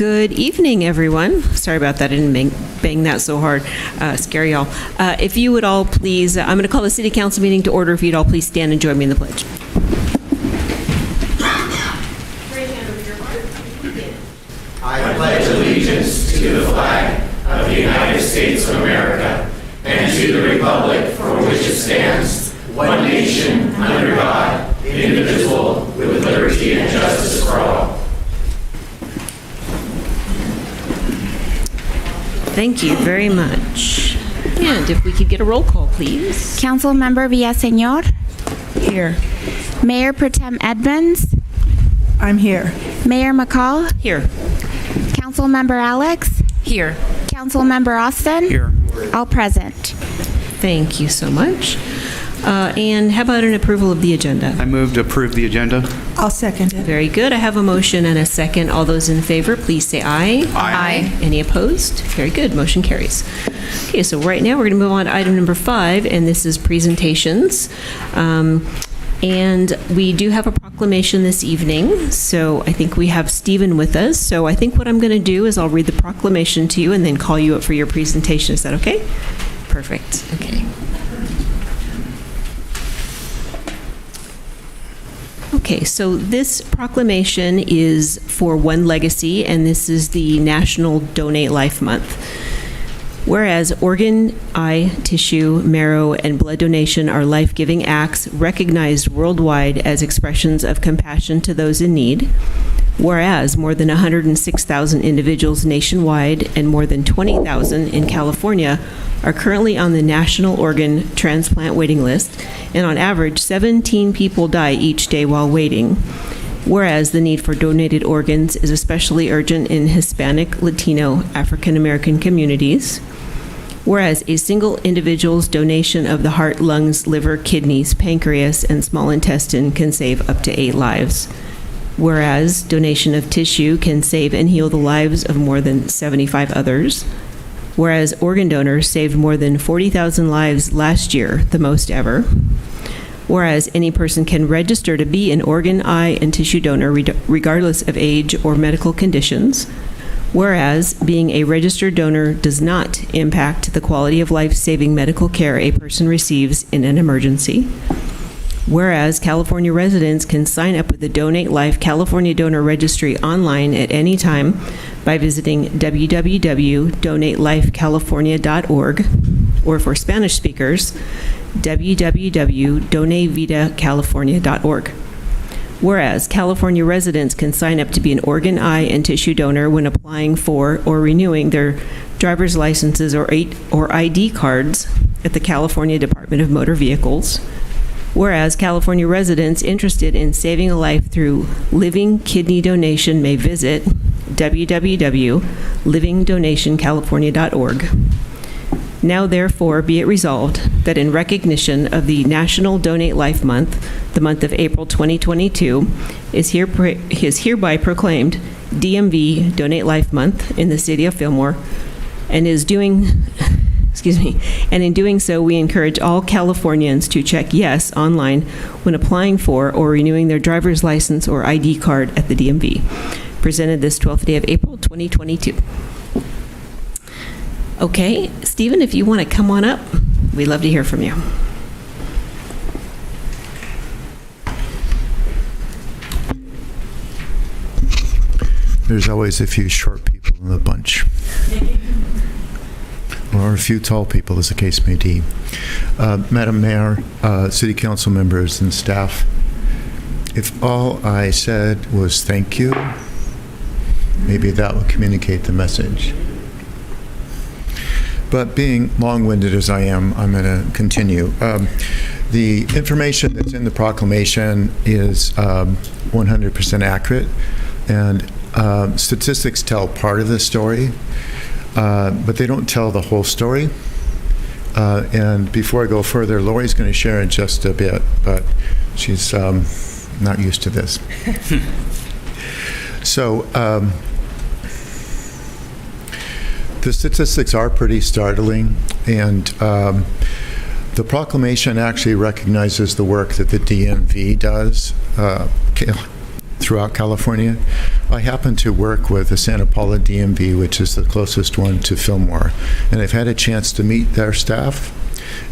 Good evening, everyone. Sorry about that. I didn't bang that so hard. Scare y'all. If you would all please, I'm going to call the City Council meeting to order. If you'd all please stand and join me in the pledge. I pledge allegiance to the flag of the United States of America and to the republic for which it stands, one nation, under God, indivisible, with liberty and justice for all. Thank you very much. And if we could get a roll call, please. Councilmember Villaseñor. Here. Mayor Pro Tem Edmonds. I'm here. Mayor McCall. Here. Councilmember Alex. Here. Councilmember Austin. Here. All present. Thank you so much. And how about an approval of the agenda? I move to approve the agenda. I'll second it. Very good. I have a motion and a second. All those in favor, please say aye. Aye. Any opposed? Very good. Motion carries. Okay, so right now we're going to move on to item number 5, and this is presentations. And we do have a proclamation this evening, so I think we have Stephen with us. So I think what I'm going to do is I'll read the proclamation to you and then call you up for your presentation. Is that okay? Perfect. Okay. Okay, so this proclamation is for One Legacy, and this is the National Donate Life Month. Whereas organ, eye, tissue, marrow, and blood donation are life-giving acts recognized worldwide as expressions of compassion to those in need. Whereas more than 106,000 individuals nationwide and more than 20,000 in California are currently on the National Organ Transplant waiting list, and on average, 17 people die each day while waiting. Whereas the need for donated organs is especially urgent in Hispanic, Latino, African American communities. Whereas a single individual's donation of the heart, lungs, liver, kidneys, pancreas, and small intestine can save up to 8 lives. Whereas donation of tissue can save and heal the lives of more than 75 others. Whereas organ donors saved more than 40,000 lives last year, the most ever. Whereas any person can register to be an organ, eye, and tissue donor regardless of age or medical conditions. Whereas being a registered donor does not impact the quality of life-saving medical care a person receives in an emergency. Whereas California residents can sign up with the Donate Life California Donor Registry online at any time by visiting www.donatelifecalifornia.org, or for Spanish speakers, www.donevitacalifornia.org. Whereas California residents can sign up to be an organ, eye, and tissue donor when applying for or renewing their driver's licenses or ID cards at the California Department of Motor Vehicles. Whereas California residents interested in saving a life through living kidney donation may visit www.livingdonationcalifornia.org. Now, therefore, be it resolved that in recognition of the National Donate Life Month, the month of April 2022 is hereby proclaimed DMV Donate Life Month in the city of Fillmore, and in doing so, we encourage all Californians to check yes online when applying for or renewing their driver's license or ID card at the DMV. Presented this 12th day of April 2022. Okay, Stephen, if you want to come on up, we'd love to hear from you. There's always a few short people in the bunch. Or a few tall people, as the case may be. Madam Mayor, City Council members, and staff, if all I said was thank you, maybe that will communicate the message. But being long-winded as I am, I'm going to continue. The information that's in the proclamation is 100% accurate, and statistics tell part of the story, but they don't tell the whole story. And before I go further, Lori's going to share in just a bit, but she's not used to this. So the statistics are pretty startling, and the proclamation actually recognizes the work that the DMV does throughout California. I happen to work with the Santa Paula DMV, which is the closest one to Fillmore, and I've had a chance to meet their staff,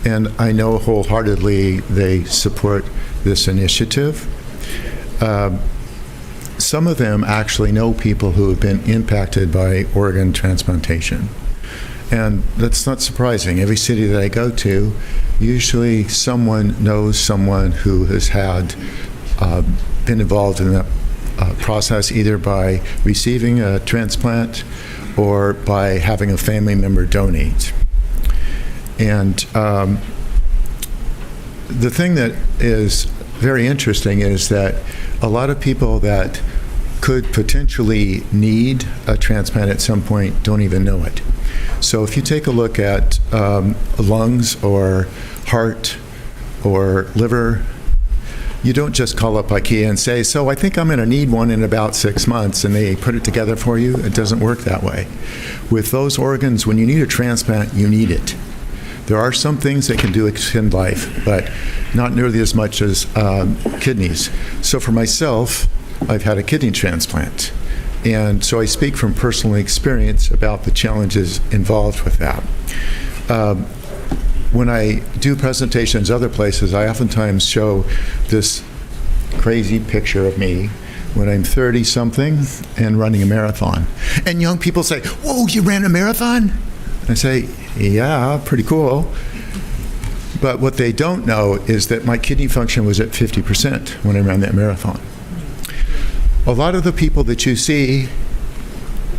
and I know wholeheartedly they support this initiative. Some of them actually know people who have been impacted by organ transplantation. And that's not surprising. Every city that I go to, usually someone knows someone who has been involved in that process, either by receiving a transplant or by having a family member donate. And the thing that is very interesting is that a lot of people that could potentially need a transplant at some point don't even know it. So if you take a look at lungs or heart or liver, you don't just call up IKEA and say, so I think I'm going to need one in about 6 months, and they put it together for you. It doesn't work that way. With those organs, when you need a transplant, you need it. There are some things that can do extend life, but not nearly as much as kidneys. So for myself, I've had a kidney transplant. And so I speak from personal experience about the challenges involved with that. When I do presentations other places, I oftentimes show this crazy picture of me when I'm 30-something and running a marathon. And young people say, whoa, you ran a marathon? I say, yeah, pretty cool. But what they don't know is that my kidney function was at 50% when I ran that marathon. A lot of the people that you see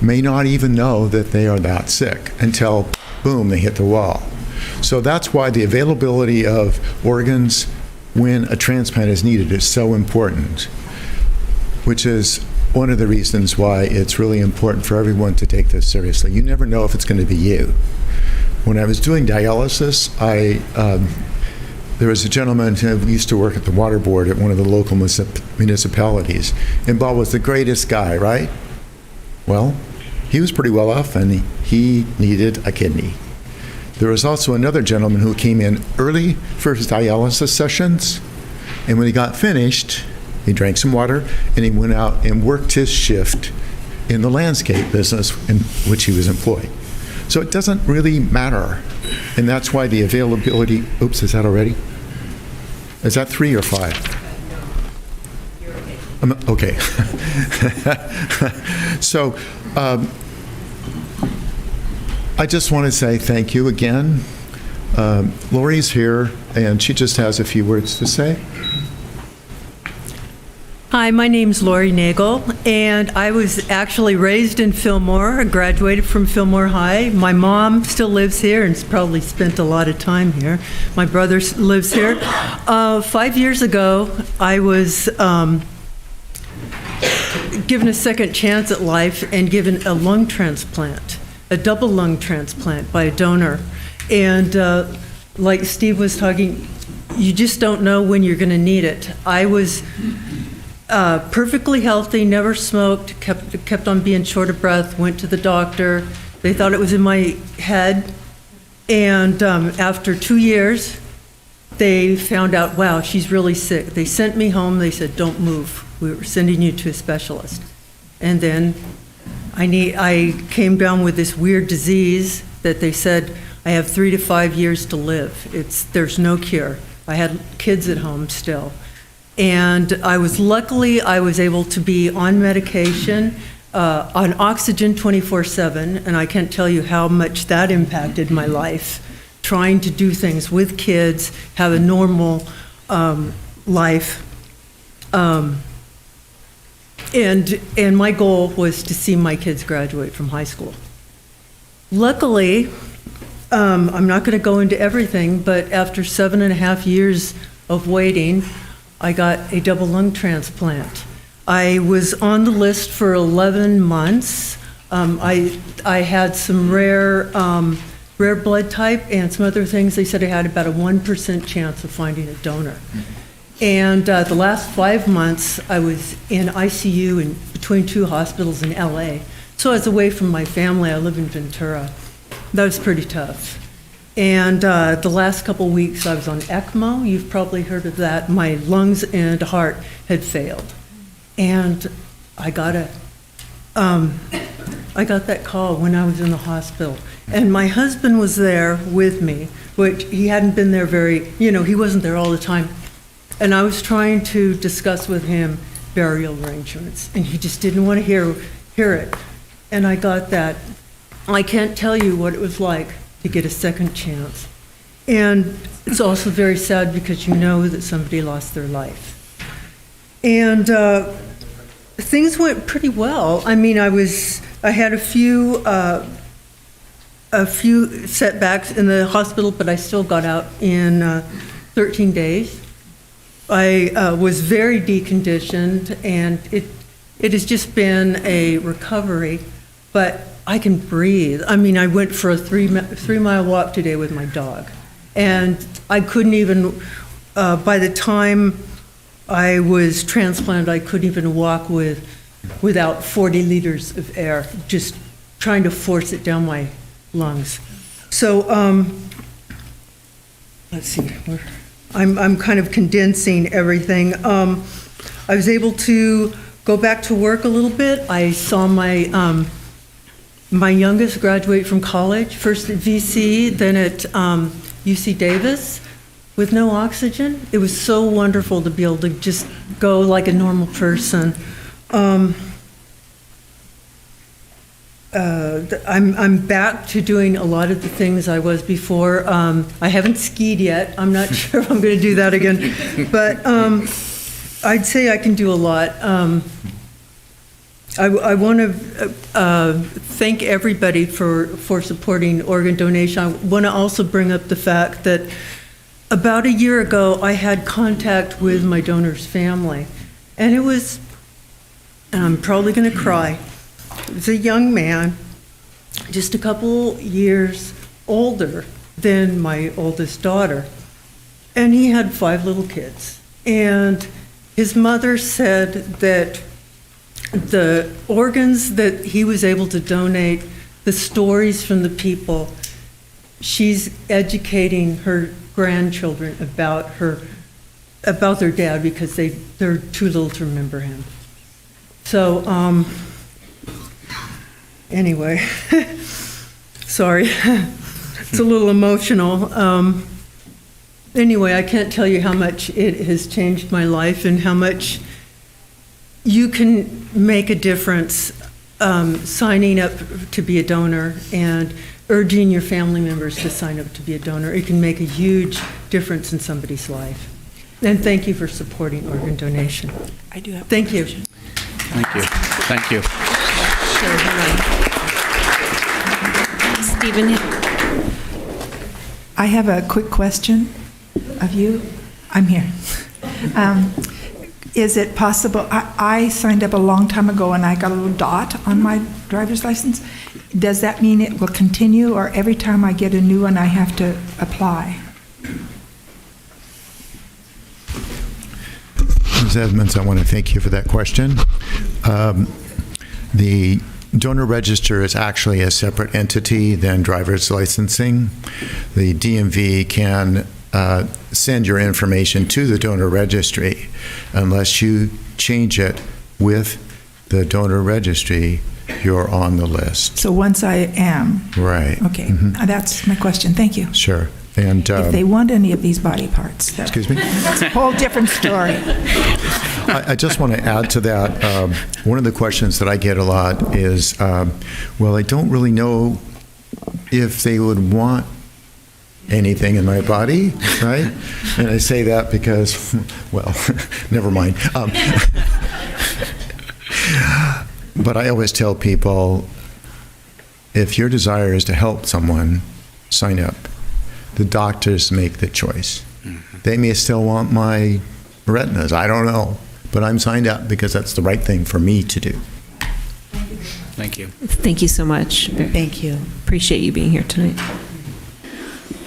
may not even know that they are that sick until, boom, they hit the wall. So that's why the availability of organs when a transplant is needed is so important, which is one of the reasons why it's really important for everyone to take this seriously. You never know if it's going to be you. When I was doing dialysis, there was a gentleman who used to work at the water board at one of the local municipalities, and Bob was the greatest guy, right? Well, he was pretty well off, and he needed a kidney. There was also another gentleman who came in early for his dialysis sessions, and when he got finished, he drank some water, and he went out and worked his shift in the landscape business in which he was employed. So it doesn't really matter, and that's why the availability, oops, is that already? Is that 3 or 5? Okay. So I just want to say thank you again. Lori's here, and she just has a few words to say. Hi, my name's Lori Nagel, and I was actually raised in Fillmore. I graduated from Fillmore High. My mom still lives here and has probably spent a lot of time here. My brother lives here. 5 years ago, I was given a second chance at life and given a lung transplant, a double lung transplant by a donor. And like Steve was talking, you just don't know when you're going to need it. I was perfectly healthy, never smoked, kept on being short of breath, went to the doctor. They thought it was in my head. And after 2 years, they found out, wow, she's really sick. They sent me home. They said, don't move. We're sending you to a specialist. And then I came down with this weird disease that they said I have 3 to 5 years to live. There's no cure. I had kids at home still. And I was able to be on medication, on oxygen 24/7, and I can't tell you how much that impacted my life, trying to do things with kids, have a normal life. And my goal was to see my kids graduate from high school. Luckily, I'm not going to go into everything, but after 7.5 years of waiting, I got a double lung transplant. I was on the list for 11 months. I had some rare blood type and some other things. They said I had about a 1% chance of finding a donor. And the last 5 months, I was in ICU in between 2 hospitals in LA. So I was away from my family. I live in Ventura. That was pretty tough. And the last couple weeks, I was on ECMO. You've probably heard of that. My lungs and heart had failed. And I got a I got that call when I was in the hospital. And my husband was there with me, which he hadn't been there he wasn't there all the time. And I was trying to discuss with him burial arrangements, and he just didn't want to hear it. And I got that. I can't tell you what it was like to get a second chance. And it's also very sad because you know that somebody lost their life. And things went pretty well. I mean, I had a few setbacks in the hospital, but I still got out in 13 days. I was very deconditioned, and it has just been a recovery, but I can breathe. I mean, I went for a 3-mile walk today with my dog, and I couldn't even, by the time I was transplanted, I couldn't even walk without 40 liters of air, just trying to force it down my lungs. So, let's see, I'm kind of condensing everything. I was able to go back to work a little bit. I saw my my youngest graduate from college, first at VC, then at UC Davis, with no oxygen. It was so wonderful to be able to just go like a normal person. I'm back to doing a lot of the things I was before. I haven't skied yet. I'm not sure if I'm going to do that again. But I'd say I can do a lot. I want to thank everybody for supporting organ donation. I want to also bring up the fact that about a year ago, I had contact with my donor's family. And it was, and I'm probably going to cry, it was a young man, just a couple years older than my oldest daughter. And he had 5 little kids. And his mother said that the organs that he was able to donate, the stories from the people, she's educating her grandchildren about their dad because they're too little to remember him. So, anyway, sorry, it's a little emotional. Anyway, I can't tell you how much it has changed my life and how much you can make a difference signing up to be a donor and urging your family members to sign up to be a donor. It can make a huge difference in somebody's life. And thank you for supporting organ donation. I do have Thank you. Thank you. Thank you. Sure, hold on. Stephen, I have a quick question of you. I'm here. Is it possible, I signed up a long time ago and I got a little dot on my driver's license. Does that mean it will continue, or every time I get a new one I have to apply? Ms. Edmonds, I want to thank you for that question. The donor register is actually a separate entity than driver's licensing. The DMV can send your information to the donor registry unless you change it with the donor registry. You're on the list. So once I am. Right. Okay, that's my question. Thank you. Sure. And If they want any of these body parts, excuse me? that's a whole different story. I just want to add to that. One of the questions that I get a lot is, well, I don't really know if they would want anything in my body, right? And I say that because, well, never mind. But I always tell people, if your desire is to help someone, sign up. The doctors make the choice. They may still want my retinas, I don't know. But I'm signed up because that's the right thing for me to do. Thank you. thank you so much. Thank you. Appreciate you being here tonight.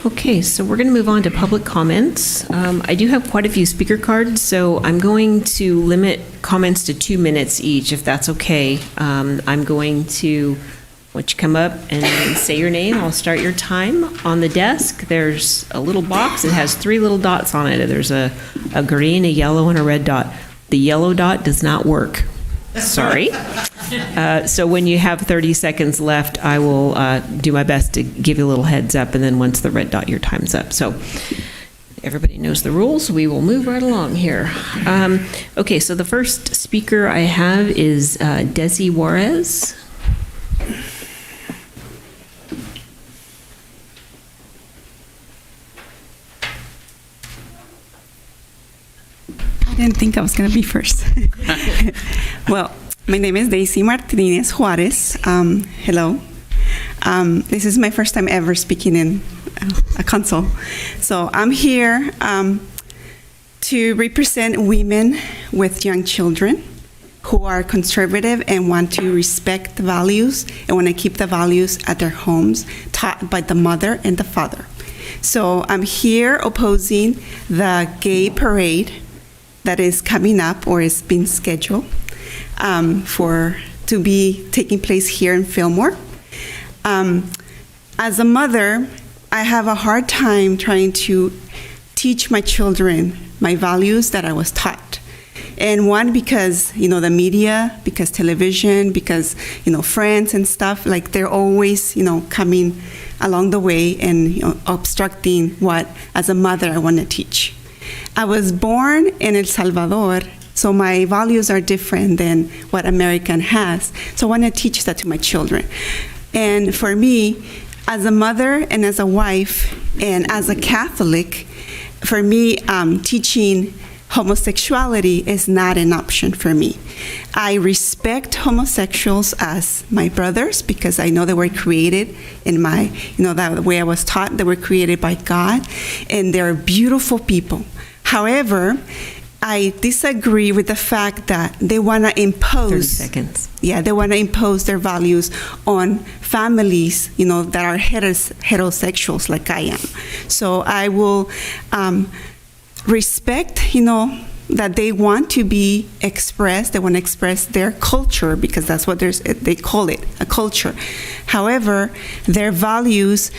Okay, so we're going to move on to public comments. I do have quite a few speaker cards, so I'm going to limit comments to 2 minutes each, if that's okay. I'm going to let you come up and say your name. I'll start your time. On the desk, there's a little box. It has 3 little dots on it. There's a green, a yellow, and a red dot. The yellow dot does not work. Sorry. So when you have 30 seconds left, I will do my best to give you a little heads up, and then once the red dot, your time's up. So everybody knows the rules. We will move right along here. Okay, so the first speaker I have is Desi Juarez. I didn't think I was going to be first. Well, my name is Daisy Martinez Juarez. Hello. This is my first time ever speaking in a council. So I'm here to represent women with young children who are conservative and want to respect the values and want to keep the values at their homes taught by the mother and the father. So I'm here opposing the gay parade that is coming up or is being scheduled to be taking place here in Fillmore. As a mother, I have a hard time trying to teach my children my values that I was taught. And one, because, the media, because television, because, friends and stuff, like they're always, coming along the way and obstructing what, as a mother, I want to teach. I was born in El Salvador, so my values are different than what American has. So I want to teach that to my children. And for me, as a mother and as a wife and as a Catholic, for me, teaching homosexuality is not an option for me. I respect homosexuals as my brothers because I know they were created in my, that way I was taught, they were created by God, and they're beautiful people. However, I disagree with the fact that they want to impose 30 seconds. Yeah, they want to impose their values on families, that are heterosexuals like I am. So I will respect, that they want to be expressed. They want to express their culture because that's what they call it, a culture. However, their values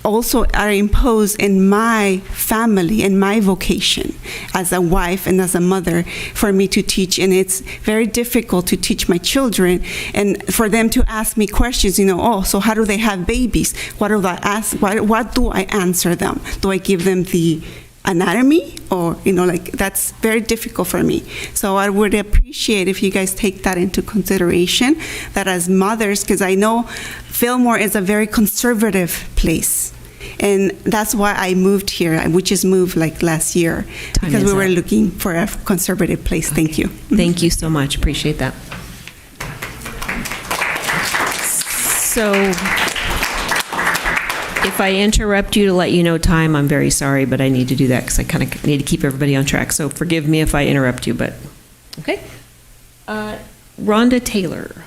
also are imposed in my family and my vocation as a wife and as a mother for me to teach, and it's very difficult to teach my children and for them to ask me questions, so how do they have babies? What do I ask? What do I answer them? Do I give them the anatomy? Or, that's very difficult for me. So I would appreciate if you guys take that into consideration, that as mothers, because I know Fillmore is a very conservative place. And that's why I moved here. We just moved last year because we were looking for a conservative place. Okay. Thank you. Thank you so much. Appreciate that. So if I interrupt you to let you know time, I'm very sorry, but I need to do that because I kind of need to keep everybody on track. So forgive me if I interrupt you, but okay. Rhonda Taylor.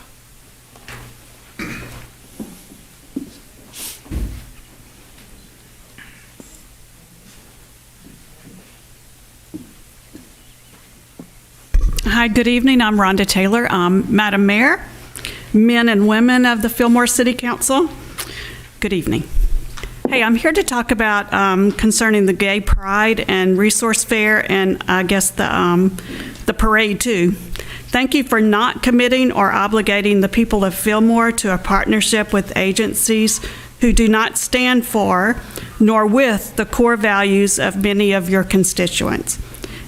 Hi, good evening. I'm Rhonda Taylor. Madam Mayor, men and women of the Fillmore City Council, good evening. Hey, I'm here to talk about concerning the Gay Pride and Resource Fair, and I guess the parade too. Thank you for not committing or obligating the people of Fillmore to a partnership with agencies who do not stand for nor with the core values of many of your constituents.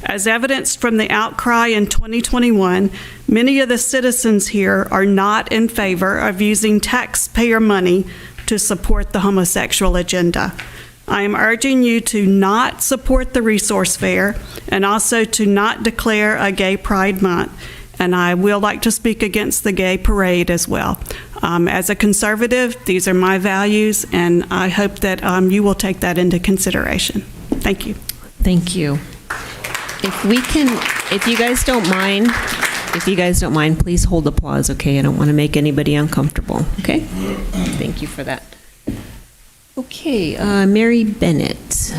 As evidenced from the outcry in 2021, many of the citizens here are not in favor of using taxpayer money to support the homosexual agenda. I am urging you to not support the resource fair and also to not declare a Gay Pride Month. And I will like to speak against the gay parade as well. As a conservative, these are my values, and I hope that you will take that into consideration. Thank you. Thank you. If you guys don't mind, please hold applause, okay? I don't want to make anybody uncomfortable, okay? Thank you for that. Okay, Mary Bennett.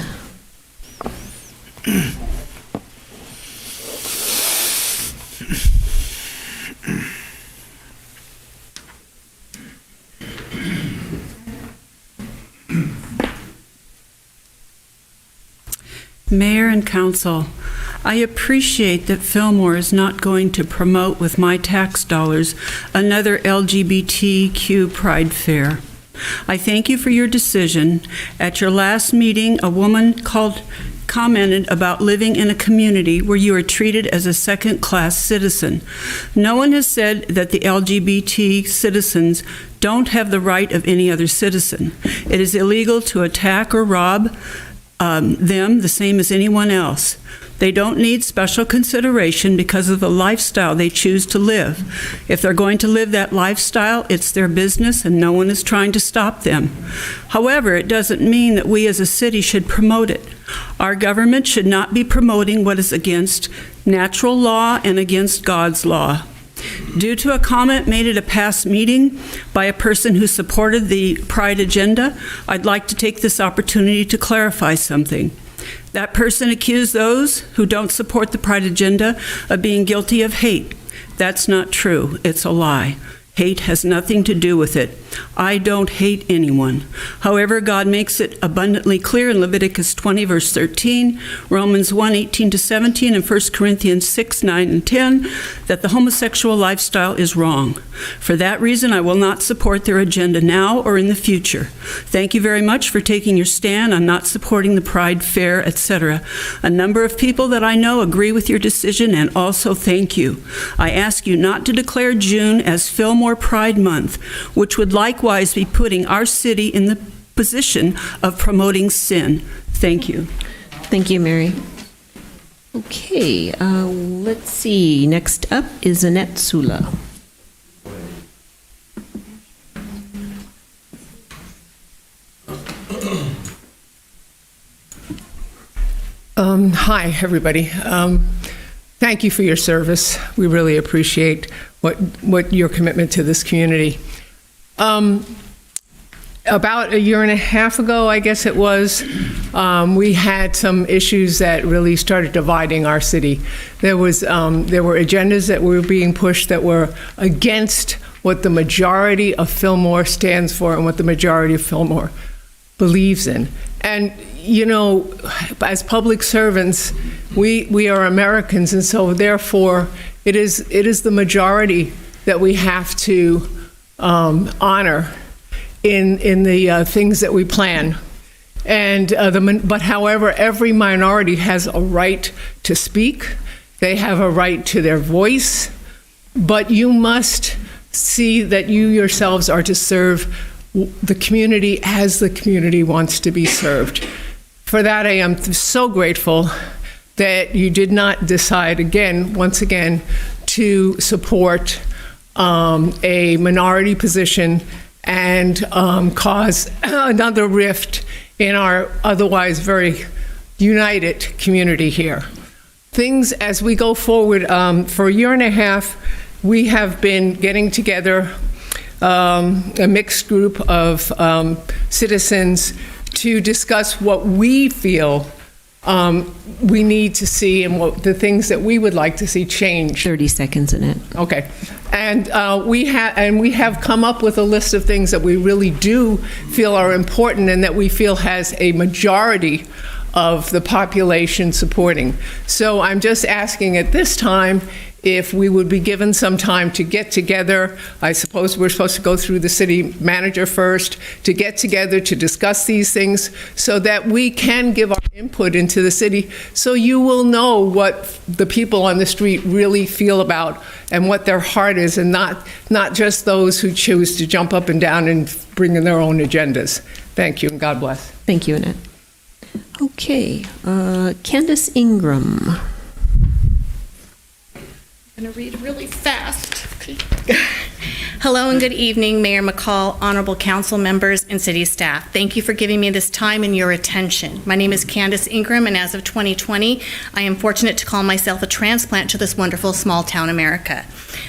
Mayor and Council, I appreciate that Fillmore is not going to promote with my tax dollars another LGBTQ Pride Fair. I thank you for your decision. At your last meeting, a woman commented about living in a community where you are treated as a second-class citizen. No one has said that the LGBT citizens don't have the right of any other citizen. It is illegal to attack or rob them the same as anyone else. They don't need special consideration because of the lifestyle they choose to live. If they're going to live that lifestyle, it's their business and no one is trying to stop them. However, it doesn't mean that we as a city should promote it. Our government should not be promoting what is against natural law and against God's law. Due to a comment made at a past meeting by a person who supported the Pride agenda, I'd like to take this opportunity to clarify something. That person accused those who don't support the Pride agenda of being guilty of hate. That's not true. It's a lie. Hate has nothing to do with it. I don't hate anyone. However, God makes it abundantly clear in Leviticus 20, verse 13, Romans 1, 18 to 17, and 1 Corinthians 6, 9, and 10, that the homosexual lifestyle is wrong. For that reason, I will not support their agenda now or in the future. Thank you very much for taking your stand on not supporting the Pride Fair, etc. A number of people that I know agree with your decision, and also thank you. I ask you not to declare June as Fillmore Pride Month, which would likewise be putting our city in the position of promoting sin. Thank you. Thank you, Mary. Okay, let's see. Next up is Annette Sula. Hi, everybody. Thank you for your service. We really appreciate what your commitment to this community. About a year and a half ago, I guess it was, we had some issues that really started dividing our city. There were agendas that were being pushed that were against what the majority of Fillmore stands for and what the majority of Fillmore believes in. And you know, as public servants, we are Americans, and so therefore it is the majority that we have to honor in the things that we plan. And but however, every minority has a right to speak. They have a right to their voice, but you must see that you yourselves are to serve the community as the community wants to be served. For that, I am so grateful that you did not decide once again, to support a minority position and cause another rift in our otherwise very united community here. Things as we go forward, for a year and a half, we have been getting together a mixed group of citizens to discuss what we feel we need to see and what the things that we would like to see change. 30 seconds in it. Okay. And we have come up with a list of things that we really do feel are important and that we feel has a majority of the population supporting. So I'm just asking at this time if we would be given some time to get together. I suppose we're supposed to go through the city manager first, to get together to discuss these things so that we can give our input into the city, so you will know what the people on the street really feel about and what their heart is, and not just those who choose to jump up and down and bring in their own agendas. Thank you, and God bless. Thank you, Annette. Okay, Candace Ingram. I'm going to read really fast. Hello and good evening, Mayor McCall, honorable council members, and city staff. Thank you for giving me this time and your attention. My name is Candace Ingram, and as of 2020, I am fortunate to call myself a transplant to this wonderful small town America.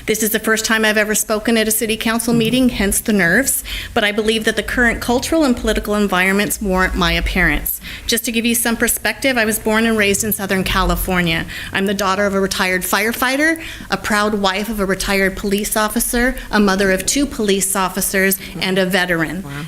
This is the first time I've ever spoken at a city council meeting, hence the nerves, but I believe that the current cultural and political environments warrant my appearance. Just to give you some perspective, I was born and raised in Southern California. I'm the daughter of a retired firefighter, a proud wife of a retired police officer, a mother of 2 police officers, and a veteran. Wow.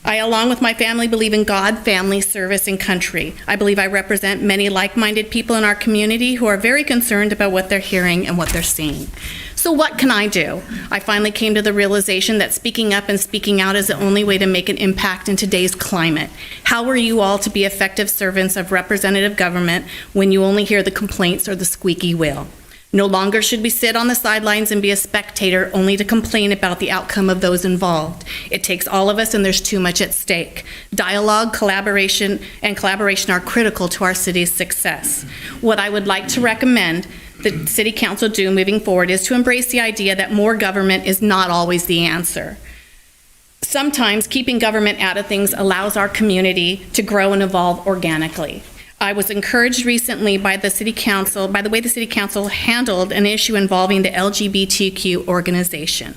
I, along with my family, believe in God, family, service, and country. I believe I represent many like-minded people in our community who are very concerned about what they're hearing and what they're seeing. So what can I do? I finally came to the realization that speaking up and speaking out is the only way to make an impact in today's climate. How are you all to be effective servants of representative government when you only hear the complaints or the squeaky wheel? No longer should we sit on the sidelines and be a spectator only to complain about the outcome of those involved. It takes all of us, and there's too much at stake. Dialogue, collaboration are critical to our city's success. What I would like to recommend the City Council do moving forward is to embrace the idea that more government is not always the answer. Sometimes keeping government out of things allows our community to grow and evolve organically. I was encouraged recently by the way the City Council handled an issue involving the LGBTQ organization.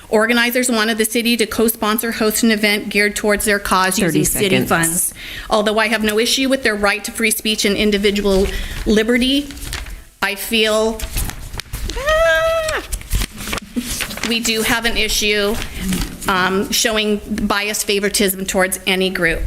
Organizers wanted the city to co-sponsor, host an event geared towards their cause using city funds. Although I have no issue with their right to free speech and individual liberty, I feel we do have an issue showing biased favoritism towards any group.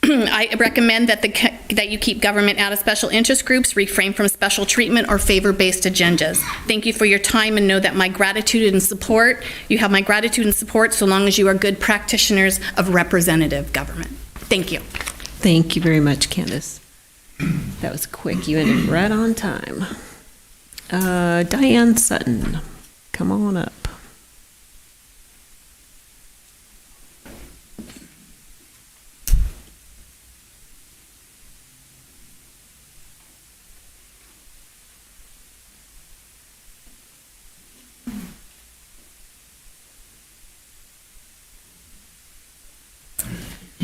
I recommend that you keep government out of special interest groups, refrain from special treatment or favor-based agendas. Thank you for your time, and know that my gratitude and support, you have my gratitude and support so long as you are good practitioners of representative government. Thank you. Thank you very much, Candace. That was quick. You ended right on time. Diane Sutton, come on up.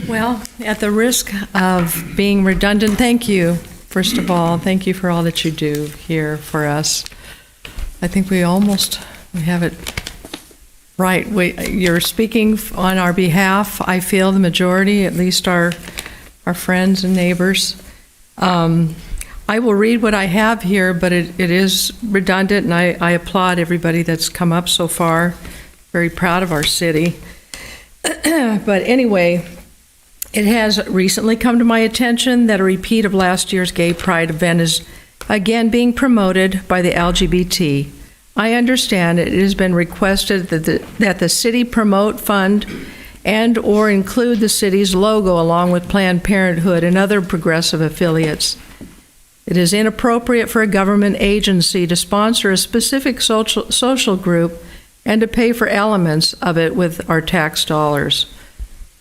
Well, at the risk of being redundant, thank you, first of all. Thank you for all that you do here for us. I think we have it right. You're speaking on our behalf. I feel the majority, at least our friends and neighbors. I will read what I have here, but it is redundant, and I applaud everybody that's come up so far. Very proud of our city. But anyway, it has recently come to my attention that a repeat of last year's Gay Pride event is again being promoted by the LGBT. I understand it has been requested that the city promote, fund, and or include the city's logo along with Planned Parenthood and other progressive affiliates. It is inappropriate for a government agency to sponsor a specific social group and to pay for elements of it with our tax dollars.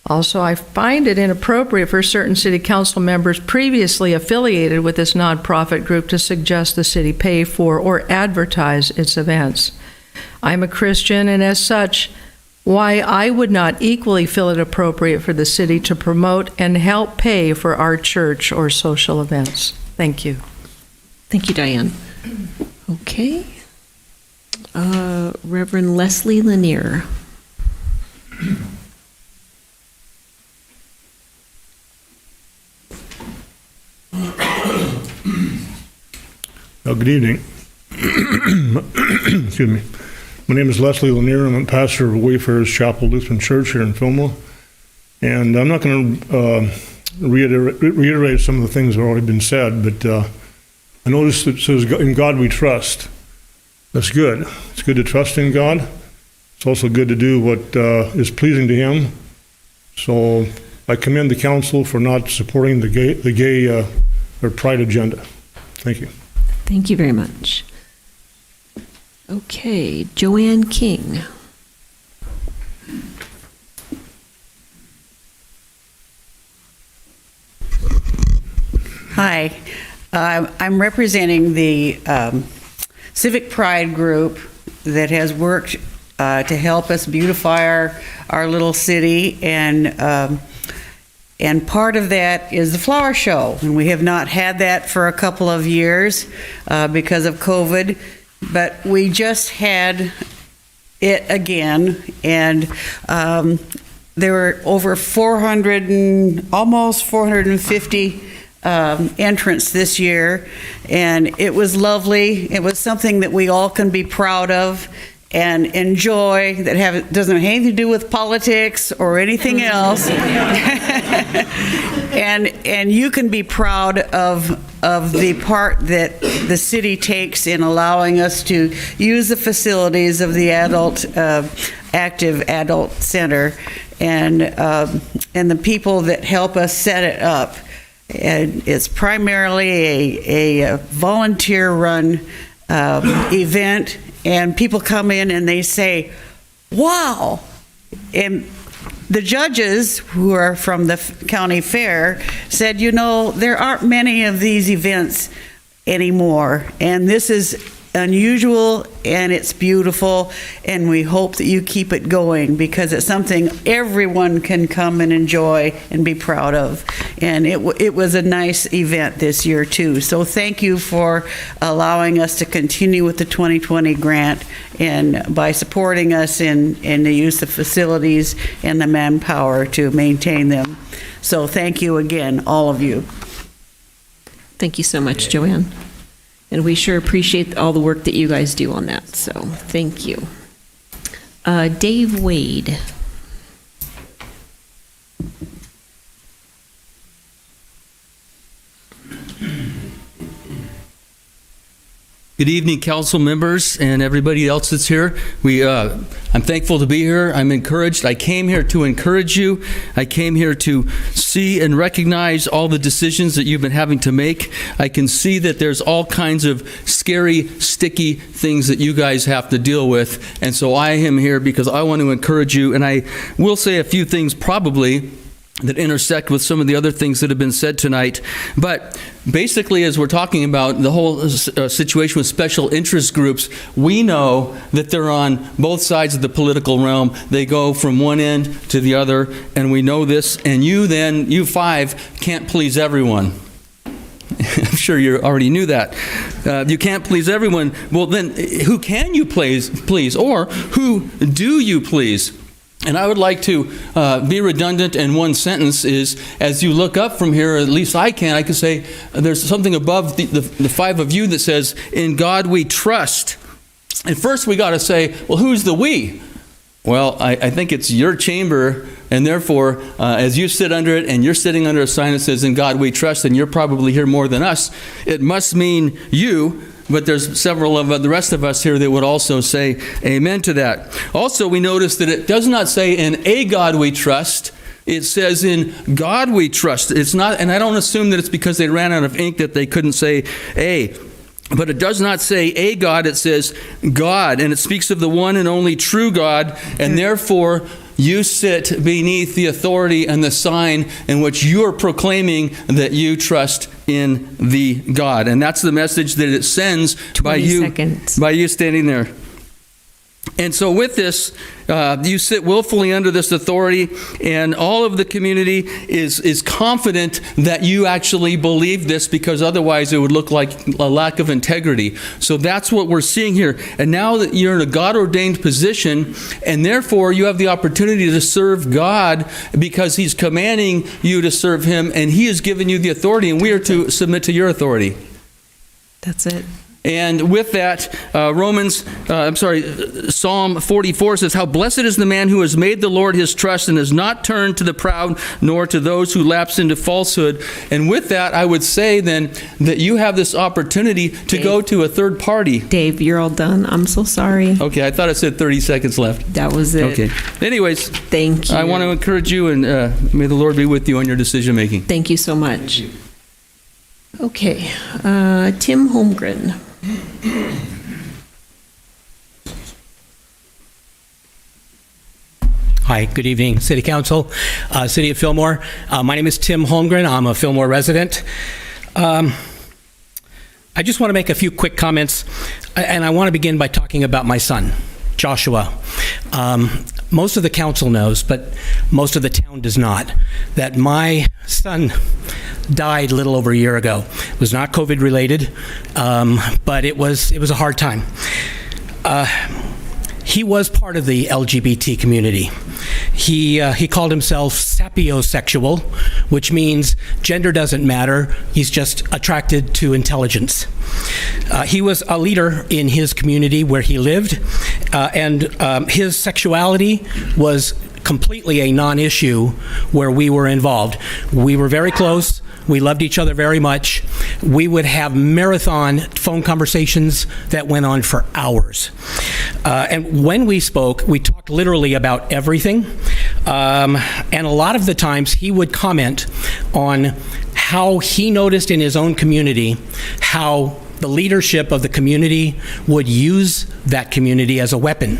Also, I find it inappropriate for certain city council members previously affiliated with this nonprofit group to suggest the city pay for or advertise its events. I'm a Christian, and as such, why I would not equally feel it appropriate for the city to promote and help pay for our church or social events. Thank you. Thank you, Diane. Okay. Reverend Leslie Lanier. Well, good evening. Excuse me. My name is Leslie Lanier. I'm a pastor of Wayfarers Chapel Lutheran Church here in Fillmore. And I'm not going to reiterate some of the things that have already been said, but I noticed that it says, "In God we trust." That's good. It's good to trust in God. It's also good to do what is pleasing to Him. So I commend the council for not supporting the gay or pride agenda. Thank you. Thank you very much. Okay, Joanne King. Hi, I'm representing the Civic Pride group that has worked to help us beautify our little city, and part of that is the flower show, and we have not had that for a couple of years because of COVID, but we just had it again, and there were over 400 and almost 450 entrants this year, and it was lovely. It was something that we all can be proud of, and enjoy that doesn't have anything to do with politics or anything else. and you can be proud of the part that the city takes in allowing us to use the facilities of the active adult center, and the people that help us set it up. And it's primarily a volunteer-run event, and people come in and they say, wow. And the judges, who are from the county fair, said, there aren't many of these events anymore, and this is unusual and it's beautiful, and we hope that you keep it going because it's something everyone can come and enjoy and be proud of. And it was a nice event this year too. So thank you for allowing us to continue with the 2020 grant and by supporting us in the use of facilities and the manpower to maintain them. So thank you again, all of you. Thank you so much, Joanne. And we sure appreciate all the work that you guys do on that, so thank you. Dave Wade. Good evening, council members and everybody else that's here. I'm thankful to be here. I'm encouraged. I came here to encourage you. I came here to see and recognize all the decisions that you've been having to make. I can see that there's all kinds of scary, sticky things that you guys have to deal with. And so I am here because I want to encourage you. And I will say a few things probably that intersect with some of the other things that have been said tonight. But basically, as we're talking about the whole situation with special interest groups, we know that they're on both sides of the political realm. They go from one end to the other, and we know this. And you five can't please everyone. I'm sure you already knew that. You can't please everyone. Well, then who can you please? Or who do you please? And I would like to be redundant in one sentence is, as you look up from here, at least I can say there's something above the five of you that says, in God we trust. And first we got to say, well, who's the we? Well, I think it's your chamber, and therefore, as you sit under it and you're sitting under a sign that says, in God we trust, and you're probably here more than us, it must mean you. But there's several of the rest of us here that would also say amen to that. Also, we notice that it does not say in a God we trust. It says in God we trust. It's not, and I don't assume that it's because they ran out of ink that they couldn't say a. But it does not say a God, it says God. And it speaks of the one and only true God. And therefore, you sit beneath the authority and the sign in which you are proclaiming that you trust in the God. And that's the message that it sends by you standing there. And so with this, you sit willfully under this authority, and all of the community is confident that you actually believe this, because otherwise it would look like a lack of integrity. So that's what we're seeing here. And now that you're in a God-ordained position, and therefore you have the opportunity to serve God because He's commanding you to serve Him, and He has given you the authority, and we are to submit to your authority. That's it. And with that, Psalm 44 says, how blessed is the man who has made the Lord his trust and has not turned to the proud, nor to those who lapse into falsehood. And with that, I would say then that you have this opportunity to go to a third party. Dave, you're all done. I'm so sorry. Okay, I thought it said 30 seconds left. That was it. Okay. Anyways, thank you. I want to encourage you, and may the Lord be with you on your decision making. Thank you so much. Okay, Tim Holmgren. Hi, good evening, City Council, City of Fillmore. My name is Tim Holmgren. I'm a Fillmore resident. I just want to make a few quick comments, and I want to begin by talking about my son, Joshua. Most of the council knows, but most of the town does not, that my son died a little over a year ago. It was not COVID related, but it was a hard time. He was part of the LGBT community. He called himself sapiosexual, which means gender doesn't matter. He's just attracted to intelligence. He was a leader in his community where he lived, and his sexuality was completely a non-issue where we were involved. We were very close. We loved each other very much. We would have marathon phone conversations that went on for hours. And when we spoke, we talked literally about everything. And a lot of the times he would comment on how he noticed in his own community how the leadership of the community would use that community as a weapon.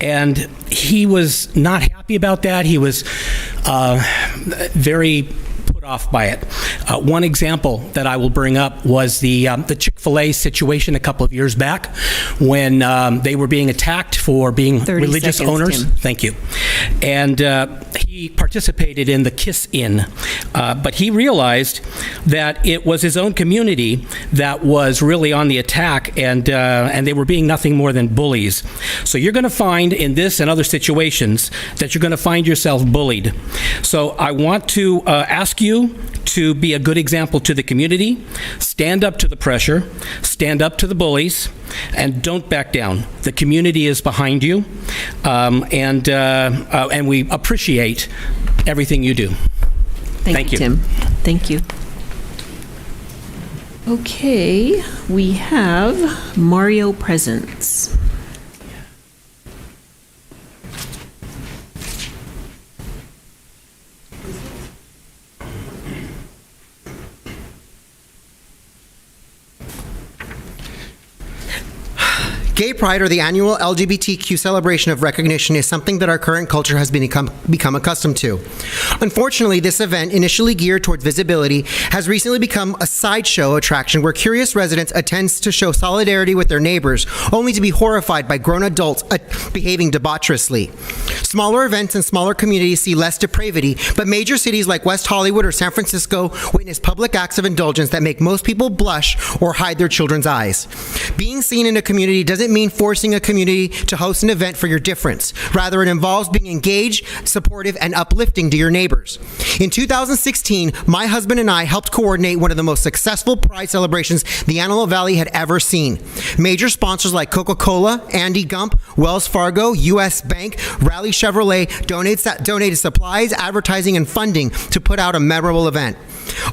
And he was not happy about that. He was very put off by it. One example that I will bring up was the Chick-fil-A situation a couple of years back when they were being attacked for being religious owners. Tim. Thank you. And he participated in the Kiss In, but he realized that it was his own community that was really on the attack, and they were being nothing more than bullies. So you're going to find in this and other situations that you're going to find yourself bullied. So I want to ask you to be a good example to the community, stand up to the pressure, stand up to the bullies, and don't back down. The community is behind you, and we appreciate everything you do. Thank you, Tim. Thank you. Okay, we have Mario Presents. Gay Pride, or the annual LGBTQ celebration of recognition, is something that our current culture has become accustomed to. Unfortunately, this event, initially geared towards visibility, has recently become a sideshow attraction where curious residents attend to show solidarity with their neighbors, only to be horrified by grown adults behaving debaucherously. Smaller events in smaller communities see less depravity, but major cities like West Hollywood or San Francisco witness public acts of indulgence that make most people blush or hide their children's eyes. Being seen in a community doesn't mean forcing a community to host an event for your difference. Rather, it involves being engaged, supportive, and uplifting to your neighbors. In 2016, my husband and I helped coordinate one of the most successful Pride celebrations the Antelope Valley had ever seen. Major sponsors like Coca-Cola, Andy Gump, Wells Fargo, U.S. Bank, Raleigh Chevrolet donated supplies, advertising, and funding to put out a memorable event.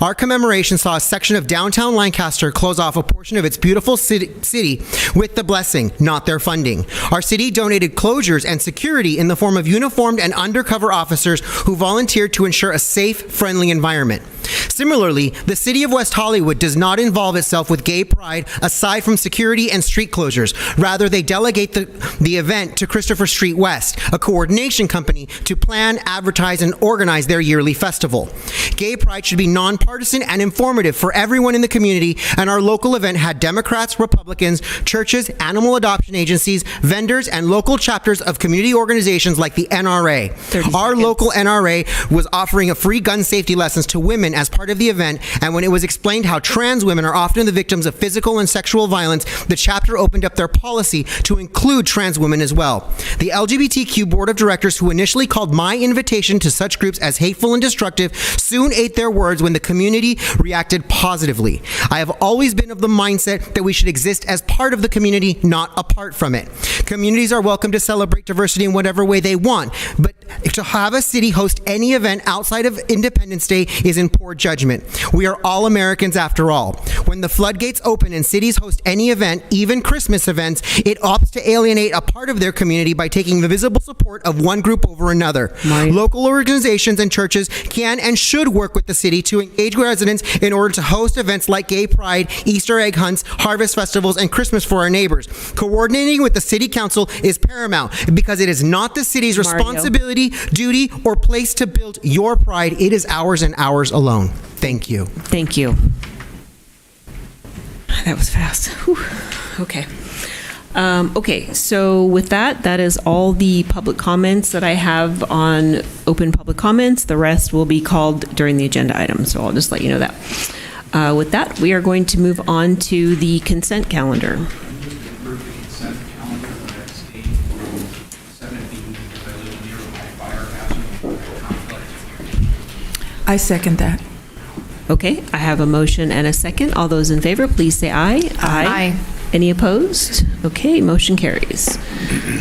Our commemoration saw a section of downtown Lancaster close off a portion of its beautiful city with the blessing, not their funding. Our city donated closures and security in the form of uniformed and undercover officers who volunteered to ensure a safe, friendly environment. Similarly, the city of West Hollywood does not involve itself with Gay Pride aside from security and street closures. Rather, they delegate the event to Christopher Street West, a coordination company, to plan, advertise, and organize their yearly festival. Gay Pride should be nonpartisan and informative for everyone in the community, and our local event had Democrats, Republicans, churches, animal adoption agencies, vendors, and local chapters of community organizations like the NRA. Our local NRA was offering a free gun safety lessons to women as part of the event, and when it was explained how trans women are often the victims of physical and sexual violence, the chapter opened up their policy to include trans women as well. The LGBTQ board of directors, who initially called my invitation to such groups as hateful and destructive, soon ate their words when the community reacted positively. I have always been of the mindset that we should exist as part of the community, not apart from it. Communities are welcome to celebrate diversity in whatever way they want, but to have a city host any event outside of Independence Day is in poor judgment. We are all Americans after all. When the floodgates open and cities host any event, even Christmas events, it opts to alienate a part of their community by taking the visible support of one group over another. Local organizations and churches can and should work with the city to engage residents in order to host events like Gay Pride, Easter egg hunts, harvest festivals, and Christmas for our neighbors. Coordinating with the city council is paramount because it is not the city's responsibility, duty, or place to build your pride. It is ours and ours alone. Thank you. Thank you. That was fast. Whew. Okay. Okay, so with that is all the public comments that I have on open public comments. The rest will be called during the agenda item, so I'll just let you know that. With that, we are going to move on to the consent calendar. I second that. Okay, I have a motion and a second. All those in favor, please say aye. Aye. Any opposed? Okay, motion carries.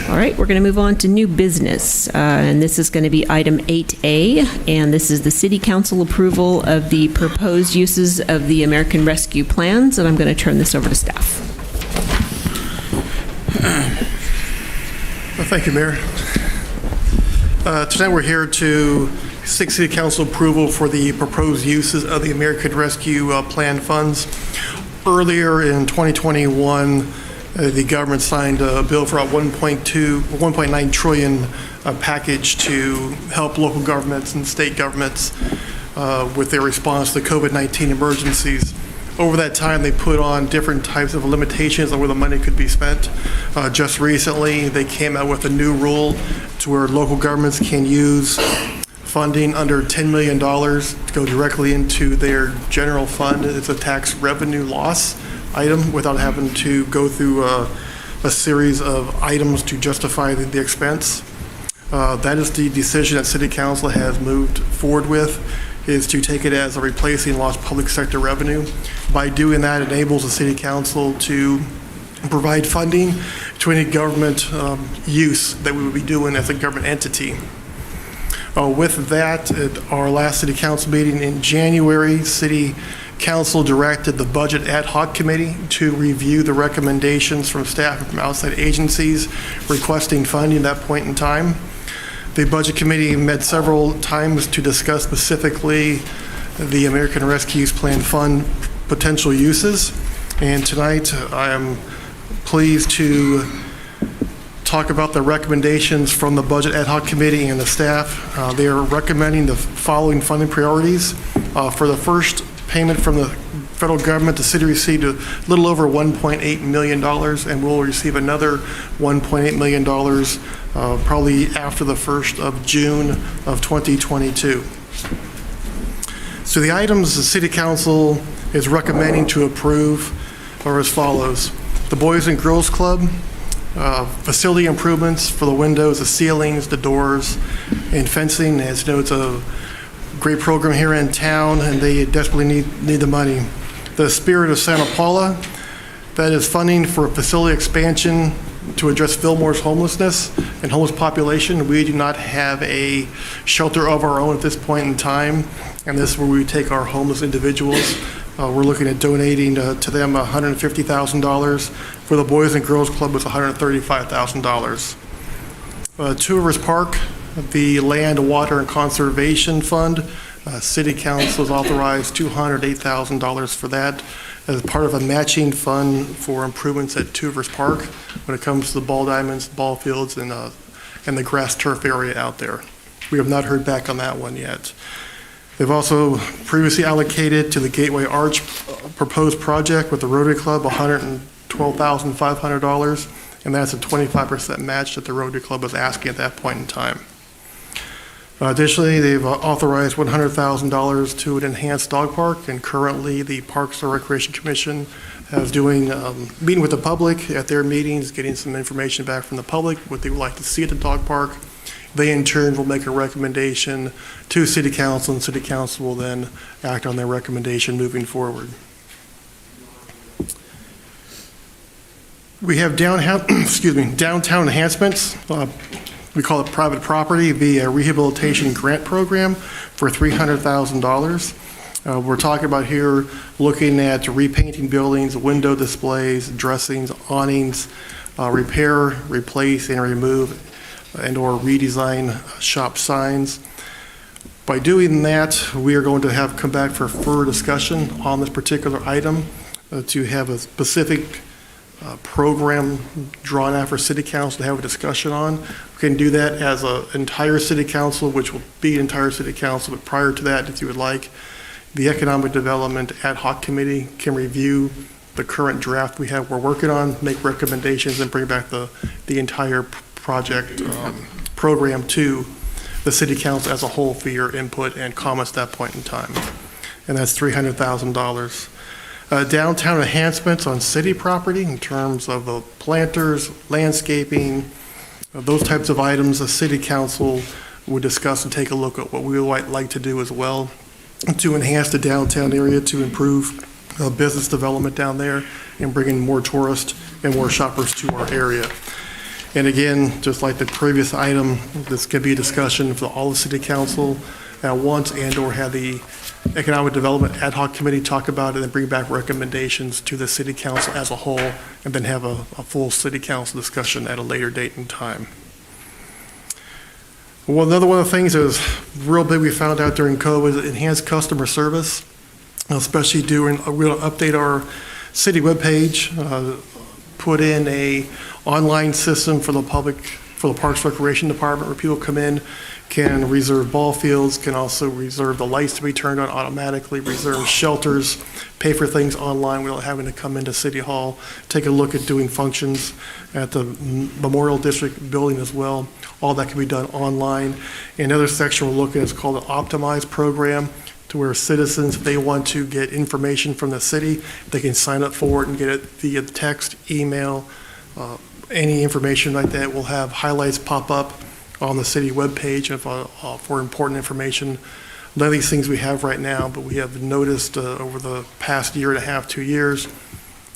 All right, we're going to move on to new business, and this is going to be item 8A, and this is the City Council approval of the proposed uses of the American Rescue Plans, and I'm going to turn this over to staff. Well, thank you, Mayor. Tonight we're here to seek City Council approval for the proposed uses of the American Rescue Plan funds. Earlier in 2021, the government signed a bill for a 1.9 trillion package to help local governments and state governments with their response to COVID-19 emergencies. Over that time, they put on different types of limitations on where the money could be spent. Just recently, they came out with a new rule to where local governments can use funding under $10 million to go directly into their general fund. It's a tax revenue loss item without having to go through a series of items to justify the expense. That is the decision that City Council has moved forward with, is to take it as a replacing lost public sector revenue. By doing that, it enables the City Council to provide funding to any government use that we would be doing as a government entity. With that, at our last City Council meeting in January, City Council directed the Budget Ad Hoc Committee to review the recommendations from staff and from outside agencies requesting funding at that point in time. The Budget Committee met several times to discuss specifically the American Rescue Plan Fund potential uses, and tonight I am pleased to talk about the recommendations from the Budget Ad Hoc Committee and the staff. They are recommending the following funding priorities. For the first payment from the federal government, the city received a little over $1.8 million, and will receive another $1.8 million probably after the 1st of June of 2022. So the items the City Council is recommending to approve are as follows. The Boys and Girls Club, facility improvements for the windows, the ceilings, the doors, and fencing. As you know, it's a great program here in town, and they desperately need the money. The Spirit of Santa Paula, that is funding for facility expansion to address Fillmore's homelessness and homeless population. We do not have a shelter of our own at this point in time, and this is where we take our homeless individuals. We're looking at donating to them $150,000. For the Boys and Girls Club, it's $135,000. Two Rivers Park, the Land, Water, and Conservation Fund, City Council has authorized $208,000 for that as part of a matching fund for improvements at Two Rivers Park when it comes to the ball diamonds, ball fields, and the grass turf area out there. We have not heard back on that one yet. They've also previously allocated to the Gateway Arch proposed project with the Rotary Club $112,500, and that's a 25% match that the Rotary Club was asking at that point in time. Additionally, they've authorized $100,000 to an enhanced dog park, and currently the Parks and Recreation Commission is doing meeting with the public at their meetings, getting some information back from the public, what they would like to see at the dog park. They in turn will make a recommendation to City Council, and City Council will then act on their recommendation moving forward. We have downtown enhancements. We call it private property via rehabilitation grant program for $300,000. We're talking about here looking at repainting buildings, window displays, dressings, awnings, repair, replace, and remove and or redesign shop signs. By doing that, we are going to have come back for further discussion on this particular item to have a specific program drawn out for City Council to have a discussion on. We can do that as an entire City Council, which will be entire City Council, but prior to that, if you would like, the Economic Development Ad Hoc Committee can review the current draft we have we're working on, make recommendations, and bring back the entire project program to the City Council as a whole for your input and comments at that point in time. And that's $300,000. Downtown enhancements on city property in terms of the planters, landscaping, those types of items the City Council would discuss and take a look at what we would like to do as well. to enhance the downtown area, to improve business development down there, and bringing more tourists and more shoppers to our area. And again, just like the previous item, this could be a discussion for all the city council at once, and/or have the Economic Development Ad Hoc Committee talk about it and bring back recommendations to the city council as a whole, and then have a full city council discussion at a later date and time. Well, another one of the things that was real big we found out during COVID is enhanced customer service, especially we'll update our city webpage, put in a online system for the public, for the Parks Recreation Department, where people come in, can reserve ball fields, can also reserve the lights to be turned on automatically, reserve shelters, pay for things online without having to come into City Hall, take a look at doing functions at the Memorial District building as well. All that can be done online. Another section we're looking at is called the Optimized Program, to where citizens, if they want to get information from the city, they can sign up for it and get it via text, email, any information like that. We'll have highlights pop up on the city webpage for important information. None of these things we have right now, but we have noticed over the past year and a half, 2 years,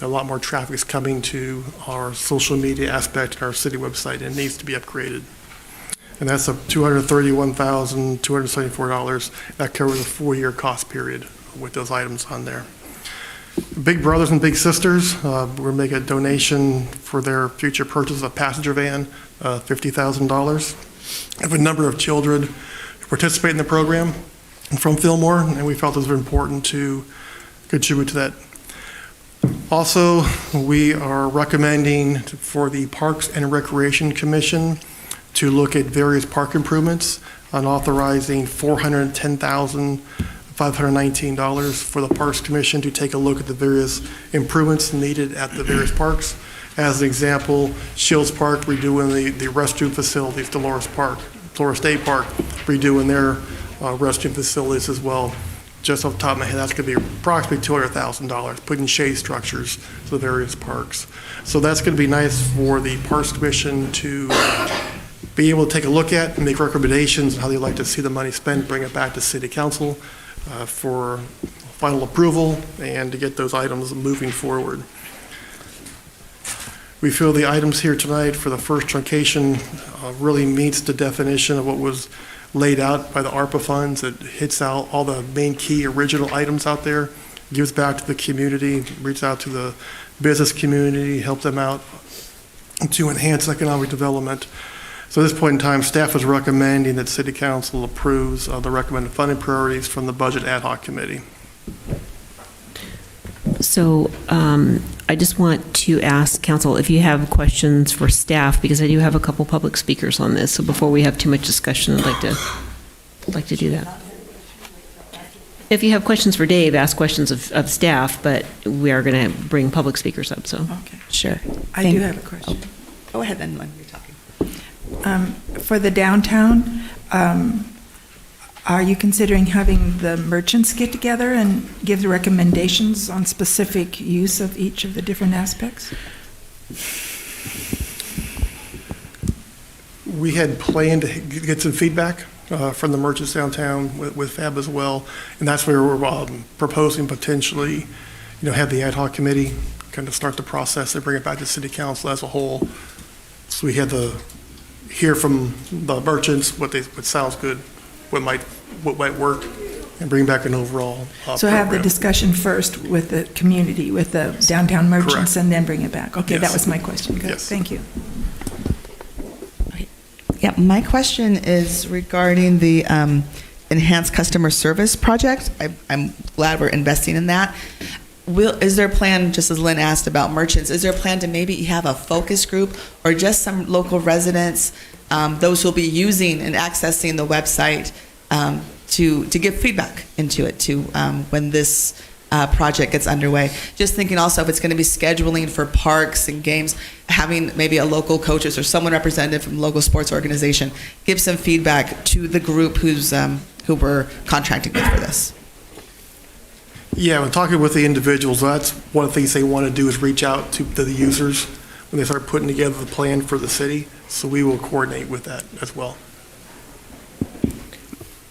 a lot more traffic is coming to our social media aspect and our city website, and it needs to be upgraded. And that's up $231,274. That covers a 4-year cost period with those items on there. Big brothers and big sisters, we're going to make a donation for their future purchase of a passenger van, $50,000. I have a number of children who participate in the program from Fillmore, and we felt it was important to contribute to that. Also, we are recommending for the Parks and Recreation Commission to look at various park improvements and authorizing $410,519 for the Parks Commission to take a look at the various improvements needed at the various parks. As an example, Shields Park redoing the restroom facilities, Dolores State Park redoing their restroom facilities as well. Just off the top of my head, that's going to be approximately $200,000, putting shade structures to the various parks. So that's going to be nice for the Parks Commission to be able to take a look at and make recommendations on how they'd like to see the money spent, bring it back to City Council for final approval and to get those items moving forward. We feel the items here tonight for the first truncation really meets the definition of what was laid out by the ARPA funds. It hits out all the main key original items out there, gives back to the community, reaches out to the business community, help them out to enhance economic development. So at this point in time, staff is recommending that City Council approves the recommended funding priorities from the Budget Ad Hoc Committee. So I just want to ask Council if you have questions for staff, because I do have a couple public speakers on this. So before we have too much discussion, I'd like to do that. If you have questions for Dave, ask questions of staff, but we are going to bring public speakers up, so. Okay. Sure. I do have a question. Go ahead then when you're talking. For the downtown, are you considering having the merchants get together and give the recommendations on specific use of each of the different aspects? We had planned to get some feedback from the merchants downtown with FAB as well, and that's where we're proposing potentially, have the ad hoc committee kind of start the process and bring it back to City Council as a whole. So we had to hear from the merchants what sounds good, what might work, and bring back an overall So have the discussion first with the community, with the downtown merchants, Correct. and then bring it back. Okay, Yes. that was my question. Good. Yes. Thank you. Yeah, my question is regarding the enhanced customer service project. I'm glad we're investing in that. Is there a plan, just as Lynn asked about merchants, is there a plan to maybe have a focus group or just some local residents, those who will be using and accessing the website to give feedback into it when this project gets underway? Just thinking also if it's going to be scheduling for parks and games, having maybe a local coaches or someone representative from the local sports organization give some feedback to the group who we're contracting with for this. Yeah, when talking with the individuals, that's one of the things they want to do is reach out to the users when they start putting together the plan for the city. So we will coordinate with that as well.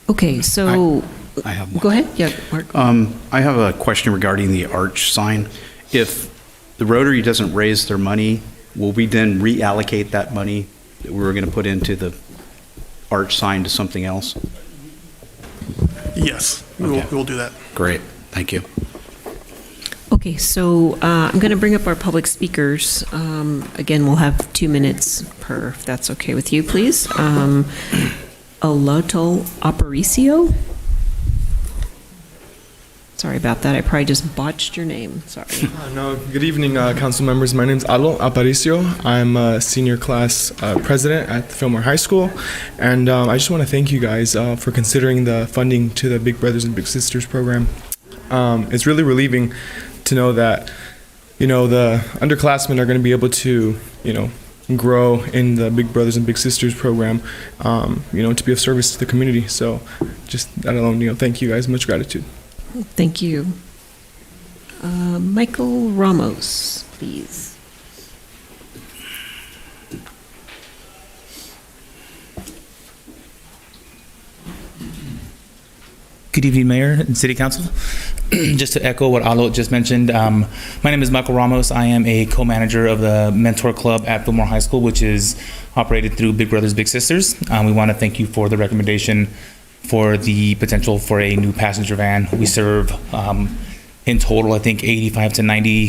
Okay, so I have one. Go ahead. Yeah, Mark. I have a question regarding the arch sign. If the Rotary doesn't raise their money, will we then reallocate that money that we were going to put into the arch sign to something else? Yes, we'll do that. Great. Thank you. Okay, so I'm going to bring up our public speakers. Again, we'll have 2 minutes per, if that's okay with you, please. Aloto Aparicio. Sorry about that. I probably just botched your name. Sorry. No, good evening, council members. My name is Alo Aparicio. I'm a senior class president at Fillmore High School. And I just want to thank you guys for considering the funding to the Big Brothers and Big Sisters program. It's really relieving to know that, the underclassmen are going to be able to, grow in the Big Brothers and Big Sisters program, to be of service to the community. So just that alone, thank you guys. Much gratitude. Thank you. Michael Ramos, please. Good evening, Mayor and City Council. Just to echo what Alo just mentioned, my name is Michael Ramos. I am a co-manager of the Mentor Club at Fillmore High School, which is operated through Big Brothers Big Sisters. We want to thank you for the recommendation for the potential for a new passenger van. We serve, in total, I think 85 to 90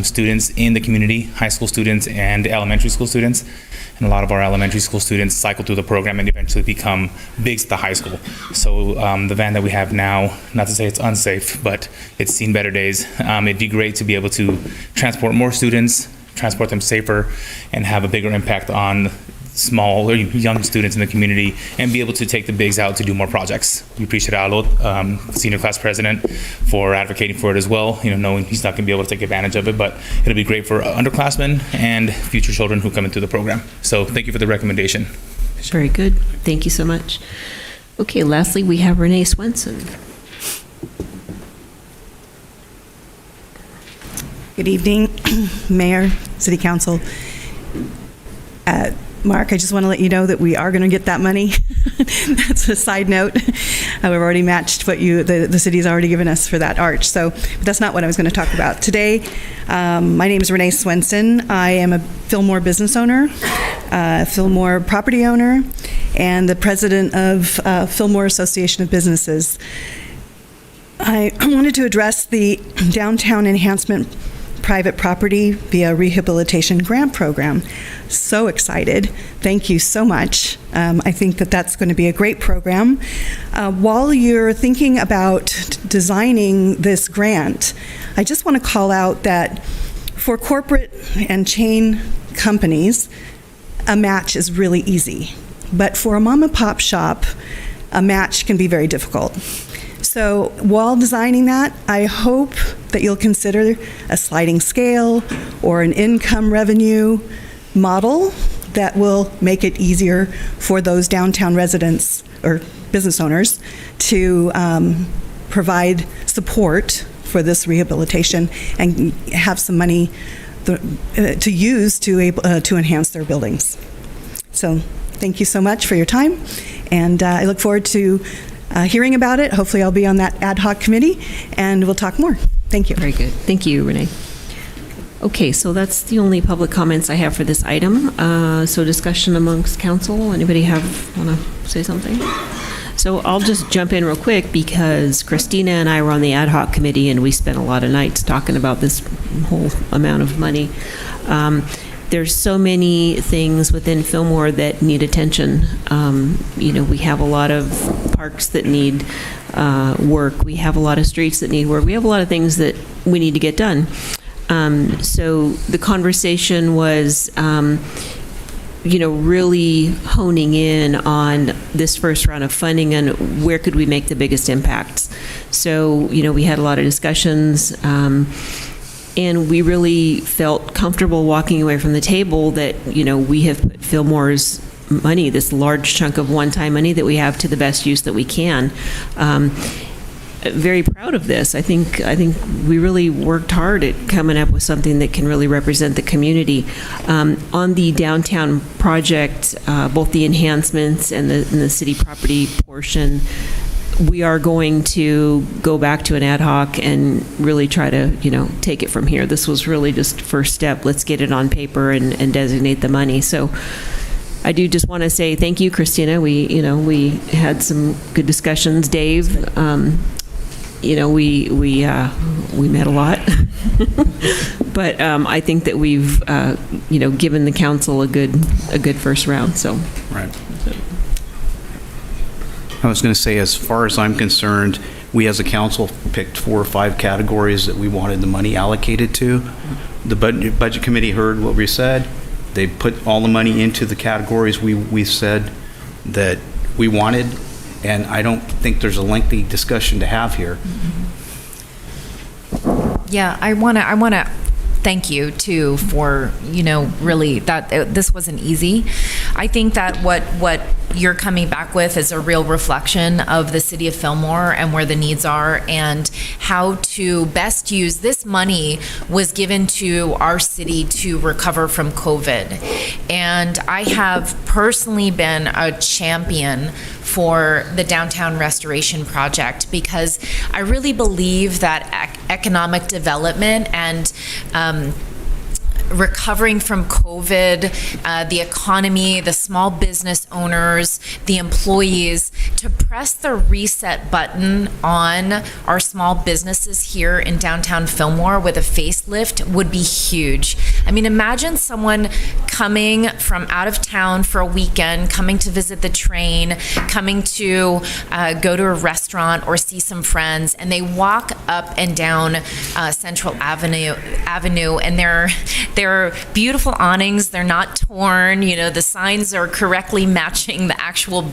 students in the community, high school students and elementary school students. And a lot of our elementary school students cycle through the program and eventually become bigs at the high school. So the van that we have now, not to say it's unsafe, but it's seen better days. It'd be great to be able to transport more students, transport them safer, and have a bigger impact on small or young students in the community and be able to take the bigs out to do more projects. We appreciate Alo, senior class president, for advocating for it as well, knowing he's not going to be able to take advantage of it, but it'll be great for underclassmen and future children who come into the program. So thank you for the recommendation. Very good. Thank you so much. Okay, lastly, we have Renee Swenson. Good evening, Mayor, City Council. Mark, I just want to let you know that we are going to get that money. That's a side note. We've already matched what the city's already given us for that arch. So but that's not what I was going to talk about today. My name is Renee Swenson. I am a Fillmore business owner, Fillmore property owner, and the president of Fillmore Association of Businesses. I wanted to address the downtown enhancement private property via rehabilitation grant program. So excited. Thank you so much. I think that that's going to be a great program. While you're thinking about designing this grant, I just want to call out that for corporate and chain companies, a match is really easy. But for a mom and pop shop, a match can be very difficult. So while designing that, I hope that you'll consider a sliding scale or an income revenue model that will make it easier for those downtown residents or business owners to provide support for this rehabilitation and have some money to use to enhance their buildings. So thank you so much for your time, and I look forward to hearing about it. Hopefully I'll be on that ad hoc committee and we'll talk more. Thank you. Very good. Thank you, Renee. Okay, so that's the only public comments I have for this item. So discussion amongst council. Anybody want to say something? So I'll just jump in real quick because Christina and I were on the ad hoc committee and we spent a lot of nights talking about this whole amount of money. There's so many things within Fillmore that need attention. We have a lot of parks that need work. We have a lot of streets that need work. We have a lot of things that we need to get done. So the conversation was, really honing in on this first round of funding and where could we make the biggest impacts. So, we had a lot of discussions. And we really felt comfortable walking away from the table that, we have put Fillmore's money, this large chunk of one-time money that we have, to the best use that we can. Very proud of this. I think we really worked hard at coming up with something that can really represent the community. On the downtown project, both the enhancements and the city property portion, we are going to go back to an ad hoc and really try to, take it from here. This was really just first step. Let's get it on paper and designate the money. So I do just want to say thank you, Christina. We had some good discussions. Dave, we met a lot, but I think that we've given the council a good first round. So right. I was going to say, as far as I'm concerned, we as a council picked 4 or 5 categories that we wanted the money allocated to. The budget committee heard what we said. They put all the money into the categories we said that we wanted, and I don't think there's a lengthy discussion to have here. Yeah, I want to thank you too for really that this wasn't easy. I think that what you're coming back with is a real reflection of the city of Fillmore and where the needs are and how to best use this money was given to our city to recover from COVID. And I have personally been a champion for the downtown restoration project because I really believe that economic development and recovering from COVID, the economy, the small business owners, the employees, to press the reset button on our small businesses here in downtown Fillmore with a facelift would be huge. I mean, imagine someone coming from out of town for a weekend, coming to visit the train, coming to go to a restaurant or see some friends, and they walk up and down Central Avenue, and they're beautiful awnings. They're not torn. The signs are correctly matching the actual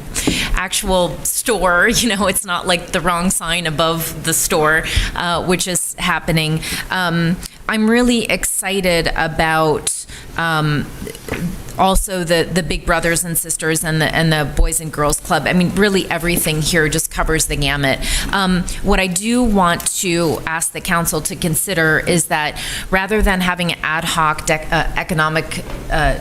store. It's not like the wrong sign above the store, which is happening. I'm really excited about also the big brothers and sisters and the Boys and Girls Club. I mean, really everything here just covers the gamut. What I do want to ask the council to consider is that rather than having an ad hoc economic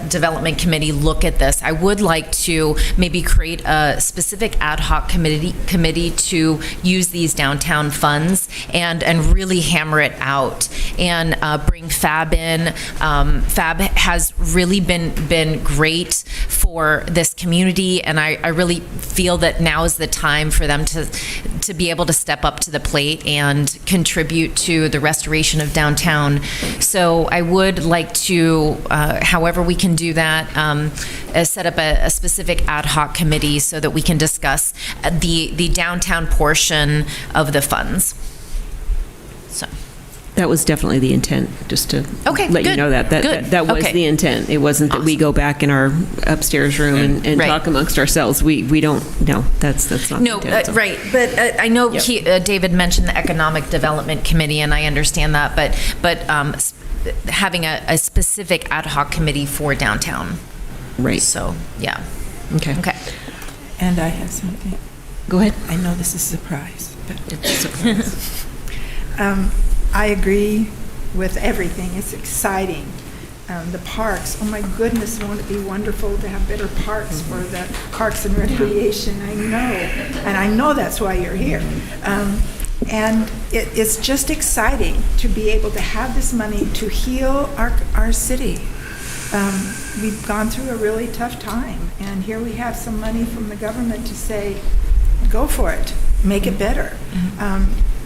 development committee look at this, I would like to maybe create a specific ad hoc committee to use these downtown funds and really hammer it out and bring Fab in. Fab has really been great for this community, and I really feel that now is the time for them to be able to step up to the plate and contribute to the restoration of downtown. So I would like to, however we can do that, set up a specific ad hoc committee so that we can discuss the downtown portion of the funds. So. That was definitely the intent, just to let you know that was the intent. It wasn't that we go back in our upstairs room and talk amongst ourselves. We don't, no, that's not the intent. So. Right, but I know David mentioned the Economic Development Committee, and I understand that, but having a specific ad hoc committee for downtown. Right. So, yeah. Okay. And I have something. Go ahead. I know this is a surprise, but it's a surprise. I agree with everything. It's exciting. The parks, oh my goodness, won't it be wonderful to have better parks for the Parks and Recreation? I know, and I know that's why you're here. And it's just exciting to be able to have this money to heal our city. We've gone through a really tough time, and here we have some money from the government to say, go for it, make it better.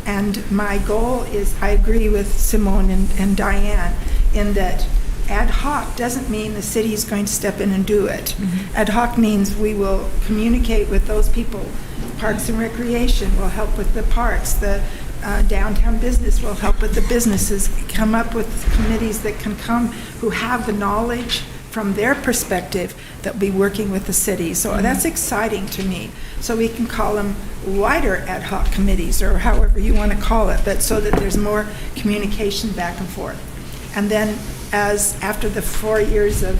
And my goal is, I agree with Simone and Diane in that ad hoc doesn't mean the city is going to step in and do it. Ad hoc means we will communicate with those people. Parks and Recreation will help with the parks. The downtown business will help with the businesses. Come up with committees that can come who have the knowledge from their perspective that will be working with the city. So that's exciting to me. So we can call them wider ad hoc committees or however you want to call it, but so that there's more communication back and forth. And then after the 4 years of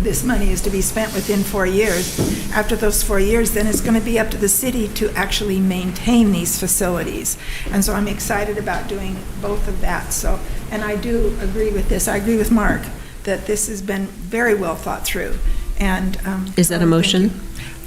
this money is to be spent within 4 years, after those 4 years, then it's going to be up to the city to actually maintain these facilities. And so I'm excited about doing both of that. So, and I do agree with this. I agree with Mark that this has been very well thought through. And Is that a motion?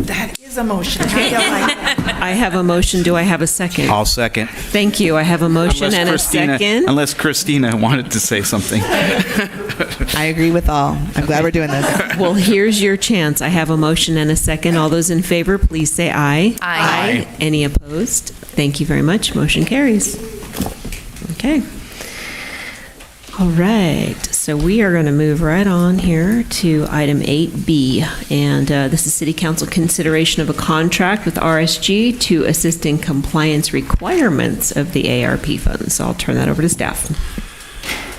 that is a motion. How do you like that? I have a motion. Do I have a second? I'll second. Thank you. I have a motion and a second. Unless Christina wanted to say something. I agree with all. I'm glad we're doing this. Well, here's your chance. I have a motion and a second. All those in favor, please say aye. Aye. Any opposed? Thank you very much. Motion carries. Okay. All right. So we are going to move right on here to item 8B. And this is City Council consideration of a contract with RSG to assist in compliance requirements of the ARP funds. So I'll turn that over to staff.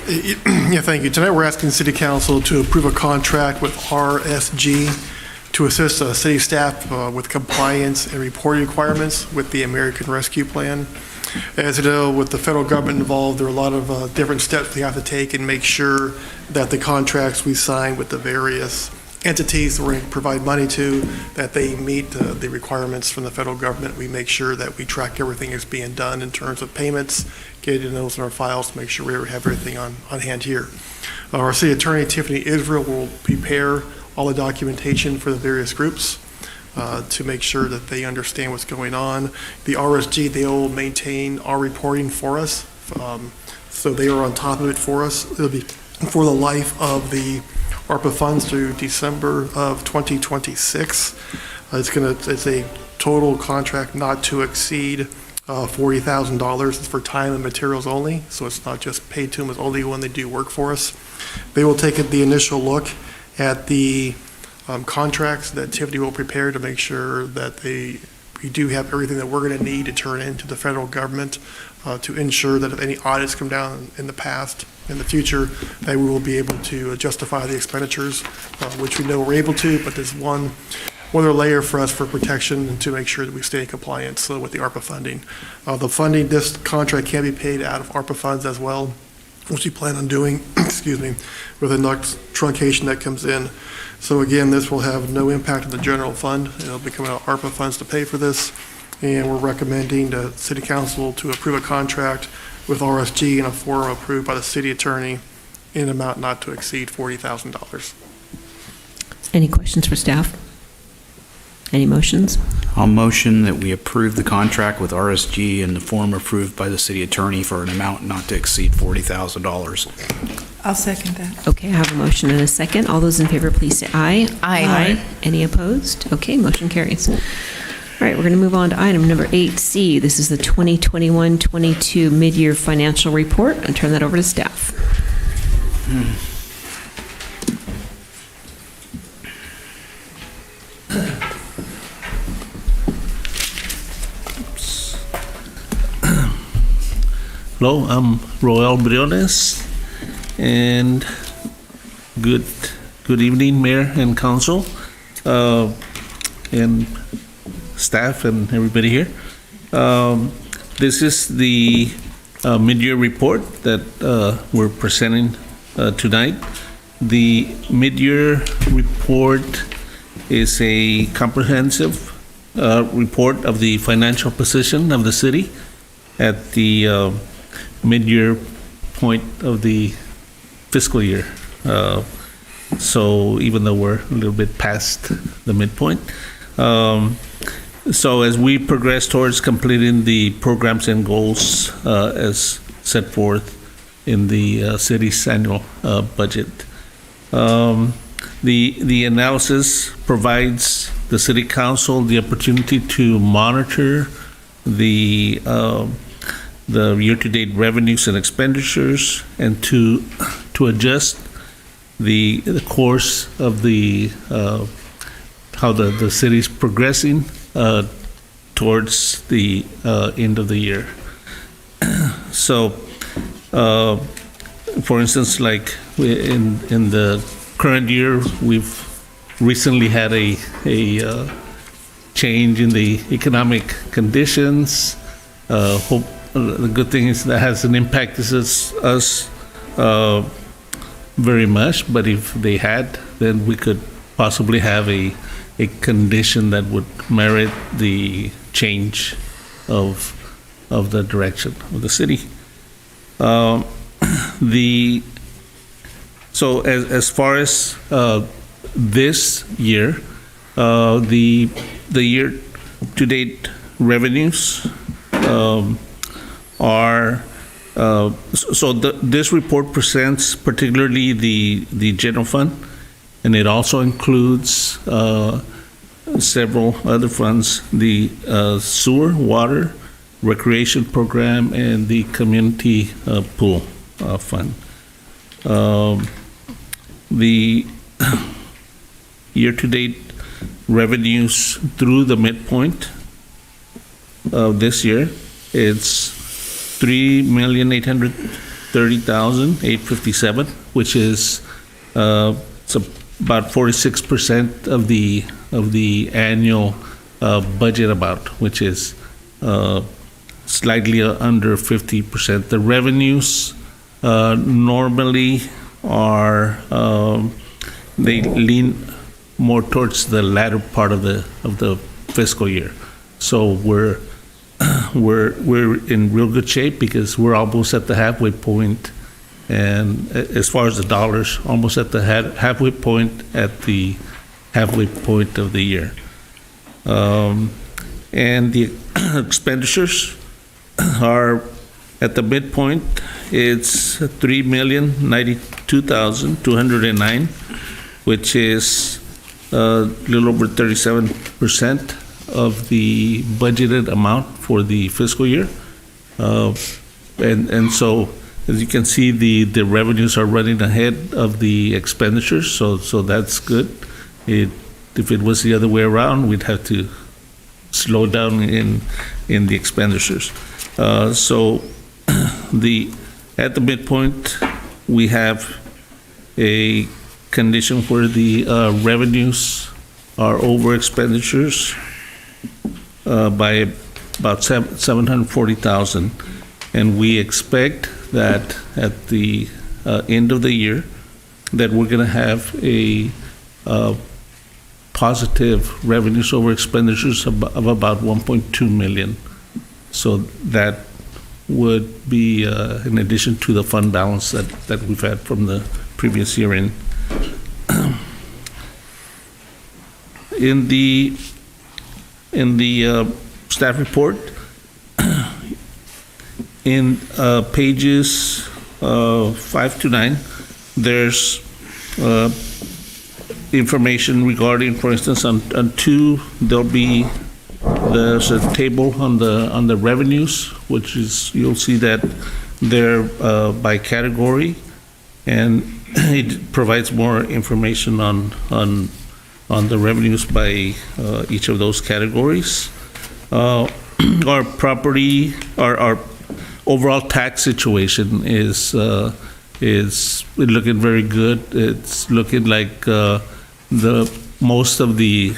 Yeah, thank you. Tonight we're asking City Council to approve a contract with RSG to assist city staff with compliance and reporting requirements with the American Rescue Plan. As you know, with the federal government involved, there are a lot of different steps we have to take and make sure that the contracts we sign with the various entities that we're going to provide money to, that they meet the requirements from the federal government. We make sure that we track everything that's being done in terms of payments, getting those in our files to make sure we have everything on hand here. Our city attorney, Tiffany Israel, will prepare all the documentation for the various groups to make sure that they understand what's going on. The RSG, they will maintain our reporting for us, so they are on top of it for us. It'll be for the life of the ARPA funds through December of 2026. It's a total contract not to exceed $40,000. It's for time and materials only, so it's not just paid to them, it's only when they do work for us. They will take the initial look at the contracts that Tiffany will prepare to make sure that we do have everything that we're going to need to turn into the federal government to ensure that if any audits come down in the past, in the future, that we will be able to justify the expenditures, which we know we're able to, but there's one other layer for us for protection and to make sure that we stay in compliance with the ARPA funding. The funding, this contract can be paid out of ARPA funds as well, which we plan on doing, excuse me, with the next truncation that comes in. So again, this will have no impact on the general fund. It'll be coming out of ARPA funds to pay for this. And we're recommending the City Council to approve a contract with RSG in a form approved by the City Attorney in an amount not to exceed $40,000. Any questions for staff? Any motions? I'll motion that we approve the contract with RSG in the form approved by the City Attorney for an amount not to exceed $40,000. I'll second that. Okay, I have a motion and a second. All those in favor, please say aye. Aye. Any opposed? Okay, motion carries. All right, we're going to move on to item number 8C. This is the 2021-22 mid-year financial report, and turn that over to staff. Hello, I'm Roel Briones, and good evening, Mayor and Council, and staff and everybody here. This is the mid-year report that we're presenting tonight. The mid-year report is a comprehensive report of the financial position of the city at the mid-year point of the fiscal year. So even though we're a little bit past the midpoint. So as we progress towards completing the programs and goals as set forth in the city's annual budget. The analysis provides the City Council the opportunity to monitor the year-to-date revenues and expenditures, and to adjust the course of the how the city's progressing towards the end of the year. So, for instance, like in the current year, we've recently had a change in the economic conditions. The good thing is that hasn't impacted us very much, but if they had, then we could possibly have a condition that would merit the change of the direction of the city. So as far as this year, the year-to-date revenues are, this report presents particularly the general fund, and it also includes several other funds, the sewer, water, recreation program, and the community pool fund. The year-to-date revenues through the midpoint of this year, it's $3,830,857, which is it's about 46% of the annual budget amount, which is slightly under 50%. The revenues normally are they lean more towards the latter part of the fiscal year. So we're in real good shape because we're almost at the halfway point, and as far as the dollars, almost at the halfway point of the year. And the expenditures are at the midpoint. It's $3,092,209, which is a little over 37% of the budgeted amount for the fiscal year. And so, as you can see, the revenues are running ahead of the expenditures, so that's good. If it was the other way around, we'd have to slow down in the expenditures. So at the midpoint, we have a condition where the revenues are over expenditures by about $740,000, and we expect that at the end of the year that we're going to have a positive revenues over expenditures of about $1.2 million. So that would be in addition to the fund balance that we've had from the previous year in. In the staff report, in pages 5 to 9, there's information regarding, for instance, on 2, there's a table on the revenues, which is, you'll see that they're by category, and it provides more information on the revenues by each of those categories. Our property, our overall tax situation is looking very good. It's looking like the most of the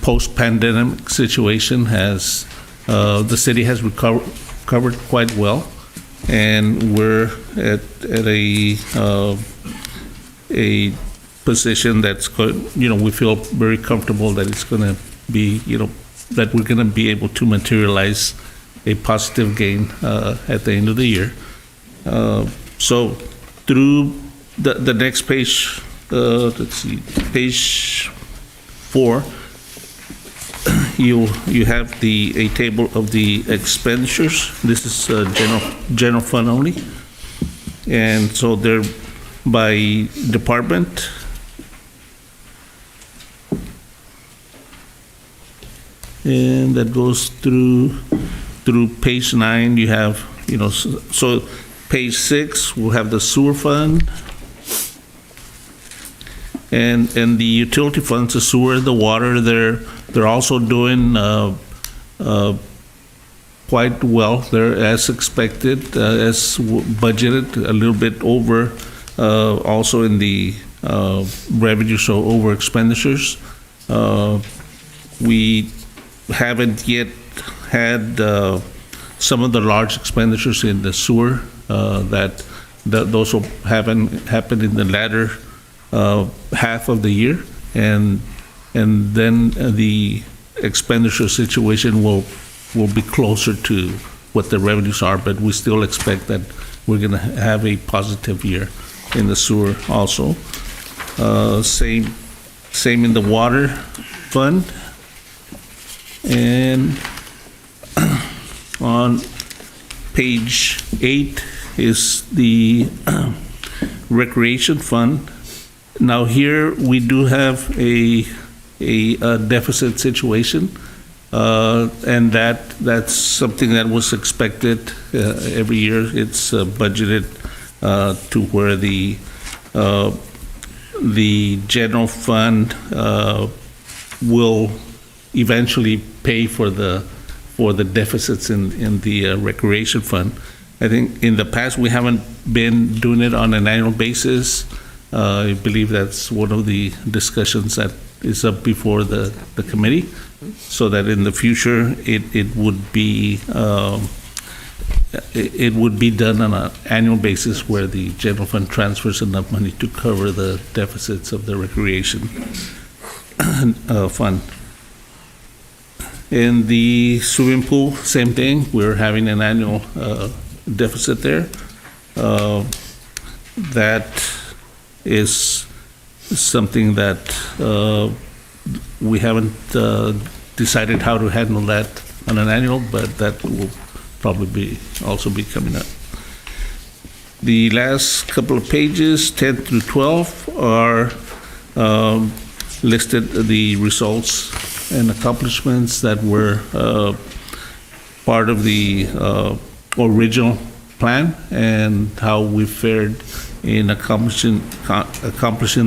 post-pandemic situation has the city has recovered quite well, and we're at a position that's good. We feel very comfortable that it's going to be, that we're going to be able to materialize a positive gain at the end of the year. So through the next page, let's see, page 4, you have a table of the expenditures. This is general fund only, and so they're by department. And that goes through page 9. You have, so page 6 will have the sewer fund, and the utility funds, the sewer, the water. They're also doing quite well. They're as expected, as budgeted, a little bit over. Also in the revenue, so over expenditures. We haven't yet had some of the large expenditures in the sewer those will happen in the latter half of the year, and then the expenditure situation will be closer to what the revenues are, but we still expect that we're going to have a positive year in the sewer also. Same in the water fund. And on page 8 is the recreation fund. Now here we do have a deficit situation, and that's something that was expected every year. It's budgeted to where the general fund will eventually pay for the deficits in the recreation fund. I think in the past we haven't been doing it on an annual basis. I believe that's one of the discussions that is up before the committee, so that in the future it would be done on an annual basis, where the general fund transfers enough money to cover the deficits of the recreation fund. In the swimming pool, same thing. We're having an annual deficit there. That is something that we haven't decided how to handle that on an annual, but that will probably also be coming up. The last couple of pages, 10 through 12, are listed the results and accomplishments that were part of the original plan, and how we fared in accomplishing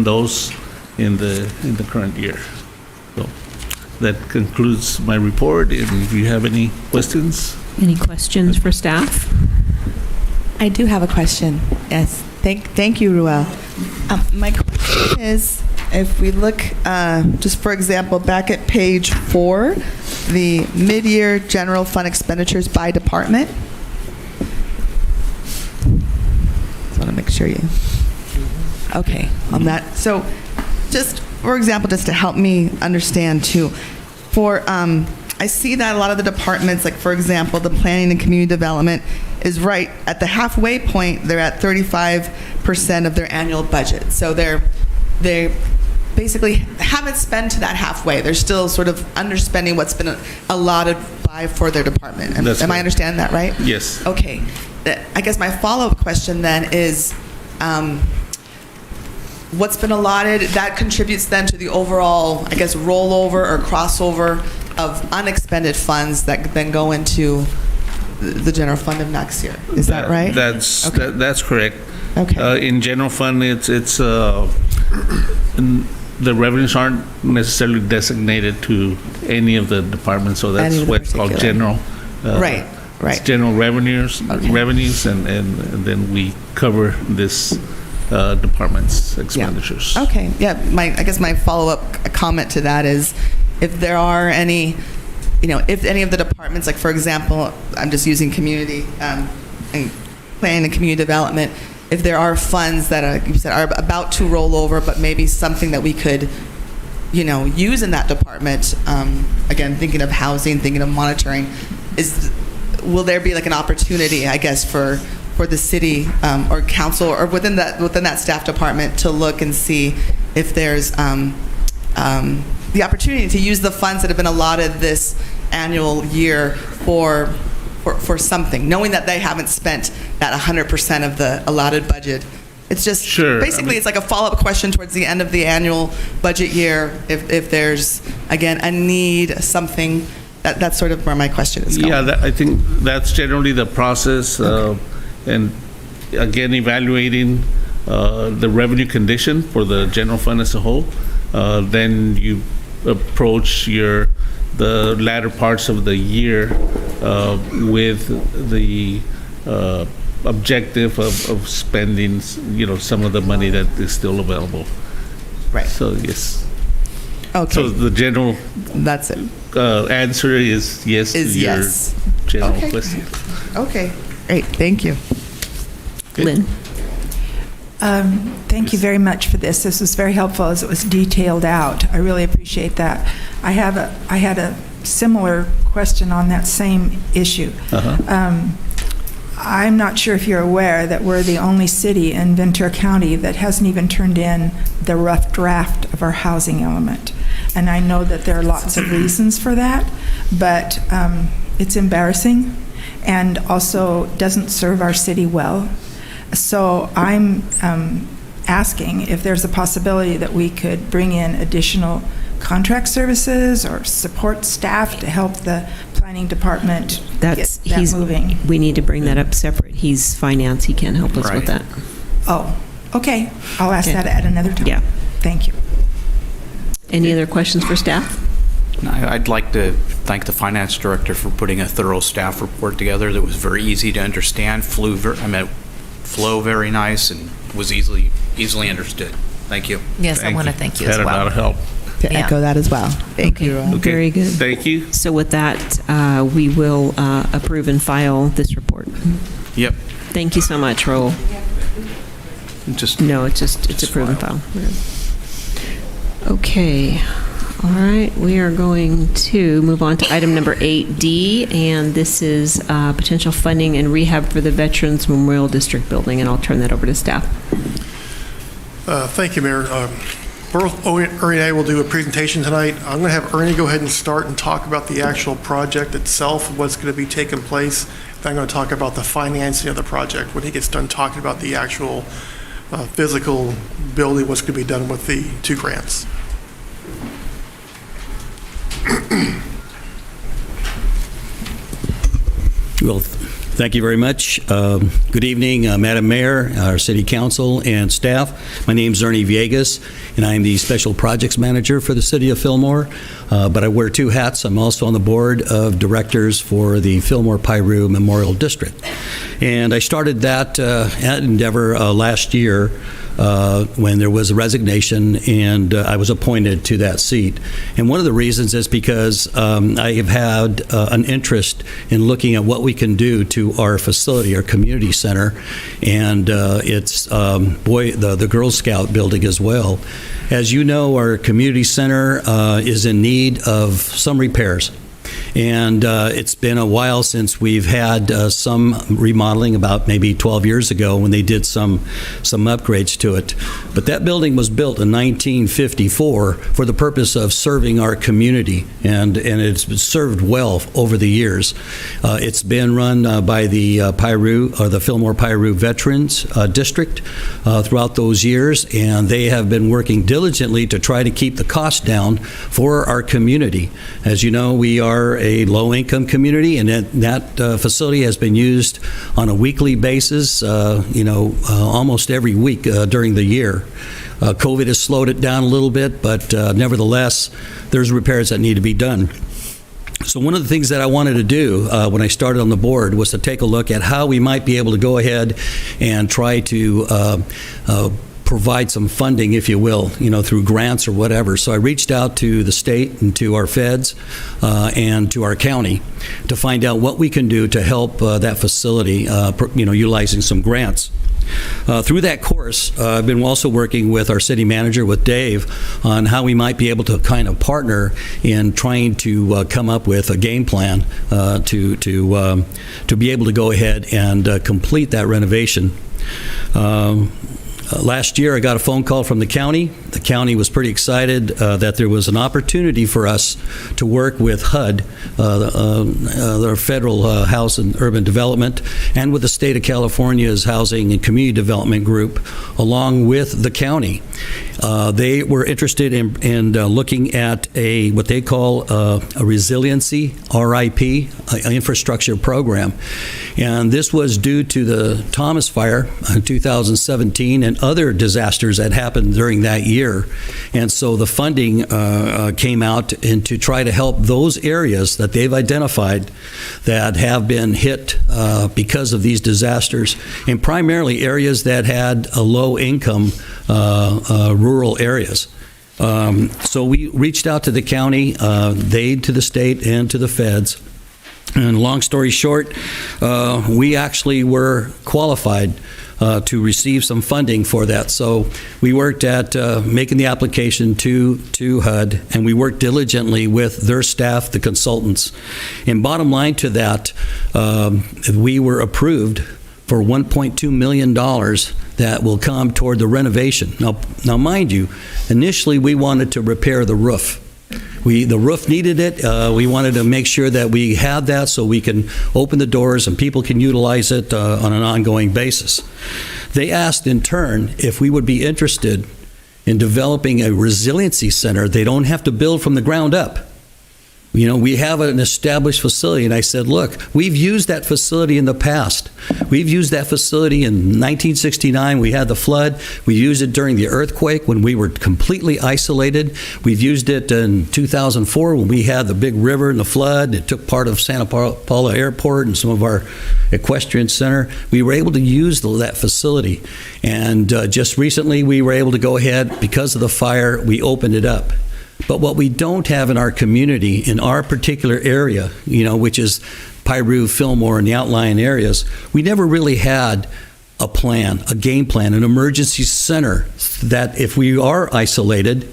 those in the current year. So that concludes my report. And if you have any questions. Any questions for staff? I do have a question. Yes. Thank you, Ruel. My question is, if we look, just for example, back at page 4, the mid-year general fund expenditures by department. Just want to make sure you. Okay, on that. So, just for example, just to help me understand too, for I see that a lot of the departments, like for example, the planning and community development is right at the halfway point. They're at 35% of their annual budget. So they basically haven't spent to that halfway. They're still sort of underspending what's been allotted for their department. Am I understanding that right? Yes. Okay. I guess my follow-up question then is, what's been allotted, that contributes then to the overall, I guess, rollover or crossover of unexpended funds that then go into the general fund of next year. Is that right? That's correct. Okay. In general fund, it's the revenues aren't necessarily designated to any of the departments, so that's what's called general. Right. It's general revenues, and then we cover this department's expenditures. Yeah. Okay. Yeah. I guess my follow-up comment to that is, if there are any, if any of the departments, like for example, I'm just using community and planning and community development, if there are funds that you said are about to roll over, but maybe something that we could, use in that department. Again, thinking of housing, thinking of monitoring, will there be like an opportunity, I guess, for the city or council or within that staff department to look and see if there's the opportunity to use the funds that have been allotted this annual year for something, knowing that they haven't spent that 100% of the allotted budget. It's just basically it's like a follow-up question towards the end of the annual budget year, if there's again a need, something. That's sort of where my question is going. Yeah, I think that's generally the process, and again evaluating the revenue condition for the general fund as a whole. Then you approach the latter parts of the year with the objective of spending, some of the money that is still available. Right. So yes. Okay. So the general. That's it. Answer is yes. Is to your yes. General Okay. question. Okay. Great. Thank you. Lynn. Thank you very much for this. This was very helpful as it was detailed out. I really appreciate that. I had a similar question on that same issue. I'm not sure if you're aware that we're the only city in Ventura County that hasn't even turned in the rough draft of our housing element. And I know that there are lots of reasons for that, but it's embarrassing and also doesn't serve our city well. So I'm asking if there's a possibility that we could bring in additional contract services or support staff to help the planning department get that moving. We need to bring that up separate. He's finance. He can't help us with that. Oh, okay. I'll ask Okay. that at another time. Yeah. Thank you. Any other questions for staff? I'd like to thank the finance director for putting a thorough staff report together that was very easy to understand, flow very nice, and was easily understood. Thank you. Yes, I want to thank you as Had a well. lot of help. To echo that as well. Thank you. Okay. Very good. Thank you. So with that, we will approve and file this report. Yep. Thank you so much, Raul. No, it's approve and file. Okay. All right. We are going to move on to item number 8D, and this is potential funding and rehab for the Veterans Memorial District building, and I'll turn that over to staff. Thank you, Mayor. Both Ernie and I will do a presentation tonight. I'm going to have Ernie go ahead and start and talk about the actual project itself, what's going to be taking place. Then I'm going to talk about the financing of the project when he gets done talking about the actual physical building, what's going to be done with the 2 grants. Well, thank you very much. Good evening, Madam Mayor, our City Council, and staff. My name is Ernie Villegas, and I am the Special Projects Manager for the City of Fillmore. But I wear 2 hats. I'm also on the Board of Directors for the Fillmore-Piru Memorial District. And I started that endeavor last year when there was a resignation, and I was appointed to that seat. And one of the reasons is because I have had an interest in looking at what we can do to our facility, our community center, and it's the Girl Scout building as well. As you know, our community center is in need of some repairs. And it's been a while since we've had some remodeling, about maybe 12 years ago when they did some upgrades to it. But that building was built in 1954 for the purpose of serving our community, and it's been served well over the years. It's been run by the the Fillmore-Piru Veterans District throughout those years, and they have been working diligently to try to keep the cost down for our community. As you know, we are a low-income community, and that facility has been used on a weekly basis, almost every week during the year. COVID has slowed it down a little bit, but nevertheless, there's repairs that need to be done. So one of the things that I wanted to do when I started on the board was to take a look at how we might be able to go ahead and try to provide some funding, if you will, through grants or whatever. So I reached out to the state and to our feds and to our county to find out what we can do to help that facility, utilizing some grants. Through that course, I've been also working with our city manager, with Dave, on how we might be able to kind of partner in trying to come up with a game plan to be able to go ahead and complete that renovation. Last year, I got a phone call from the county. The county was pretty excited that there was an opportunity for us to work with HUD, their Federal House and Urban Development, and with the state of California's Housing and Community Development Group, along with the county. They were interested in looking at what they call a resiliency, RIP, infrastructure program. And this was due to the Thomas Fire in 2017 and other disasters that happened during that year. And so the funding came out to try to help those areas that they've identified that have been hit because of these disasters, and primarily areas that had a low income rural areas. So we reached out to the county, they to the state and to the feds. And long story short, we actually were qualified to receive some funding for that. So we worked at making the application to HUD, and we worked diligently with their staff, the consultants. And bottom line to that, we were approved for $1.2 million that will come toward the renovation. Now, mind you, initially we wanted to repair the roof. The roof needed it. We wanted to make sure that we had that so we can open the doors and people can utilize it on an ongoing basis. They asked in turn if we would be interested in developing a resiliency center. They don't have to build from the ground up. You know, we have an established facility, and I said, look, we've used that facility in the past. We've used that facility in 1969. We had the flood. We used it during the earthquake when we were completely isolated. We've used it in 2004 when we had the big river and the flood. It took part of Santa Paula Airport and some of our equestrian center. We were able to use that facility. And just recently, we were able to go ahead, because of the fire, we opened it up. But what we don't have in our community, in our particular area, you know, which is Piru, Fillmore, and the outlying areas, we never really had a plan, a game plan, an emergency center that if we are isolated,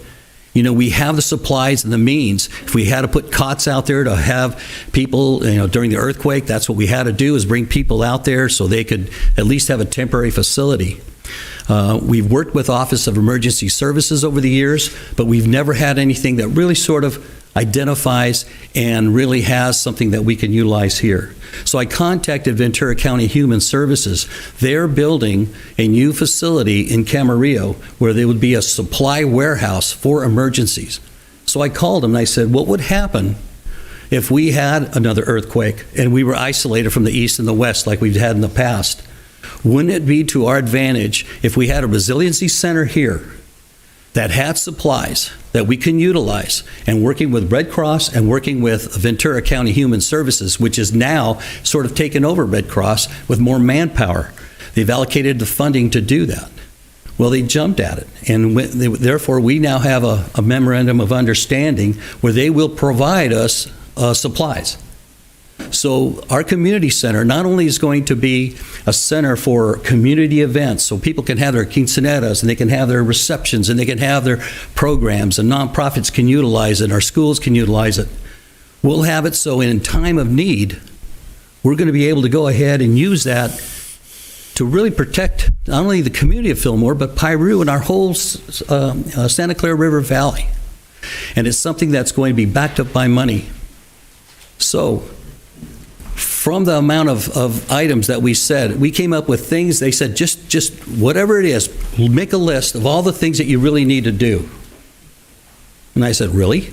you know, we have the supplies and the means. If we had to put cots out there to have people, you know, during the earthquake, that's what we had to do, is bring people out there so they could at least have a temporary facility. We've worked with Office of Emergency Services over the years, but we've never had anything that really sort of identifies and really has something that we can utilize here. So I contacted Ventura County Human Services. They're building a new facility in Camarillo where there would be a supply warehouse for emergencies. So I called them and I said, what would happen if we had another earthquake and we were isolated from the east and the west like we've had in the past? Wouldn't it be to our advantage if we had a resiliency center here that had supplies that we can utilize, and working with Red Cross and working with Ventura County Human Services, which is now sort of taken over Red Cross with more manpower. They've allocated the funding to do that. Well, they jumped at it, and therefore we now have a memorandum of understanding where they will provide us supplies. So our community center not only is going to be a center for community events, so people can have their quinceaneras and they can have their receptions and they can have their programs, and nonprofits can utilize it, and our schools can utilize it. We'll have it so in time of need, we're going to be able to go ahead and use that to really protect not only the community of Fillmore, but Piru and our whole Santa Clara River Valley. And it's something that's going to be backed up by money. So, from the amount of items that we said, we came up with things. They said, just whatever it is, make a list of all the things that you really need to do. And I said, really?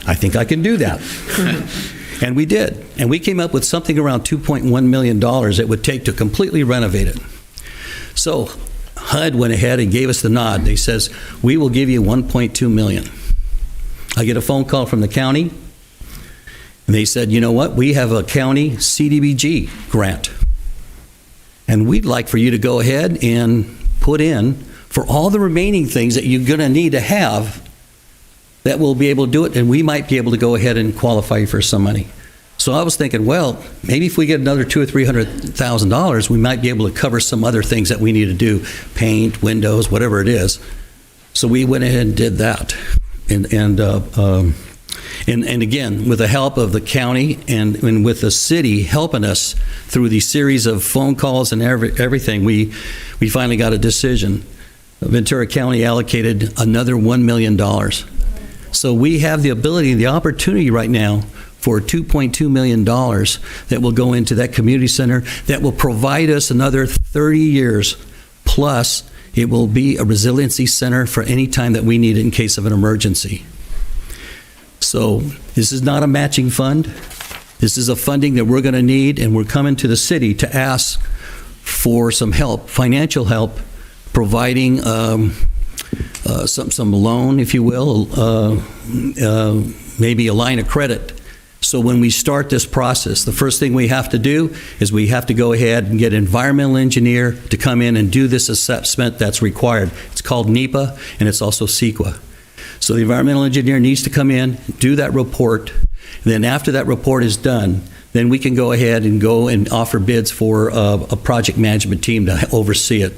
I think I can do that. And we did. And we came up with something around $2.1 million it would take to completely renovate it. So HUD went ahead and gave us the nod. They says, we will give you $1.2 million. I get a phone call from the county. And they said, you know what, we have a county CDBG grant. And we'd like for you to go ahead and put in for all the remaining things that you're going to need to have that will be able to do it, and we might be able to go ahead and qualify you for some money. So I was thinking, well, maybe if we get another $200,000 or $300,000, we might be able to cover some other things that we need to do, paint, windows, whatever it is. So we went ahead and did that. And again, with the help of the county and with the city helping us through these series of phone calls and everything, we finally got a decision. Ventura County allocated another $1 million. So we have the ability and the opportunity right now for $2.2 million that will go into that community center that will provide us another 30 years, plus it will be a resiliency center for any time that we need it in case of an emergency. So this is not a matching fund. This is a funding that we're going to need, and we're coming to the city to ask for some help, financial help, providing some loan, if you will, maybe a line of credit. So when we start this process, the first thing we have to do is we have to go ahead and get an environmental engineer to come in and do this assessment that's required. It's called NEPA, and it's also CEQA. So the environmental engineer needs to come in, do that report, and then after that report is done, then we can go ahead and go and offer bids for a project management team to oversee it.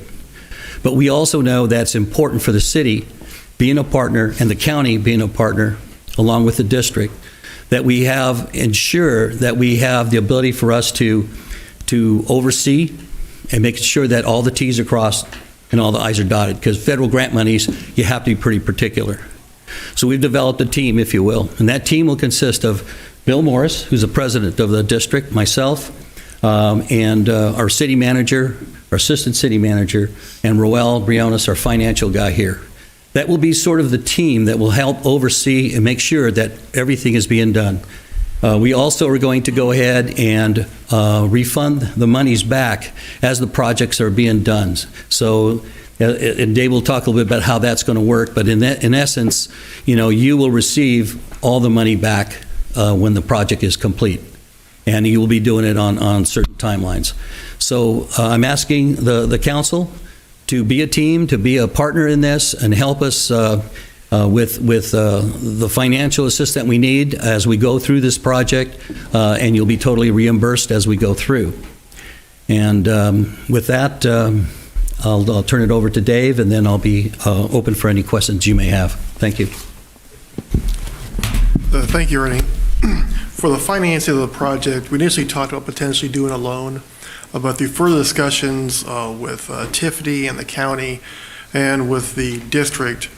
But we also know that's important for the city being a partner and the county being a partner along with the district, that we ensure that we have the ability for us to oversee and make sure that all the T's are crossed and all the I's are dotted, because federal grant monies, you have to be pretty particular. So we've developed a team, if you will, and that team will consist of Bill Morris, who's the president of the district, myself, and our city manager, our assistant city manager, and Roel Briones, our financial guy here. That will be sort of the team that will help oversee and make sure that everything is being done. We also are going to go ahead and refund the monies back as the projects are being done. So, and Dave will talk a little bit about how that's going to work, but in essence, you will receive all the money back when the project is complete, and you will be doing it on certain timelines. So I'm asking the council to be a team, to be a partner in this, and help us with the financial assistance we need as we go through this project, and you'll be totally reimbursed as we go through. And with that, I'll turn it over to Dave, and then I'll be open for any questions you may have. Thank you. Thank you, Ernie. For the financing of the project, we initially talked about potentially doing a loan, but through further discussions with Tiffany and the county and with the district,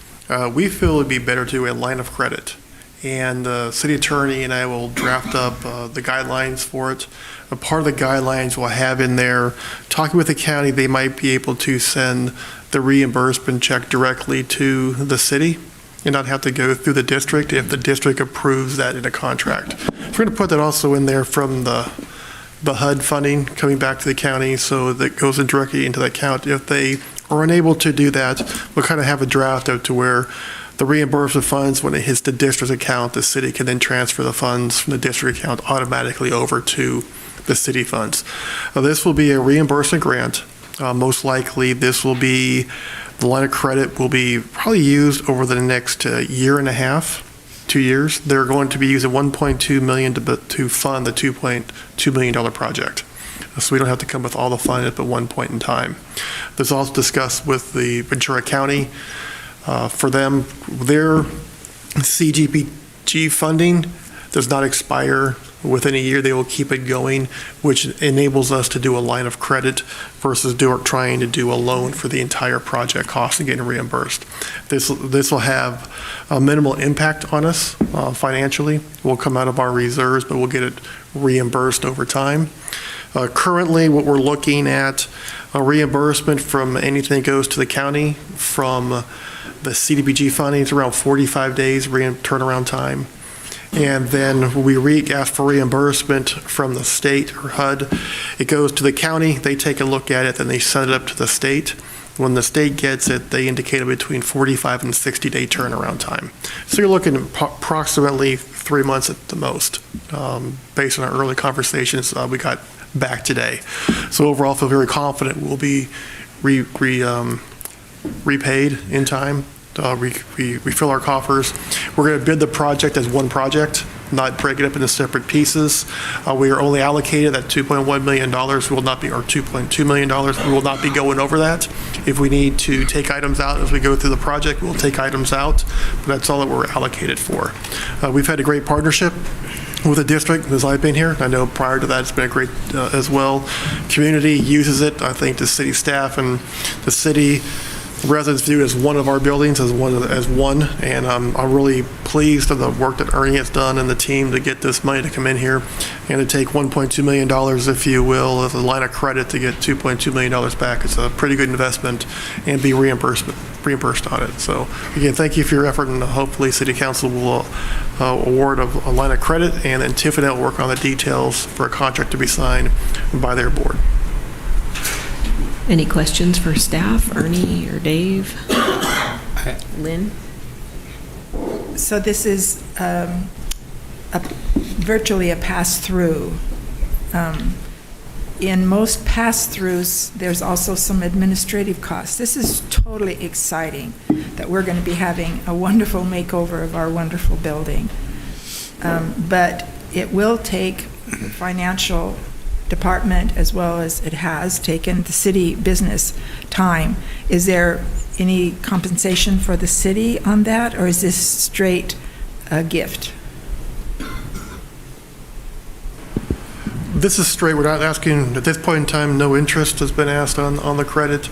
we feel it'd be better to do a line of credit. And the city attorney and I will draft up the guidelines for it. A part of the guidelines we'll have in there, talking with the county, they might be able to send the reimbursement check directly to the city and not have to go through the district if the district approves that in a contract. We're going to put that also in there from the HUD funding coming back to the county, so that goes in directly into the account. If they are unable to do that, we'll kind of have a draft out to where the reimbursement funds, when it hits the district account, the city can then transfer the funds from the district account automatically over to the city funds. This will be a reimbursement grant. Most likely this will be, the line of credit will be probably used over the next year and a half, 2 years. They're going to be using $1.2 million to fund the $2.2 million project. So we don't have to come with all the funds at one point in time. This also discussed with the Ventura County. For them, their CDBG funding does not expire within a year. They will keep it going, which enables us to do a line of credit versus trying to do a loan for the entire project cost and getting reimbursed. This will have a minimal impact on us financially. We'll come out of our reserves, but we'll get it reimbursed over time. Currently, what we're looking at, a reimbursement from anything that goes to the county from the CDBG funding is around 45 days turnaround time. And then we ask for reimbursement from the state or HUD. It goes to the county, they take a look at it, then they send it up to the state. When the state gets it, they indicate a between 45 and 60-day turnaround time. So you're looking at approximately 3 months at the most, based on our early conversations we got back today. So overall, I feel very confident we'll be repaid in time. We fill our coffers. We're going to bid the project as one project, not break it up into separate pieces. We are only allocated that $2.1 million. We will not be, or $2.2 million. We will not be going over that. If we need to take items out as we go through the project, we'll take items out, but that's all that we're allocated for. We've had a great partnership with the district as I've been here. I know prior to that it's been a great as well. Community uses it. I think the city staff and the city residents view it as one of our buildings, as one, and I'm really pleased of the work that Ernie has done and the team to get this money to come in here and to take $1.2 million, if you will, as a line of credit to get $2.2 million back. It's a pretty good investment and be reimbursed on it. So again, thank you for your effort, and hopefully City Council will award a line of credit, and then Tiffany will work on the details for a contract to be signed by their board. Any questions for staff, Ernie or Dave? Lynn? So this is virtually a pass-through. In most pass-throughs, there's also some administrative costs. This is totally exciting that we're going to be having a wonderful makeover of our wonderful building. But it will take the financial department, as well as it has taken the city business time. Is there any compensation for the city on that, or is this straight a gift? This is straight. We're not asking, at this point in time, no interest has been asked on the credit.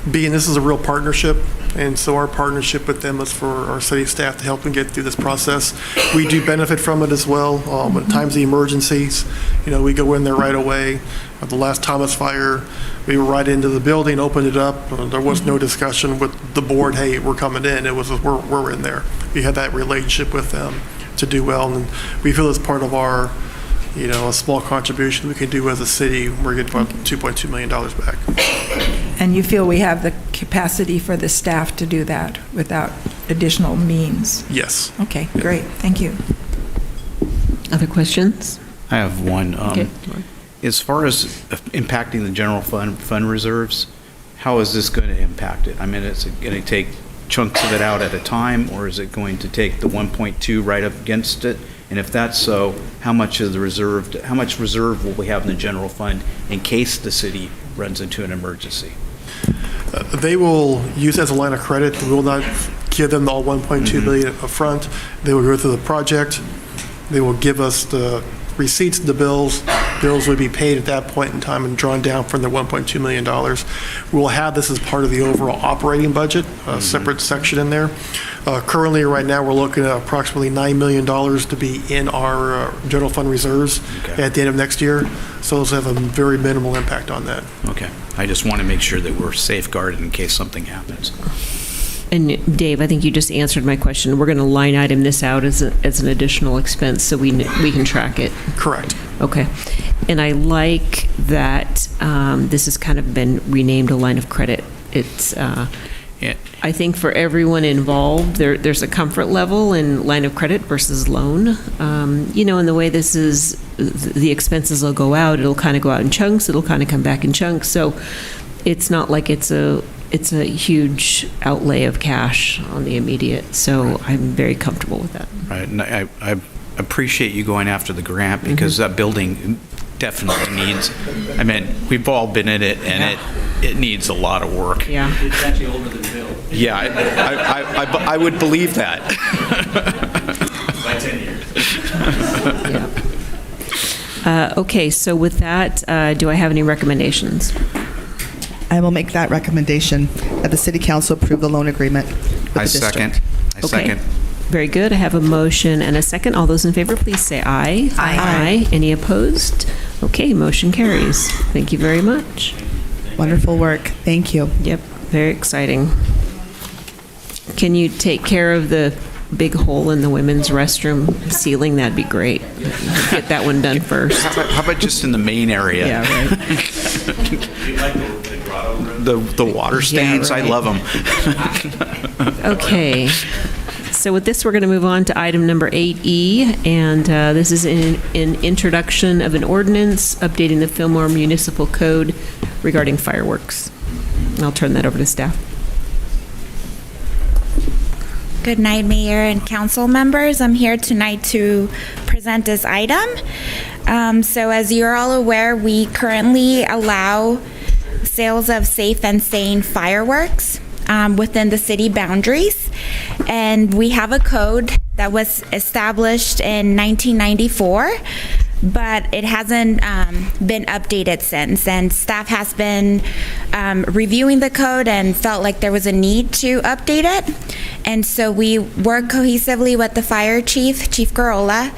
Being this is a real partnership, and so our partnership with them is for our city staff to help them get through this process. We do benefit from it as well. In times of emergencies, we go in there right away. At the last Thomas fire, we were right into the building, opened it up. There was no discussion with the board, hey, we're coming in. It was, we're in there. We had that relationship with them to do well, and we feel it's part of our a small contribution we can do as a city. We're getting about $2.2 million back. And you feel we have the capacity for the staff to do that without additional means? Yes. Okay, great. Thank you. Other questions? I have one. Okay. As far as impacting the general fund reserves, how is this going to impact it? I mean, is it going to take chunks of it out at a time, or is it going to take the 1.2 right up against it? And if that's so, how much reserve will we have in the general fund in case the city runs into an emergency? They will use it as a line of credit. We will not give them all $1.2 billion up front. They will go through the project. They will give us the receipts of the bills. Bills will be paid at that point in time and drawn down from the $1.2 million. We will have this as part of the overall operating budget, a separate section in there. Currently, right now, we're looking at approximately $9 million to be in our general fund reserves at the end of next year. So those have a very minimal impact on that. Okay. I just want to make sure that we're safeguarded in case something happens. And Dave, I think you just answered my question. We're going to line item this out as an additional expense so we can track it. Correct. Okay. And I like that this has kind of been renamed a line of credit. It's, I think for everyone involved, there's a comfort level in line of credit versus loan. And the way this is, the expenses will go out. It'll kind of go out in chunks. It'll kind of come back in chunks. So it's not like it's a huge outlay of cash on the immediate. So I'm very comfortable with that. Right. And I appreciate you going after the grant because that building definitely needs, I mean, we've all been in it and it needs a lot of work. Yeah. It's actually older than Bill. Yeah, I would believe that. By 10 years. Yeah. Okay, so with that, do I have any recommendations? I will make that recommendation that the City Council approve the loan agreement with the district. I second. Very good. I have a motion and a second. All those in favor, please say aye. Aye. Any opposed? Okay, motion carries. Thank you very much. Wonderful work. Thank you. Yep, very exciting. Can you take care of the big hole in the women's restroom ceiling? That'd be great. Get that one done first. How about just in the main area? Yeah, right. The water stains, Yeah, right. I love them. Okay. So with this, we're going to move on to item number 8E, and this is an introduction of an ordinance updating the Fillmore Municipal Code regarding fireworks. And I'll turn that over to staff. Good night, Mayor and council members. I'm here tonight to present this item. So as you're all aware, we currently allow sales of safe and sane fireworks within the city boundaries. And we have a code that was established in 1994, but it hasn't been updated since. And staff has been reviewing the code and felt like there was a need to update it. And so we worked cohesively with the fire chief, Chief Garola,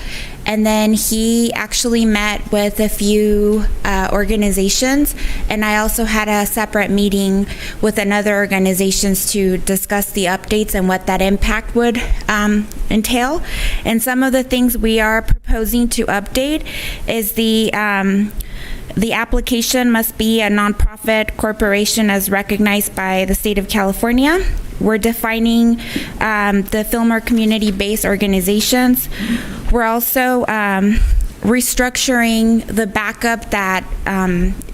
and then he actually met with a few organizations, and I also had a separate meeting with another organizations to discuss the updates and what that impact would entail. And some of the things we are proposing to update is the application must be a nonprofit corporation as recognized by the state of California. We're defining the Fillmore community-based organizations. We're also restructuring the backup that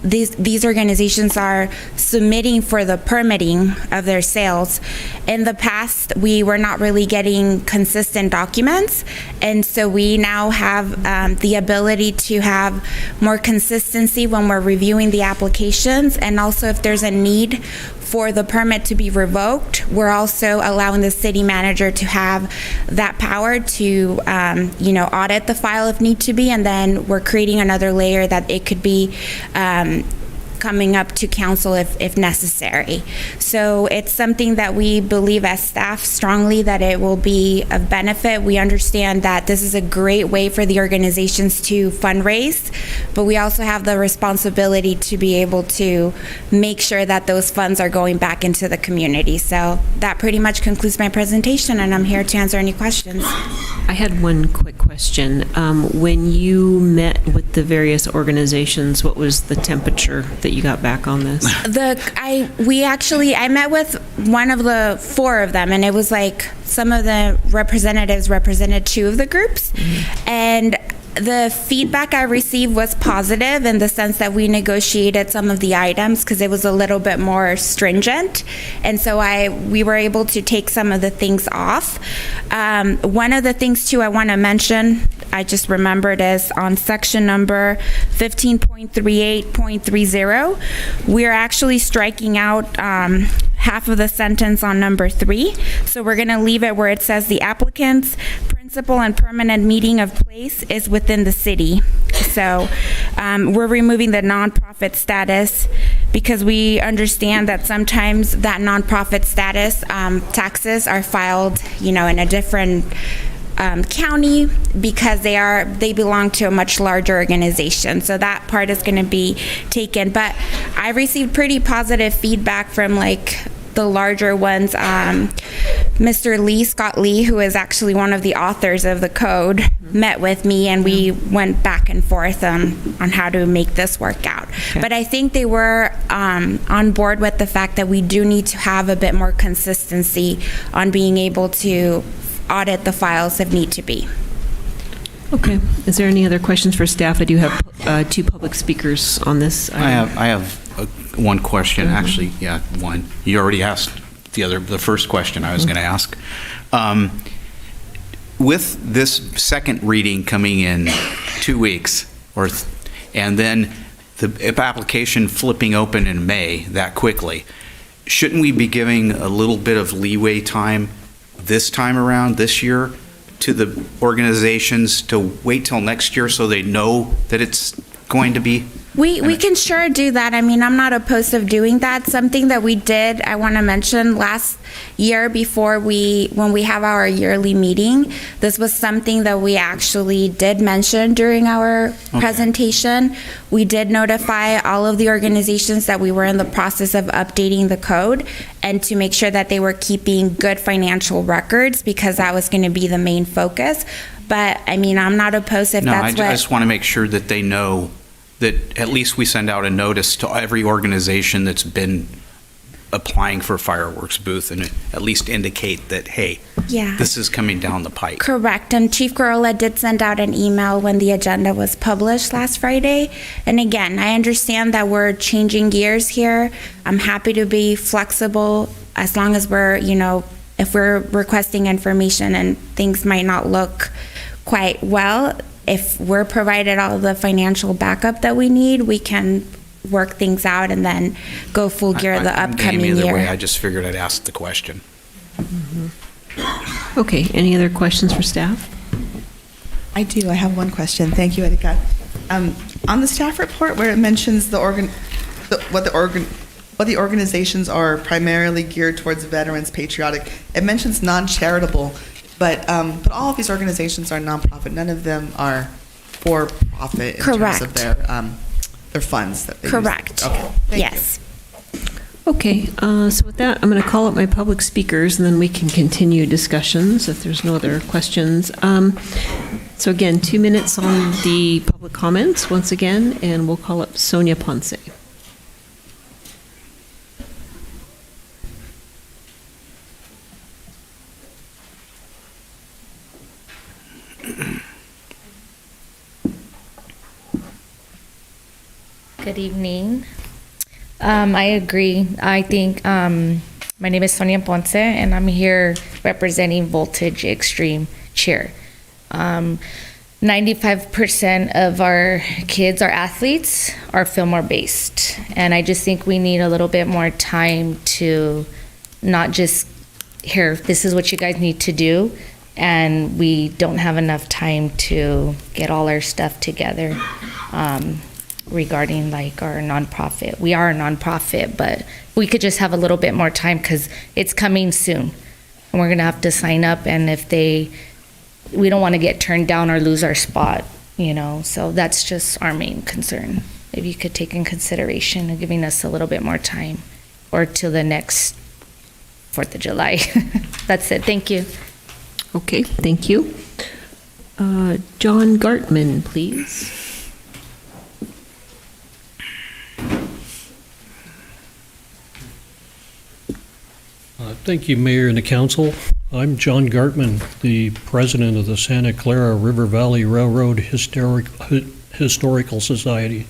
these organizations are submitting for the permitting of their sales. In the past, we were not really getting consistent documents, and so we now have the ability to have more consistency when we're reviewing the applications, and also if there's a need for the permit to be revoked, we're also allowing the city manager to have that power to, audit the file if need to be, and then we're creating another layer that it could be coming up to council if necessary. So it's something that we believe as staff strongly that it will be of benefit. We understand that this is a great way for the organizations to fundraise, but we also have the responsibility to be able to make sure that those funds are going back into the community. So that pretty much concludes my presentation, and I'm here to answer any questions. I had one quick question. When you met with the various organizations, what was the temperature that you got back on this? I met with one of the 4 of them, and it was like some of the representatives represented 2 of the groups, and the feedback I received was positive in the sense that we negotiated some of the items because it was a little bit more stringent, and so we were able to take some of the things off. One of the things too I want to mention, I just remembered, is on section number 15.38.30, we're actually striking out half of the sentence on number 3. So we're going to leave it where it says the applicant's principal and permanent meeting of place is within the city. So we're removing the nonprofit status because we understand that sometimes that nonprofit status taxes are filed, in a different county because they belong to a much larger organization. So that part is going to be taken. But I received pretty positive feedback from the larger ones. Mr. Lee, Scott Lee, who is actually one of the authors of the code, met with me, and we went back and forth on how to make this work out. Okay. But I think they were on board with the fact that we do need to have a bit more consistency on being able to audit the files if need to be. Okay. Is there any other questions for staff? I do have 2 public speakers on this. I have one question, actually. Yeah, one. You already asked the first question I was going to ask. With this second reading coming in 2 weeks, and then the application flipping open in May that quickly, shouldn't we be giving a little bit of leeway time this time around, this year, to the organizations to wait till next year so they know that it's going to be? We can sure do that. I mean, I'm not opposed to doing that. Something that we did, I want to mention, last year when we have our yearly meeting, this was something that we actually did mention during our presentation. We did notify all of the organizations that we were in the process of updating the code and to make sure that they were keeping good financial records because that was going to be the main focus. But, I mean, I'm not opposed if that's what... I just want to make sure that they know that at least we send out a notice to every organization that's been applying for a fireworks booth and at least indicate that, hey, this is coming down the pike. Correct. And Chief Gorola did send out an email when the agenda was published last Friday. And again, I understand that we're changing gears here. I'm happy to be flexible as long as we're, if we're requesting information and things might not look quite well, if we're provided all the financial backup that we need, we can work things out and then go full gear the upcoming year. Either way, I just figured I'd ask the question. Mm-hmm. Okay, any other questions for staff? I do. I have one question. Thank you, Erika. On the staff report where it mentions what the organizations are primarily geared towards veterans, patriotic, it mentions non-charitable. But all of these organizations are nonprofit. None of them are for profit in terms of their funds that they Correct. use. Okay. Yes. Okay. So with that, I'm going to call up my public speakers, and then we can continue discussions if there's no other questions. So again, 2 minutes on the public comments once again, and we'll call up Sonia Ponce. Good evening. I agree. I think my name is Sonia Ponce, and I'm here representing Voltage Extreme Cheer. 95% of our kids, our athletes, are Fillmore based, and I just think we need a little bit more time to not just here, this is what you guys need to do, and we don't have enough time to get all our stuff together regarding like our nonprofit. We are a nonprofit, but we could just have a little bit more time because it's coming soon, and we're gonna have to sign up, and if we don't want to get turned down or lose our spot, you know, so that's just our main concern. If you could take in consideration of giving us a little bit more time, or till the next 4th of July. That's it. Thank you. Okay, thank you. John Gartman, please. Thank you, Mayor and the Council. I'm John Gartman, the president of the Santa Clara River Valley Railroad Historical Society.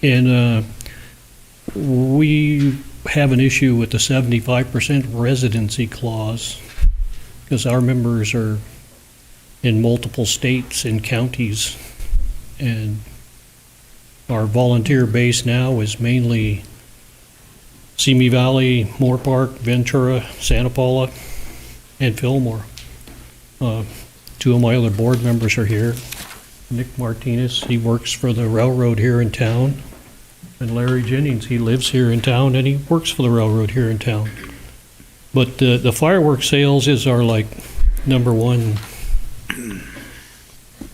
And we have an issue with the 75% residency clause because our members are in multiple states and counties. And our volunteer base now is mainly Simi Valley, Moore Park, Ventura, Santa Paula, and Fillmore. Two of my other board members are here. Nick Martinez, he works for the railroad here in town. And Larry Jennings, he lives here in town and he works for the railroad here in town. But the fireworks sales is our like number one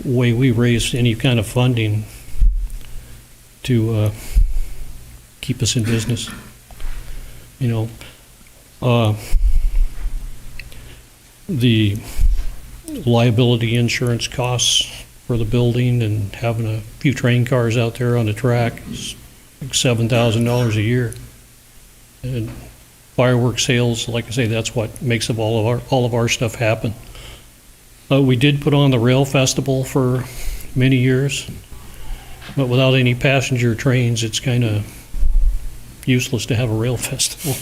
way we raise any kind of funding to keep us in business. You know, the liability insurance costs for the building and having a few train cars out there on the track is like $7,000 a year. And fireworks sales, like I say, that's what makes all of our stuff happen. We did put on the Rail Festival for many years, but without any passenger trains, it's kind of useless to have a rail festival.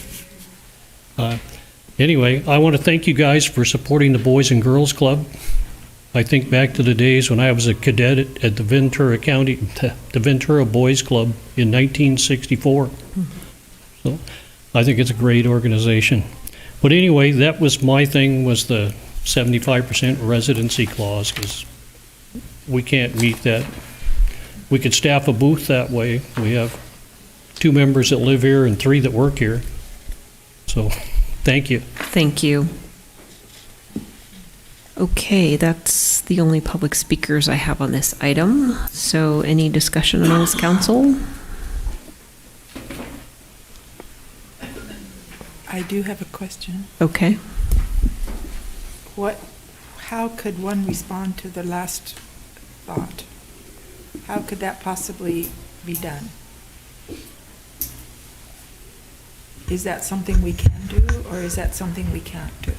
Anyway, I want to thank you guys for supporting the Boys and Girls Club. I think back to the days when I was a cadet at the Ventura County, the Ventura Boys Club in 1964. So I think it's a great organization. But anyway, that was my thing, was the 75% residency clause, because we can't meet that. We could staff a booth that way. We have 2 members that live here and 3 that work here. So, thank you. Thank you. Okay, that's the only public speakers I have on this item. So, any discussion amongst council? I do have a question. Okay. How could one respond to the last thought? How could that possibly be done? Is that something we can do, or is that something we can't do?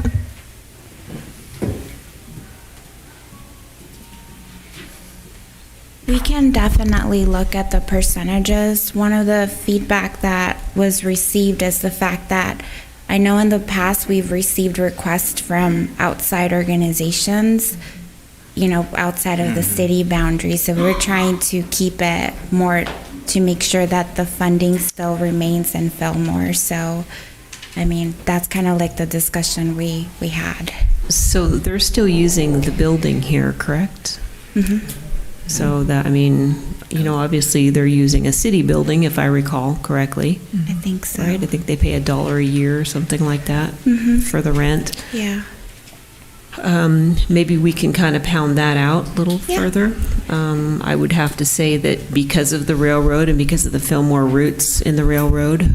We can definitely look at the percentages. One of the feedback that was received is the fact that I know in the past we've received requests from outside organizations, you know, outside of the city boundaries. So we're trying to keep it more to make sure that the funding still remains in Fillmore. So, I mean, that's kind of like the discussion we had. So they're still using the building here, correct? Mm-hmm. So that, I mean, you know, obviously they're using a city building, if I recall correctly. I think so. Right? I think they pay $1 a year or something like that for the rent. Yeah. Maybe we can kind of pound that out a little further. I would have to say that because of the railroad and because of the Fillmore roots in the railroad.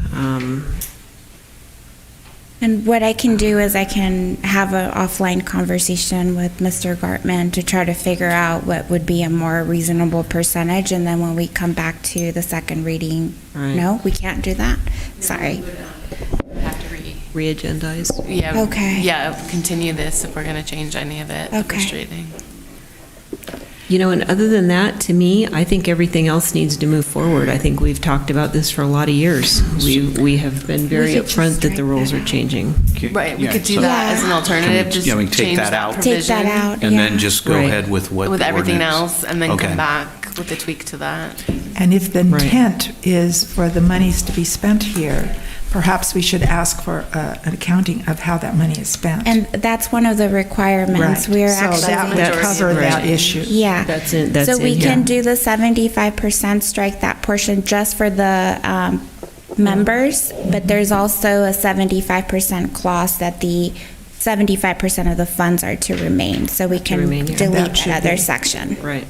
And what I can do is I can have an offline conversation with Mr. Gartman to try to figure out what would be a more reasonable percentage, and then when we come back to the second reading, no, we can't do that? Sorry. Have to re-agendize. Yeah. Okay. Yeah, continue this if we're going to change any of it. Okay. The frustrating. And other than that, to me, I think everything else needs to move forward. I think we've talked about this for a lot of years. We have been very could just upfront that the strike rules that are changing. Right, we Yeah, could do so- that as an alternative, just we take change that that out? provision. Take that out, And yeah. then just go Right. ahead with what With the everything ordinance- else, and then Okay. come back with a tweak to that. And if the intent is for the monies to be spent here, perhaps we should ask for an accounting of how that money is spent. And that's one of the requirements. Right. We're So actually that would cover that issue. Yeah. That's in- that's so we in can here. do the 75%, strike that portion just for the members, but there's also a 75% clause that the 75% of the funds are to remain. So we can remain, yeah. delete That that should other be- section. Right.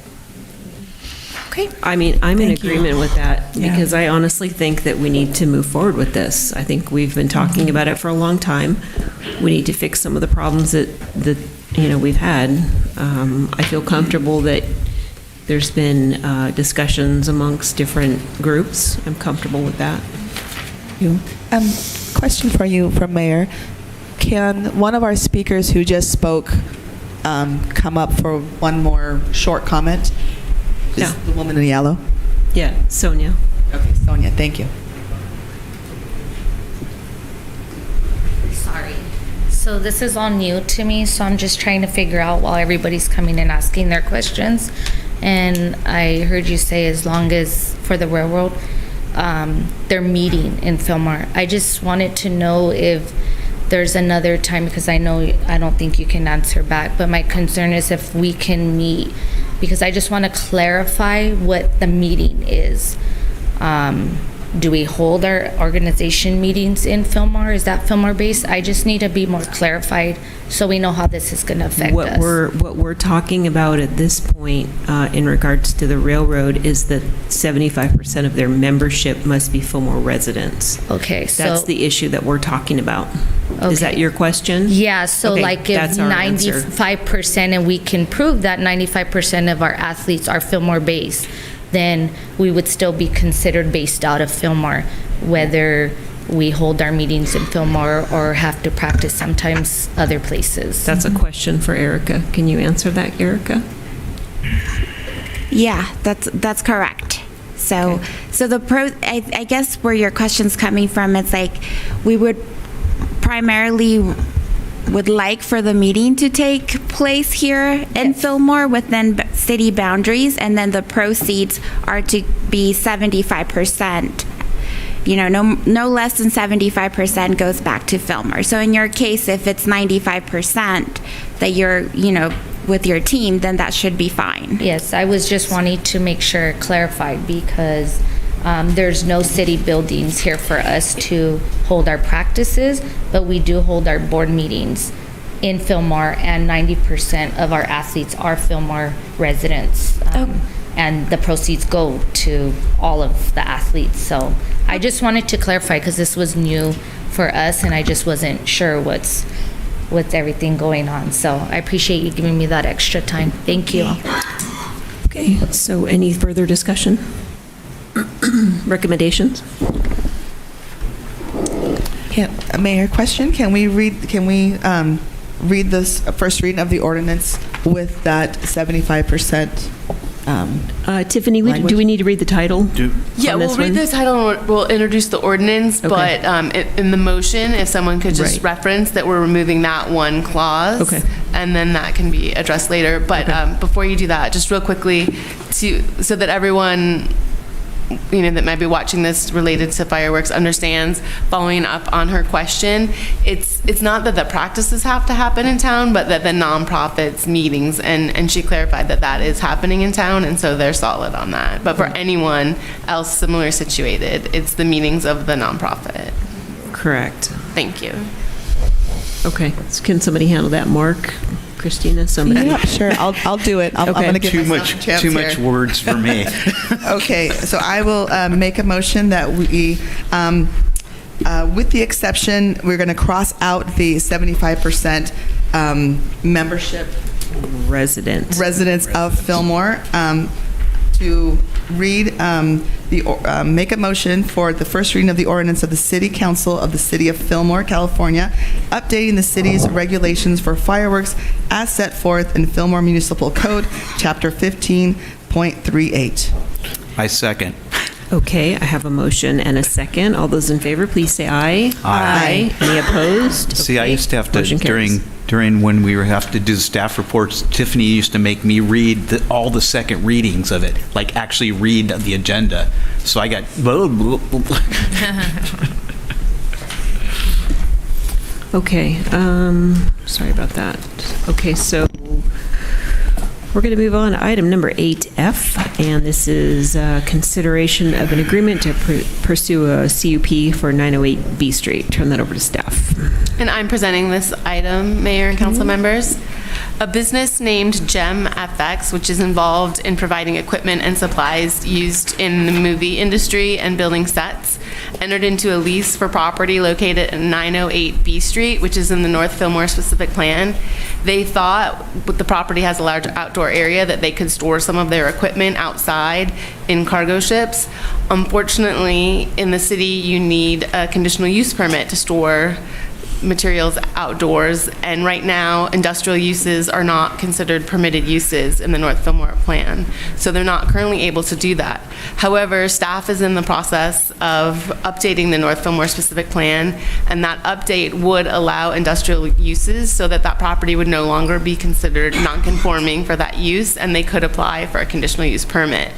Okay. I mean, I'm in Thank you. agreement with that Yeah. because I honestly think that we need to move forward with this. I think we've been talking about it for a long time. We need to fix some of the problems that we've had. I feel comfortable that there's been discussions amongst different groups. I'm comfortable with that. Question for you from Mayor. Can one of our speakers who just spoke come up for one more short comment? Is the woman in yellow? Yeah, Sonia. Okay, Sonia, thank you. Sorry. So this is all new to me, so I'm just trying to figure out while everybody's coming and asking their questions. And I heard you say as long as for the railroad, they're meeting in Fillmore. I just wanted to know if there's another time, because I don't think you can answer back, but my concern is if we can meet, because I just want to clarify what the meeting is. Do we hold our organization meetings in Fillmore? Is that Fillmore based? I just need to be more clarified so we know how this is going to affect us. What we're talking about at this point in regards to the railroad is that 75% of their membership must be Fillmore residents. Okay, That's so- the issue that we're talking about. Is that Okay. your question? Yeah, so Okay, like if that's our answer. 95% and we can prove that 95% of our athletes are Fillmore based, then we would still be considered based out of Fillmore, whether we hold our meetings in Fillmore or have to practice sometimes other places. That's a question for Erica. Can you answer that, Erica? Yeah, that's correct. So I guess where your question's coming from, it's like we would primarily would like for the meeting to take place here in Fillmore within city boundaries, and then the proceeds are to be 75%. No less than 75% goes back to Fillmore. So in your case, if it's 95% that you're, with your team, then that should be fine. Yes, I was just wanting to make sure clarified because there's no city buildings here for us to hold our practices, but we do hold our board meetings in Fillmore, and 90% of our athletes are Fillmore residents. And the proceeds go to all of the athletes. So I just wanted to clarify because this was new for us and I just wasn't sure what's everything going on. So I appreciate you giving me that extra time. Thank you. Okay, so any further discussion? Recommendations? Mayor, question? Can we read this first reading of the ordinance with that 75%? Tiffany, do we need to read the title? Yeah, we'll read the title and we'll introduce the ordinance, but in the motion, if someone could just reference that we're removing that one clause. Okay. And then that can be addressed later. But before you do that, just real quickly, so that everyone that might be watching this related to fireworks understands, following up on her question, it's not that the practices have to happen in town, but that the nonprofits meetings, and she clarified that is happening in town, and so they're solid on that. But for anyone else similar situated, it's the meetings of the nonprofit. Correct. Thank you. Okay, so can somebody handle that? Mark, Christina, somebody? Yeah, sure. I'll do it. I'm going to give myself a chance Too much here. words for me. Okay, so I will make a motion that we, with the exception, we're going to cross out the 75% membership residents of Fillmore to read make a motion for the first reading of the ordinance of the City Council of the City of Fillmore, California, updating the city's regulations for fireworks as set forth in Fillmore Municipal Code, Chapter 15.38. I second. Okay, I have a motion and a second. All those in favor, please say aye. Aye. Any opposed? See, I Okay, used to have to, motion carries. during when we have to do the staff reports, Tiffany used to make me read all the second readings of it, like actually read the agenda. So I got, Okay, sorry about that. Okay, so we're going to move on to item number 8F, and this is consideration of an agreement to pursue a CUP for 908 B Street. Turn that over to staff. And I'm presenting this item, Mayor and council members. A business named Gem FX, which is involved in providing equipment and supplies used in the movie industry and building sets, entered into a lease for property located at 908 B Street, which is in the North Fillmore specific plan. They thought, but the property has a large outdoor area, that they could store some of their equipment outside in cargo ships. Unfortunately, in the city, you need a conditional use permit to store materials outdoors, and right now industrial uses are not considered permitted uses in the North Fillmore plan, so they're not currently able to do that. However, staff is in the process of updating the North Fillmore specific plan, and that update would allow industrial uses so that that property would no longer be considered non-conforming for that use, and they could apply for a conditional use permit.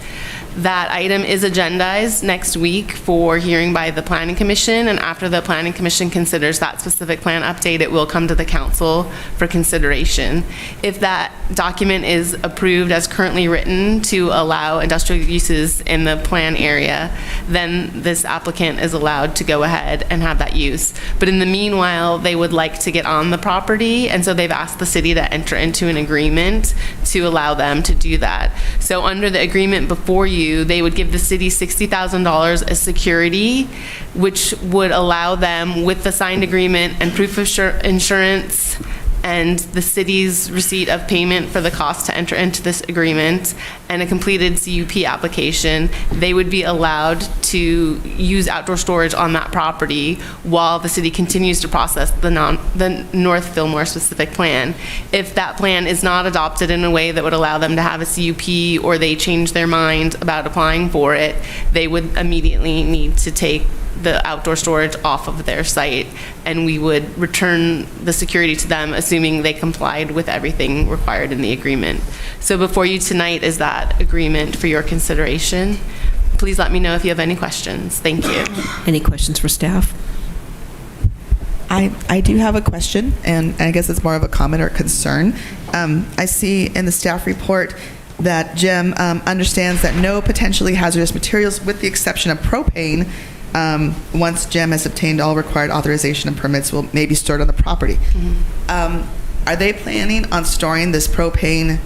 That item is agendized next week for hearing by the Planning Commission, and after the Planning Commission considers that specific plan update, it will come to the council for consideration. If that document is approved as currently written to allow industrial uses in the plan area, then this applicant is allowed to go ahead and have that use. But in the meanwhile, they would like to get on the property, and so they've asked the city to enter into an agreement to allow them to do that. So under the agreement before you, they would give the city $60,000 as security, which would allow them, with the signed agreement and proof of insurance and the city's receipt of payment for the cost to enter into this agreement and a completed CUP application, they would be allowed to use outdoor storage on that property while the city continues to process the North Fillmore specific plan. If that plan is not adopted in a way that would allow them to have a CUP, or they change their mind about applying for it, they would immediately need to take the outdoor storage off of their site, and we would return the security to them, assuming they complied with everything required in the agreement. So before you tonight is that agreement for your consideration. Please let me know if you have any questions. Thank you. Any questions for staff? I do have a question, and I guess it's more of a comment or concern. I see in the staff report that Jim understands that no potentially hazardous materials, with the exception of propane, once GEM has obtained all required authorization and permits, may be stored on the property. Are they planning on storing this propane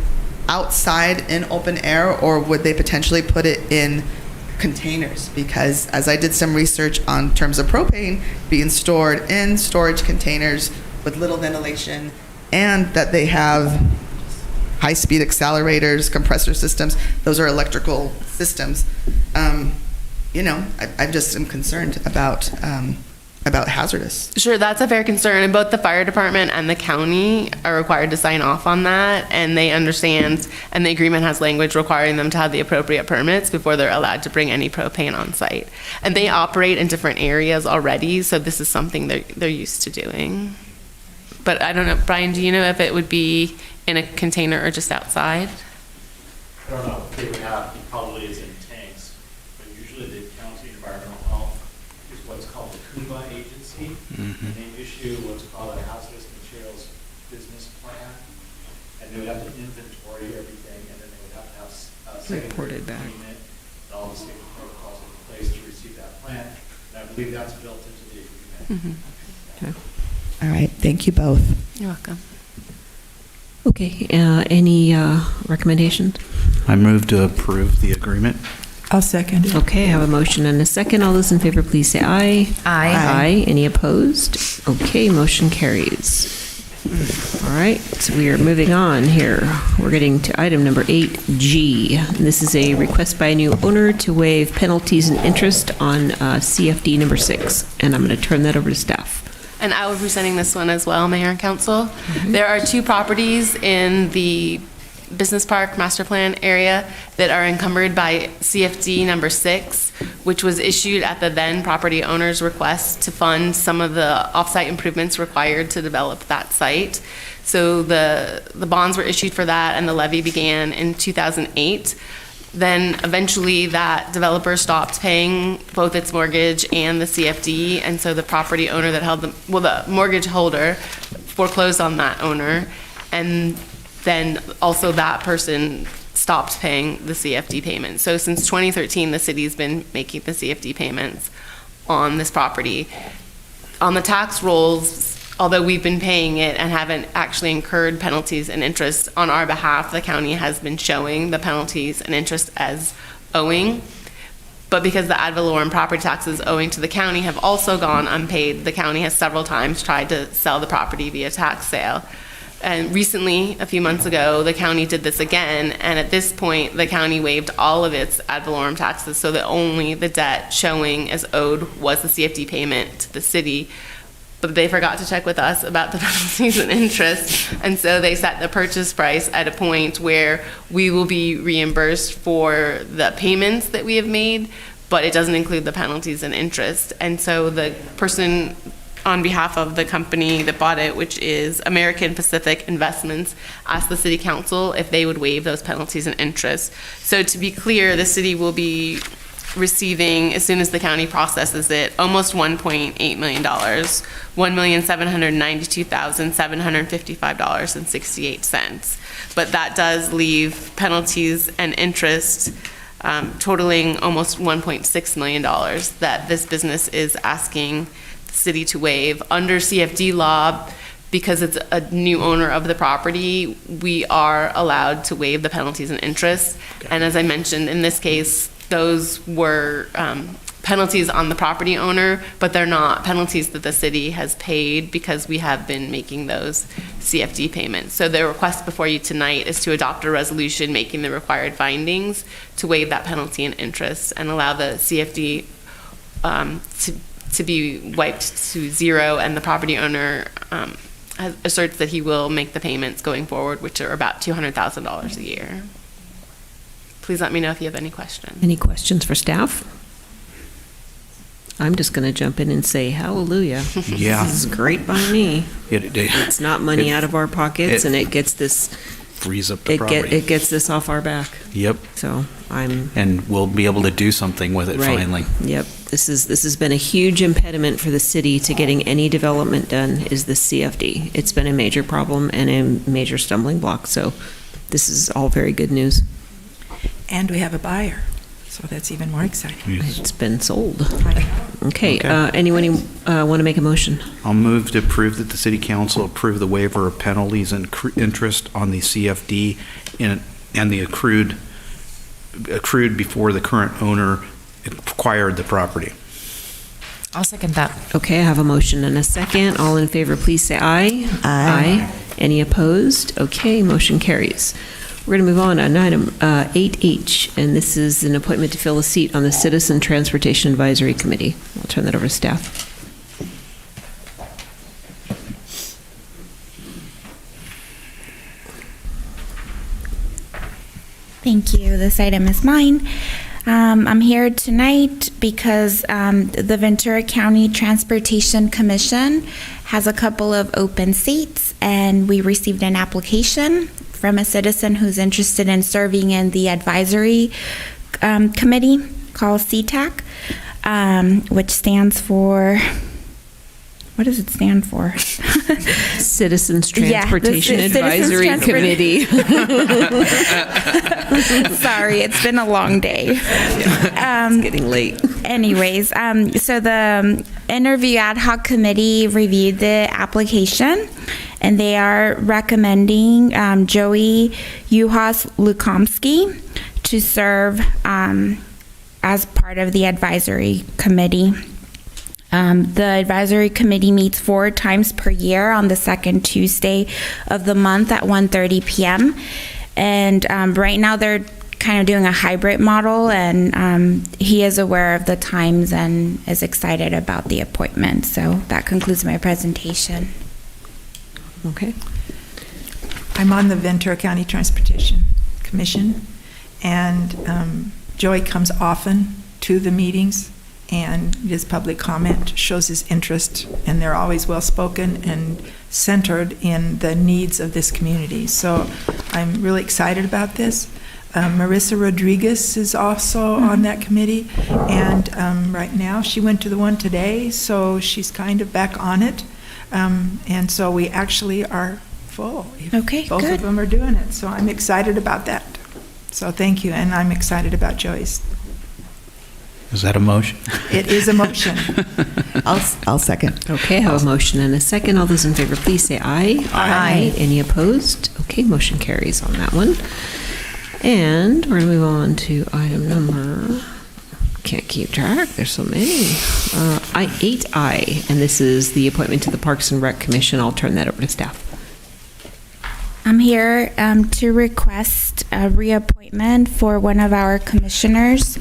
outside in open air, or would they potentially put it in containers? Because as I did some research on terms of propane being stored in storage containers with little ventilation, and that they have high-speed accelerators, compressor systems, those are electrical systems. I just am concerned about hazardous. Sure, that's a fair concern, and both the fire department and the county are required to sign off on that, and they understand, and the agreement has language requiring them to have the appropriate permits before they're allowed to bring any propane on site. And they operate in different areas already, so this is something they're used to doing. But I don't know, Brian, do you know if it would be in a container or just outside? I don't know. They would have, probably is in tanks, but usually the county environmental health is what's called the KUBA agency, and they issue what's called a hazardous materials business plan, and they would have to inventory everything, and then they would have to have Reported back. agreement and all the safety protocols in place to receive that plan. And I believe that's built into the agreement. Okay. All right, thank you both. You're welcome. Okay, any recommendations? I move to approve the agreement. I'll second it. Okay, I have a motion and a second. All those in favor, please say aye. Aye. Aye. Any opposed? Okay, motion carries. All right, so we are moving on here. We're getting to item number 8G. This is a request by a new owner to waive penalties and interest on CFD number 6, and I'm going to turn that over to staff. And I will be presenting this one as well, Mayor and Council. There are 2 properties in the Business Park Master Plan area that are encumbered by CFD number 6, which was issued at the then property owner's request to fund some of the off-site improvements required to develop that site. So the bonds were issued for that, and the levy began in 2008. Then eventually that developer stopped paying both its mortgage and the CFD, and so the property owner that held the mortgage holder foreclosed on that owner, and then also that person stopped paying the CFD payment. So since 2013, the city's been making the CFD payments on this property. On the tax rolls, although we've been paying it and haven't actually incurred penalties and interest on our behalf, the county has been showing the penalties and interest as owing. But because the ad valorem property taxes owing to the county have also gone unpaid, the county has several times tried to sell the property via tax sale. And recently, a few months ago, the county did this again, and at this point, the county waived all of its ad valorem taxes, so that only the debt showing as owed was the CFD payment to the city. But they forgot to check with us about the penalties and interest, and so they set the purchase price at a point where we will be reimbursed for the payments that we have made, but it doesn't include the penalties and interest. And so the person on behalf of the company that bought it, which is American Pacific Investments, asked the city council if they would waive those penalties and interest. So to be clear, the city will be receiving, as soon as the county processes it, almost $1.8 million, $1,792,755.68. But that does leave penalties and interest totaling almost $1.6 million that this business is asking city to waive. Under CFD law, because it's a new owner of the property, we are allowed to waive the penalties and interest. Okay. And as I mentioned, in this case, those were penalties on the property owner, but they're not penalties that the city has paid because we have been making those CFD payments. So the request before you tonight is to adopt a resolution making the required findings to waive that penalty and interest and allow the CFD to be wiped to zero, and the property owner asserts that he will make the payments going forward, which are about $200,000 a year. Please let me know if you have any questions. Any questions for staff? I'm just going to jump in and say hallelujah. Yeah. This is great by me. It's not money out of our pockets, and it gets this frees up the property. It gets this off our back. Yep. So and we'll be able to do something with it finally. Yep. This has been a huge impediment for the city to getting any development done is the CFD. It's been a major problem and a major stumbling block. So this is all very good news. And we have a buyer, so that's even more exciting. Yes. It's been sold. Okay. Anyone want to make a motion? I'll move to approve that the city council approve the waiver of penalties and interest on the CFD and the accrued before the current owner acquired the property. I'll second that. Okay, I have a motion and a second. All in favor, please say aye. Aye. Any opposed? Okay, motion carries. We're going to move on item 8H, and this is an appointment to fill a seat on the Citizen Transportation Advisory Committee. I'll turn that over to staff. Thank you. This item is mine. I'm here tonight because the Ventura County Transportation Commission has a couple of open seats, and we received an application from a citizen who's interested in serving in the advisory committee called CTAC, which stands for, what does it stand for? Citizens Transportation Advisory Committee. Sorry, it's been a long day. It's getting late. Anyways, so the interview ad hoc committee reviewed the application, and they are recommending Joey Uhas Lukomsky to serve as part of the advisory committee. The advisory committee meets 4 times per year on the second Tuesday of the month at 1:30 p.m. And right now they're kind of doing a hybrid model, and he is aware of the times and is excited about the appointment. So that concludes my presentation. Okay. I'm on the Ventura County Transportation Commission, and Joey comes often to the meetings, and his public comment shows his interest, and they're always well-spoken and centered in the needs of this community. So I'm really excited about this. Marissa Rodriguez is also on that committee, and right now she went to the one today, so she's kind of back on it. And so we actually are full. Okay, both good. of them are doing it, so I'm excited about that. So thank you, and I'm excited about Joey's. Is that a motion? It is a motion. I'll second. Okay, I have a motion and a second. All those in favor, please say aye. Aye. Any opposed? Okay, motion carries on that one. And we're going to move on to item number, can't keep track, there's so many. 8I, and this is the appointment to the Parks and Rec Commission. I'll turn that over to staff. I'm here to request a reappointment for one of our commissioners.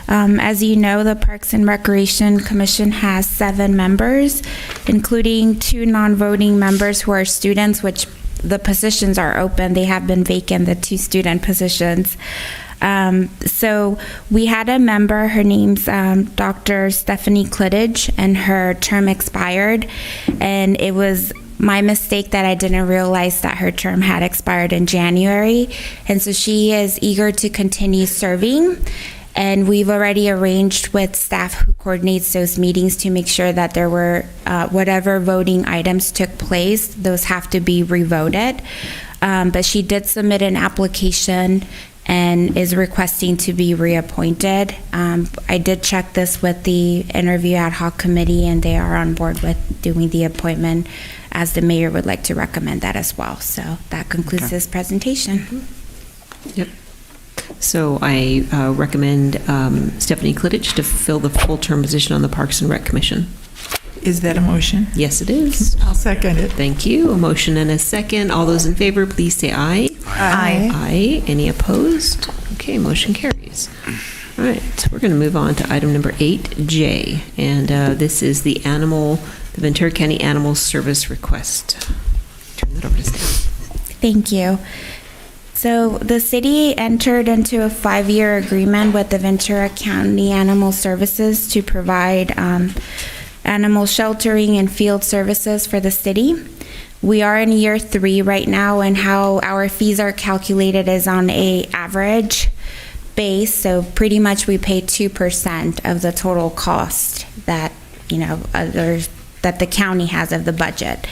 As you know, the Parks and Recreation Commission has 7 members, including 2 non-voting members who are students, which the positions are open. They have been vacant, the 2 student positions. So we had a member, her name's Dr. Stephanie Clittage, and her term expired. And it was my mistake that I didn't realize that her term had expired in January. And so she is eager to continue serving. And we've already arranged with staff who coordinates those meetings to make sure that there were, whatever voting items took place, those have to be revoted. But she did submit an application and is requesting to be reappointed. I did check this with the interview ad hoc committee, and they are on board with doing the appointment, as the mayor would like to recommend that as well. So that concludes this presentation. Yep. So I recommend Stephanie Clittage to fill the full-term position on the Parks and Rec Commission. Is that a motion? Yes, it is. I'll second it. Thank you. A motion and a second. All those in favor, please say aye. Aye. Aye. Any opposed? Okay, motion carries. All right, so we're going to move on to item number 8J, and this is the Ventura County Animal Service request. Turn that over to staff. Thank you. So the city entered into a 5-year agreement with the Ventura County Animal Services to provide animal sheltering and field services for the city. We are in year 3 right now, and how our fees are calculated is on a average base. So pretty much we pay 2% of the total cost that, that the county has of the budget.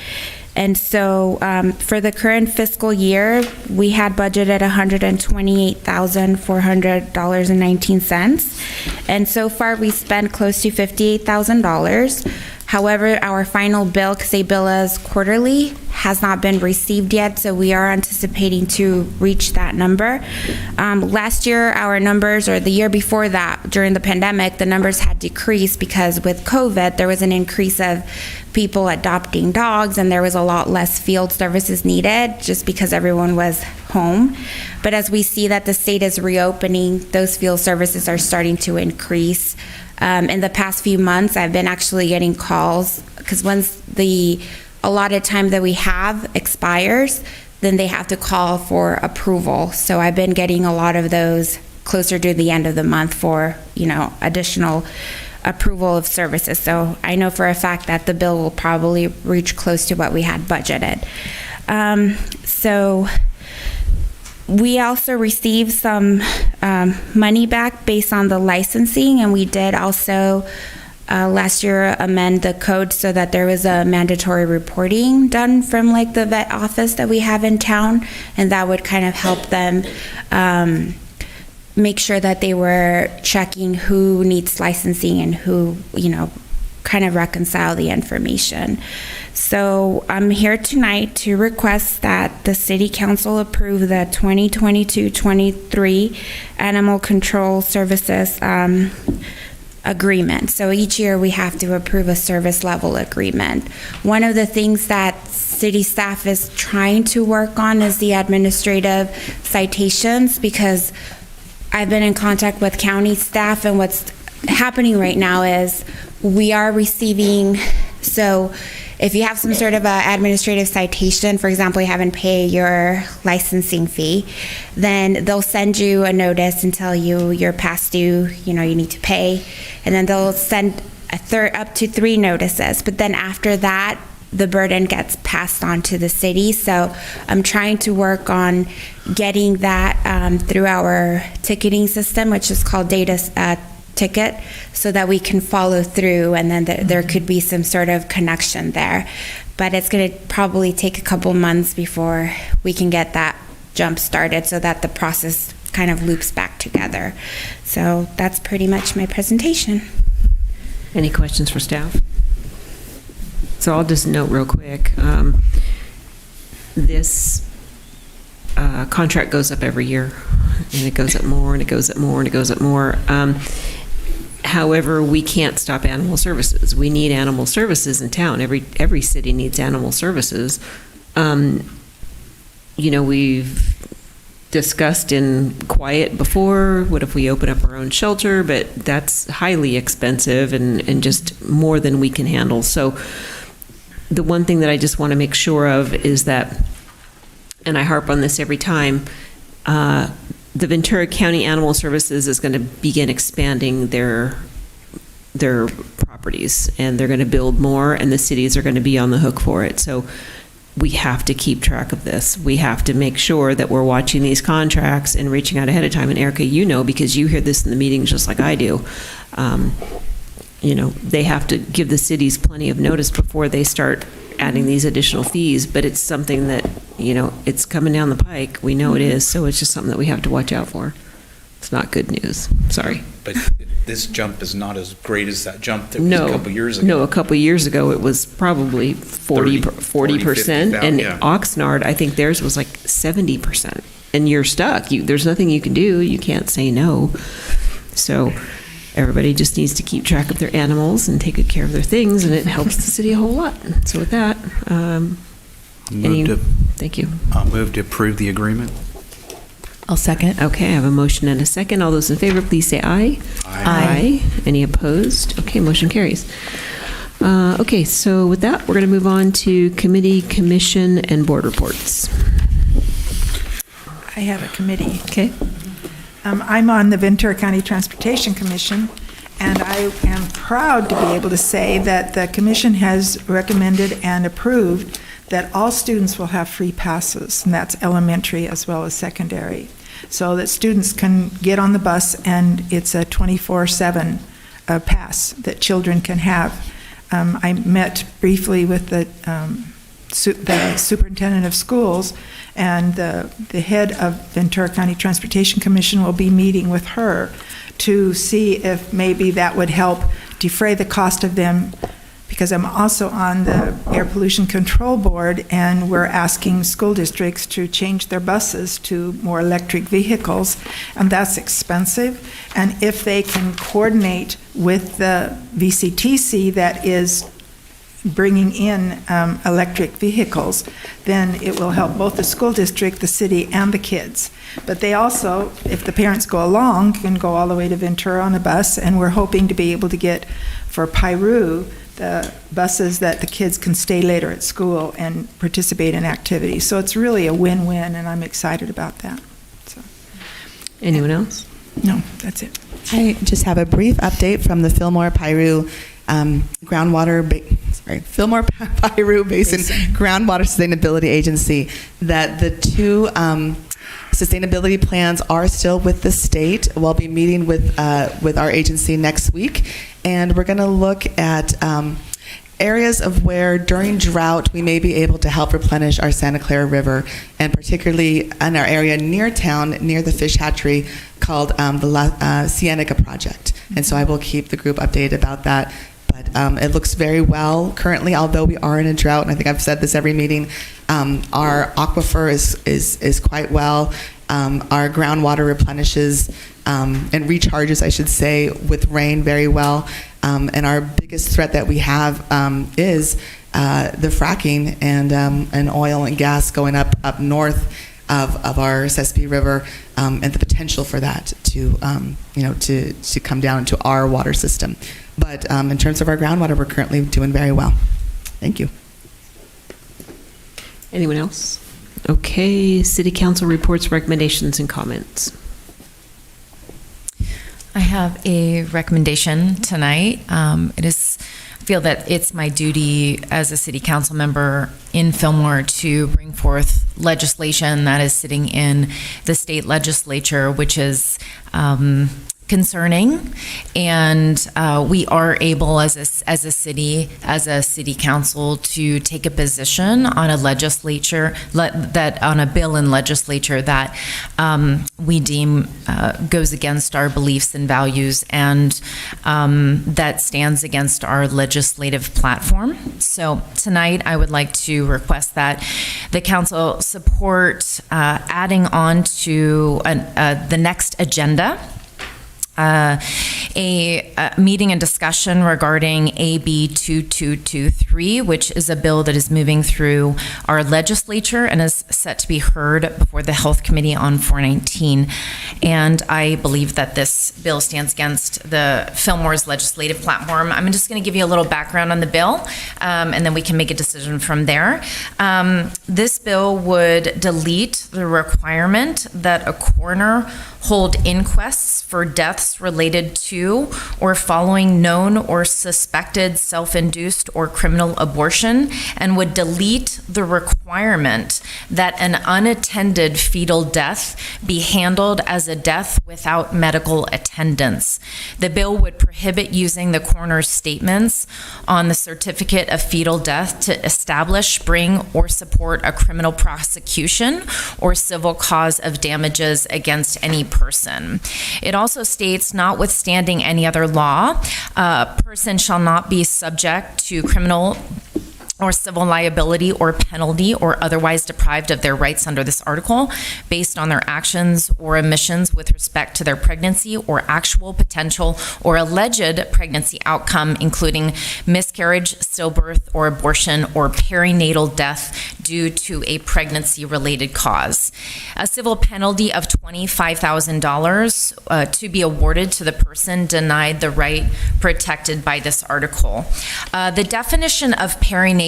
And so for the current fiscal year, we had budgeted $128,400.19. And so far we spent close to $58,000. However, our final bill, because they bill us quarterly, has not been received yet, so we are anticipating to reach that number. Last year, our numbers, or the year before that, during the pandemic, the numbers had decreased because with COVID, there was an increase of people adopting dogs, and there was a lot less field services needed just because everyone was home. But as we see that the state is reopening, those field services are starting to increase. In the past few months, I've been actually getting calls because once the allotted time that we have expires, then they have to call for approval. So I've been getting a lot of those closer to the end of the month for, additional approval of services. So I know for a fact that the bill will probably reach close to what we had budgeted. So we also received some money back based on the licensing, and we did also last year amend the code so that there was a mandatory reporting done from the vet office that we have in town, and that would kind of help them make sure that they were checking who needs licensing and who, kind of reconcile the information. So I'm here tonight to request that the City Council approve the 2022-23 Animal Control Services agreement. So each year we have to approve a service level agreement. One of the things that city staff is trying to work on is the administrative citations, because I've been in contact with county staff, and what's happening right now is we are receiving, so if you have some sort of a administrative citation, for example, you haven't paid your licensing fee, then they'll send you a notice and tell you you're past due, you need to pay, and then they'll send up to 3 notices. But then after that, the burden gets passed on to the city. So I'm trying to work on getting that through our ticketing system, which is called data ticket, so that we can follow through, and then there could be some sort of connection there. But it's going to probably take a couple months before we can get that jump started, so that the process kind of loops back together. So that's pretty much my presentation. Any questions for staff? So I'll just note real quick, this contract goes up every year, and it goes up more, and it goes up more, and it goes up more. However, we can't stop animal services. We need animal services in town. Every city needs animal services. We've discussed in quiet before, what if we open up our own shelter? But that's highly expensive and just more than we can handle. So the one thing that I just want to make sure of is that, and I harp on this every time, the Ventura County Animal Services is going to begin expanding their properties, and they're going to build more, and the cities are going to be on the hook for it. So we have to keep track of this. We have to make sure that we're watching these contracts and reaching out ahead of time. And Erica, because you hear this in the meetings just like I do, they have to give the cities plenty of notice before they start adding these additional fees. But it's something that, it's coming down the pike. We know it is. So it's just something that we have to watch out for. It's not good news. Sorry. But this jump is not as great as that jump that was a couple years ago. No, a couple years ago it was probably 40%. And yeah. Oxnard, I think theirs was like 70%. And you're stuck. There's nothing you can do. You can't say no. So everybody just needs to keep track of their animals and take good care of their things, and it helps the city a whole lot. So with that, thank you. I'll move to approve the agreement. I'll second. Okay, I have a motion and a second. All those in favor, please say aye. Aye. Any opposed? Okay, motion carries. Okay, so with that, we're going to move on to committee, commission, and board reports. I have a committee. Okay. I'm on the Ventura County Transportation Commission, and I am proud to be able to say that the commission has recommended and approved that all students will have free passes, and that's elementary as well as secondary, so that students can get on the bus, and it's a 24/7 pass that children can have. I met briefly with the superintendent of schools, and the head of Ventura County Transportation Commission will be meeting with her to see if maybe that would help defray the cost of them, because I'm also on the Air Pollution Control Board, and we're asking school districts to change their buses to more electric vehicles, and that's expensive. And if they can coordinate with the VCTC that is bringing in electric vehicles, then it will help both the school district, the city, and the kids. But they also, if the parents go along, can go all the way to Ventura on a bus, and we're hoping to be able to get for Piru the buses that the kids can stay later at school and participate in activities. So it's really a win-win, and I'm excited about that. So. Anyone else? No, that's it. I just have a brief update from the Fillmore Piru Fillmore Piru Basin Groundwater Sustainability Agency, that the 2 sustainability plans are still with the state. We'll be meeting with our agency next week, and we're going to look at areas of where during drought we may be able to help replenish our Santa Clara River, and particularly in our area near town, near the fish hatchery, called the Cienega Project. And so I will keep the group updated about that. But it looks very well currently, although we are in a drought, and I think I've said this every meeting. Our aquifer is quite well, Our groundwater replenishes and recharges, I should say, with rain very well. And our biggest threat that we have is the fracking and oil and gas going up north of our Sespe River, and the potential for that to come down into our water system. But in terms of our groundwater, we're currently doing very well. Thank you. Anyone else? Okay, City Council reports, recommendations, and comments. I have a recommendation tonight. I feel that it's my duty as a city council member in Fillmore to bring forth legislation that is sitting in the state legislature, which is concerning, and we are able as a city council to take a position on a on a bill in legislature that we deem goes against our beliefs and values, and that stands against our legislative platform. So tonight I would like to request that the council support adding on to the next agenda a meeting and discussion regarding AB 2223, which is a bill that is moving through our legislature and is set to be heard before the Health Committee on 4/19. And I believe that this bill stands against the Fillmore's legislative platform. I'm just going to give you a little background on the bill, and then we can make a decision from there. This bill would delete the requirement that a coroner hold inquests for deaths related to or following known or suspected self-induced or criminal abortion, and would delete the requirement that an unattended fetal death be handled as a death without medical attendance. The bill would prohibit using the coroner's statements on the certificate of fetal death to establish, bring, or support a criminal prosecution or civil cause of damages against any person. It also states, notwithstanding any other law, a person shall not be subject to criminal or civil liability or penalty or otherwise deprived of their rights under this article based on their actions or omissions with respect to their pregnancy or actual, potential, or alleged pregnancy outcome, including miscarriage, stillbirth, or abortion, or perinatal death due to a pregnancy-related cause. A civil penalty of $25,000 to be awarded to the person denied the right protected by this article. The definition of perinatal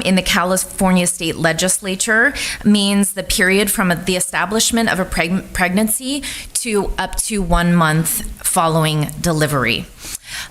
in the California State Legislature means the period from the establishment of a pregnancy to up to 1 month following delivery.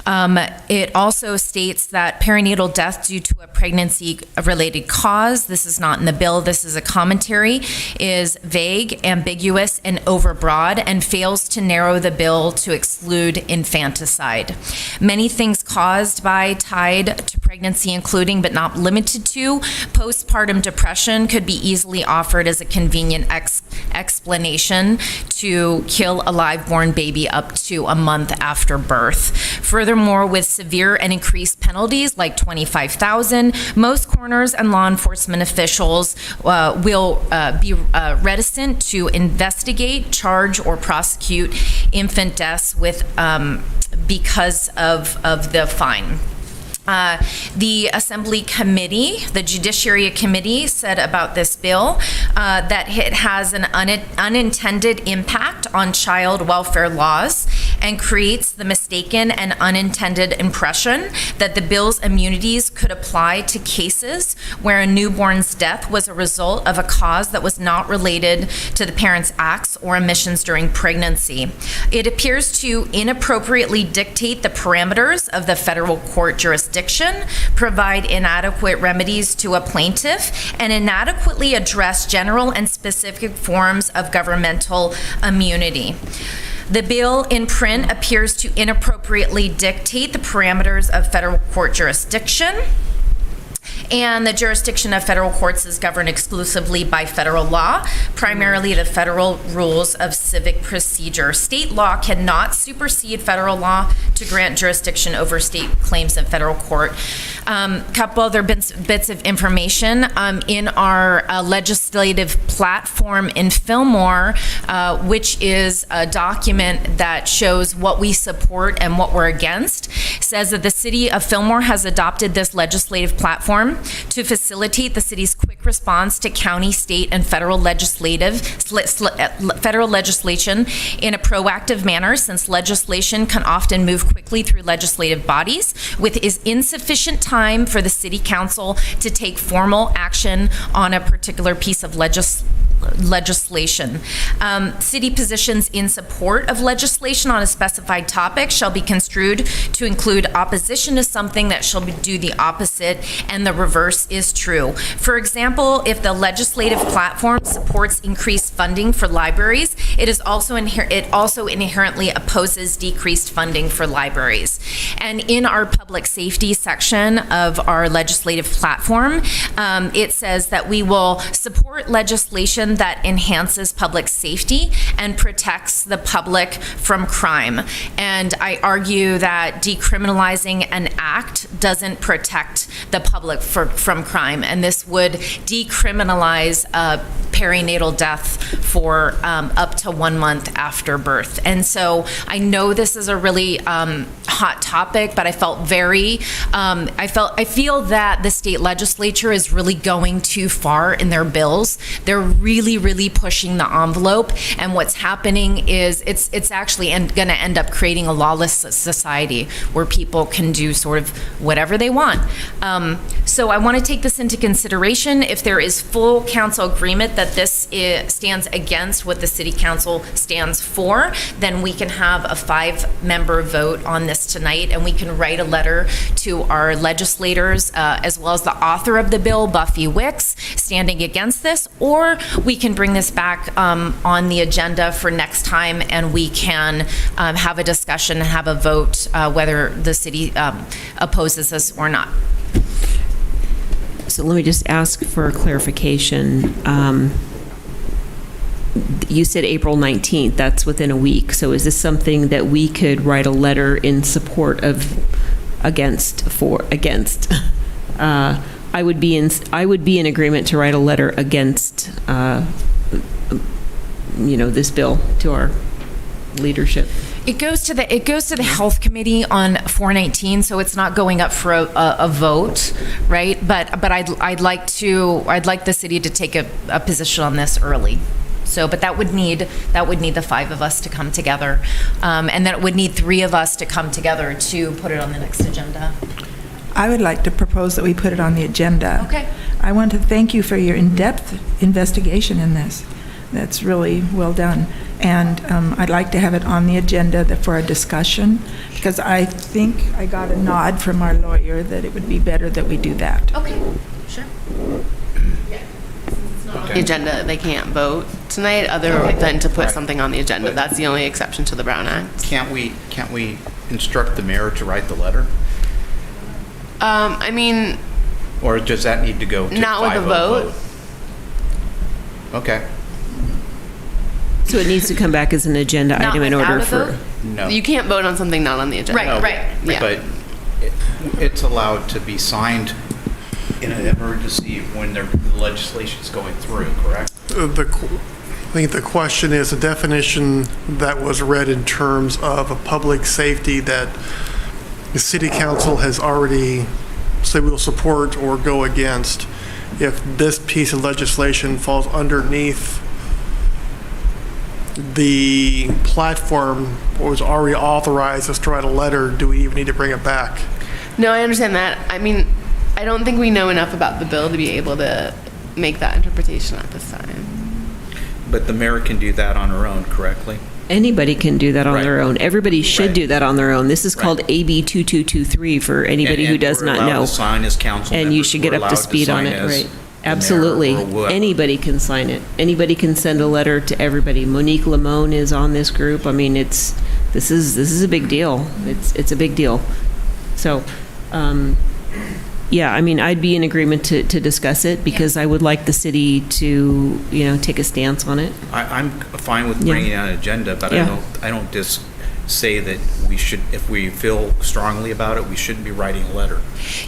It also states that perinatal death due to a pregnancy-related cause, this is not in the bill, this is a commentary, is vague, ambiguous, and overbroad, and fails to narrow the bill to exclude infanticide. Many things tied to pregnancy, including but not limited to postpartum depression, could be easily offered as a convenient explanation to kill a live-born baby up to a month after birth. Furthermore, with severe and increased penalties like $25,000, most coroners and law enforcement officials will be reticent to investigate, charge, or prosecute infant deaths because of the fine. The Assembly Committee, the Judiciary Committee, said about this bill that it has an unintended impact on child welfare laws and creates the mistaken and unintended impression that the bill's immunities could apply to cases where a newborn's death was a result of a cause that was not related to the parent's acts or omissions during pregnancy. It appears to inappropriately dictate the parameters of the federal court jurisdiction, provide inadequate remedies to a plaintiff, and inadequately address general and specific forms of governmental immunity. The bill in print appears to inappropriately dictate the parameters of federal court jurisdiction And the jurisdiction of federal courts is governed exclusively by federal law, primarily the federal rules of civic procedure. State law cannot supersede federal law to grant jurisdiction over state claims in federal court. Couple other bits of information in our legislative platform in Fillmore, which is a document that shows what we support and what we're against, says that the city of Fillmore has adopted this legislative platform to facilitate the city's quick response to county, state, and federal legislation in a proactive manner, since legislation can often move quickly through legislative bodies with insufficient time for the city council to take formal action on a particular piece of legislation. City positions in support of legislation on a specified topic shall be construed to include opposition to something that shall do the opposite, and the reverse is true. For example, if the legislative platform supports increased funding for libraries, it also inherently opposes decreased funding for libraries. And in our public safety section of our legislative platform, it says that we will support legislation that enhances public safety and protects the public from crime. And I argue that decriminalizing an act doesn't protect the public from crime, and this would decriminalize perinatal death for up to 1 month after birth. And so I know this is a really hot topic, but I feel that the state legislature is really going too far in their bills. They're really pushing the envelope, and what's happening is it's actually going to end up creating a lawless society where people can do sort of whatever they want. So I want to take this into consideration. If there is full council agreement that this stands against what the city council stands for, then we can have a 5-member vote on this tonight, and we can write a letter to our legislators, as well as the author of the bill, Buffy Wicks, standing against this, or we can bring this back on the agenda for next time, and we can have a discussion and have a vote whether the city opposes this or not. So let me just ask for clarification. You said April 19th, that's within a week. So is this something that we could write a letter in support of, against? I would be in agreement to write a letter against, this bill to our leadership. It goes to the health committee on 4/19, so it's not going up for a vote, right? But I'd like the city to take a position on this early. So, but that would need the 5 of us to come together, and then it would need 3 of us to come together to put it on the next agenda. I would like to propose that we put it on the agenda. Okay. I want to thank you for your in-depth investigation in this. That's really well done. And I'd like to have it on the agenda for a discussion, because I think I got a nod from our lawyer that it would be better that we do that. Okay, sure. On the agenda, they can't vote tonight other than to put something on the agenda. That's the only exception to the Brown Act. Can't we instruct the mayor to write the letter? I mean, or does that need to go to not with a 5-0 vote? Okay. So it needs to come back as an agenda item in order for... No. You can't vote on something not on the agenda. Right. Yeah. But it's allowed to be signed in an emergency when the legislation's going through, correct? I think the question is the definition that was read in terms of a public safety that the city council has already said will support or go against. If this piece of legislation falls underneath the platform was already authorized us to write a letter, do we even need to bring it back? No, I understand that. I mean, I don't think we know enough about the bill to be able to make that interpretation at this time. But the mayor can do that on her own, correctly? Anybody can do that on their own. Everybody should do that on their own. This is called AB 2223 for anybody who does not know. And we're allowed to sign as council and members. You should get up to speed on it, right? Absolutely. Anybody can sign it. Anybody can send a letter to everybody. Monique Limon is on this group. I mean, this is a big deal. It's a big deal. So, yeah, I mean, I'd be in agreement to discuss it because I would like the city to, take a stance on it. I'm fine with Yeah. bringing it on an agenda, but Yeah. I don't just say that we should, if we feel strongly about it, we shouldn't be writing a letter.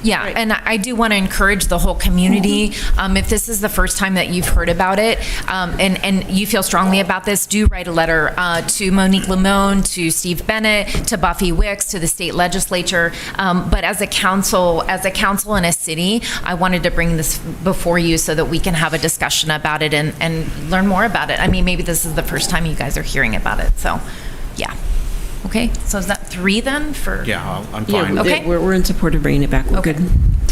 Yeah, and I do want to encourage the whole community. If this is the first time that you've heard about it, and you feel strongly about this, do write a letter to Monique Limon, to Steve Bennett, to Buffy Wicks, to the state legislature. But as a council and a city, I wanted to bring this before you so that we can have a discussion about it and learn more about it. I mean, maybe this is the first time you guys are hearing about it. So, yeah. Okay, so is that 3 then for? Yeah, I'm fine. Yeah, Okay. we're in support of bringing it back. We're Okay. good.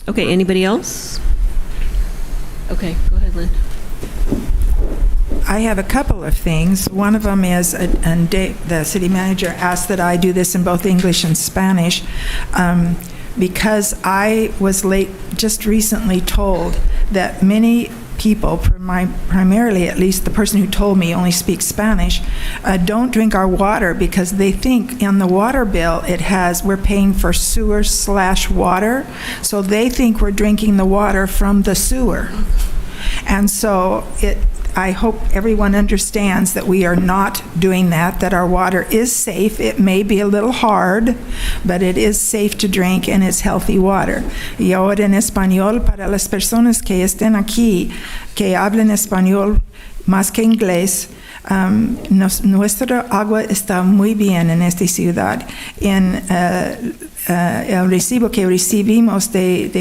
Okay, anybody else? Okay, go ahead, Lynn. I have a couple of things. One of them is, and the city manager asked that I do this in both English and Spanish, because I was just recently told that many people, primarily at least the person who told me only speaks Spanish, don't drink our water because they think in the water bill we're paying for sewer/water, so they think we're drinking the water from the sewer. And so I hope everyone understands that we are not doing that our water is safe. It may be a little hard, but it is safe to drink and it's healthy water. Y ahora en español, para las personas que estén aquí, que hablen español más que inglés, nuestra agua está muy bien en esta ciudad. En el recibo que recibimos de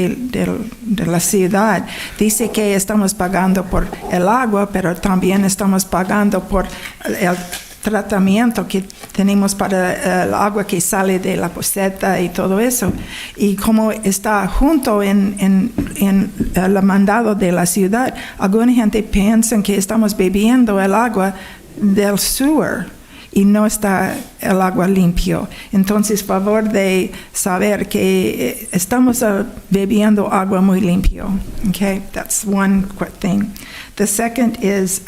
la ciudad dice que estamos pagando por el agua, pero también estamos pagando por el tratamiento que tenemos para el agua que sale de la poseta y todo eso. Y como está junto en el mandado de la ciudad, alguna gente piensa que estamos bebiendo el agua del sewer y no está el agua limpio. Entonces, favor de saber que estamos bebiendo agua muy limpio. Okay, that's one quick thing. The second is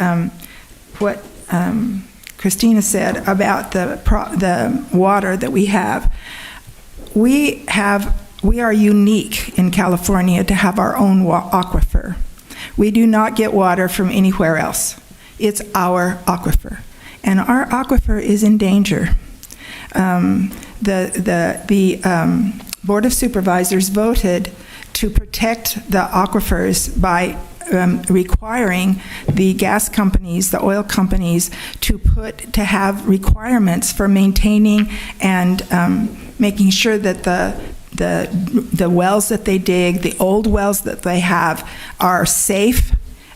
what Christina said about the water that we have. We are unique in California to have our own aquifer. We do not get water from anywhere else. It's our aquifer. And our aquifer is in danger. The Board of Supervisors voted to protect the aquifers by requiring the gas companies, the oil companies, to have requirements for maintaining and making sure that the wells that they dig, the old wells that they have, are safe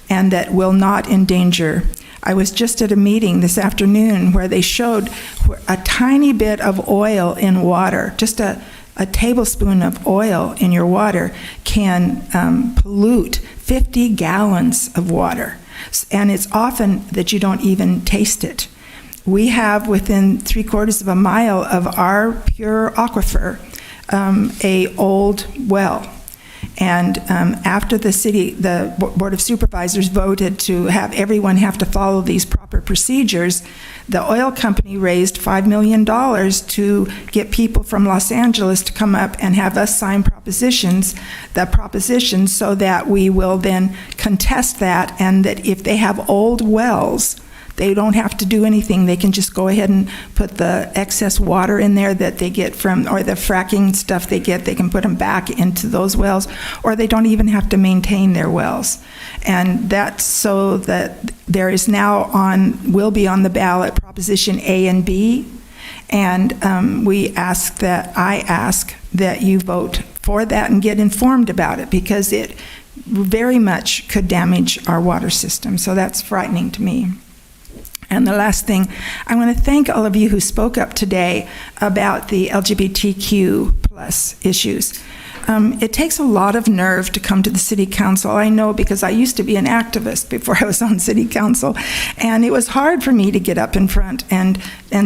and that will not endanger. I was just at a meeting this afternoon where they showed a tiny bit of oil in water, just a tablespoon of oil in your water can pollute 50 gallons of water. And it's often that you don't even taste it. We have within 3/4 of a mile of our pure aquifer a old well. And after the Board of Supervisors voted to have everyone have to follow these proper procedures, the oil company raised $5 million to get people from Los Angeles to come up and have us sign propositions so that we will then contest that, and that if they have old wells, they don't have to do anything. They can just go ahead and put the excess water in there that they get from, or the fracking stuff they get, they can put them back into those wells, or they don't even have to maintain their wells. And that's so that there is now will be on the ballot Proposition A and B. And I ask that you vote for that and get informed about it, because it very much could damage our water system. So that's frightening to me. And the last thing, I want to thank all of you who spoke up today about the LGBTQ plus issues. It takes a lot of nerve to come to the city council. I know, because I used to be an activist before I was on city council, and it was hard for me to get up in front and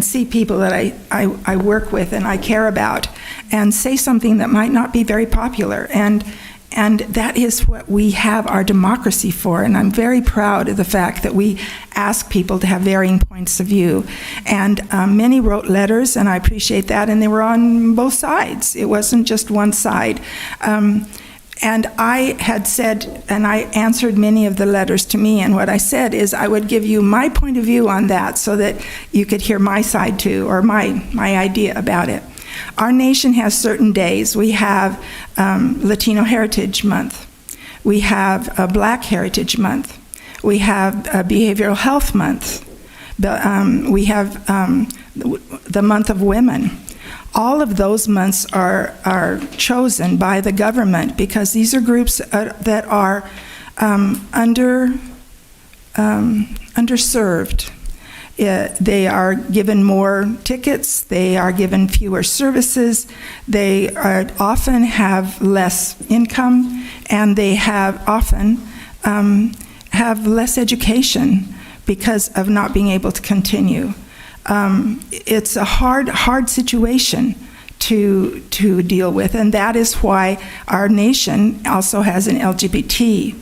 see people that I work with and I care about and say something that might not be very popular. And that is what we have our democracy for. And I'm very proud of the fact that we ask people to have varying points of view. And many wrote letters, and I appreciate that. And they were on both sides. It wasn't just one side. And I had said, and I answered many of the letters to me, and what I said is I would give you my point of view on that so that you could hear my side too, or my idea about it. Our nation has certain days. We have Latino Heritage Month. We have Black Heritage Month. We have Behavioral Health Month. We have the Month of Women. All of those months are chosen by the government because these are groups that are underserved. They are given more tickets, they are given fewer services, they often have less income, and they often have less education because of not being able to continue. It's a hard situation to deal with, and that is why our nation also has an LGBT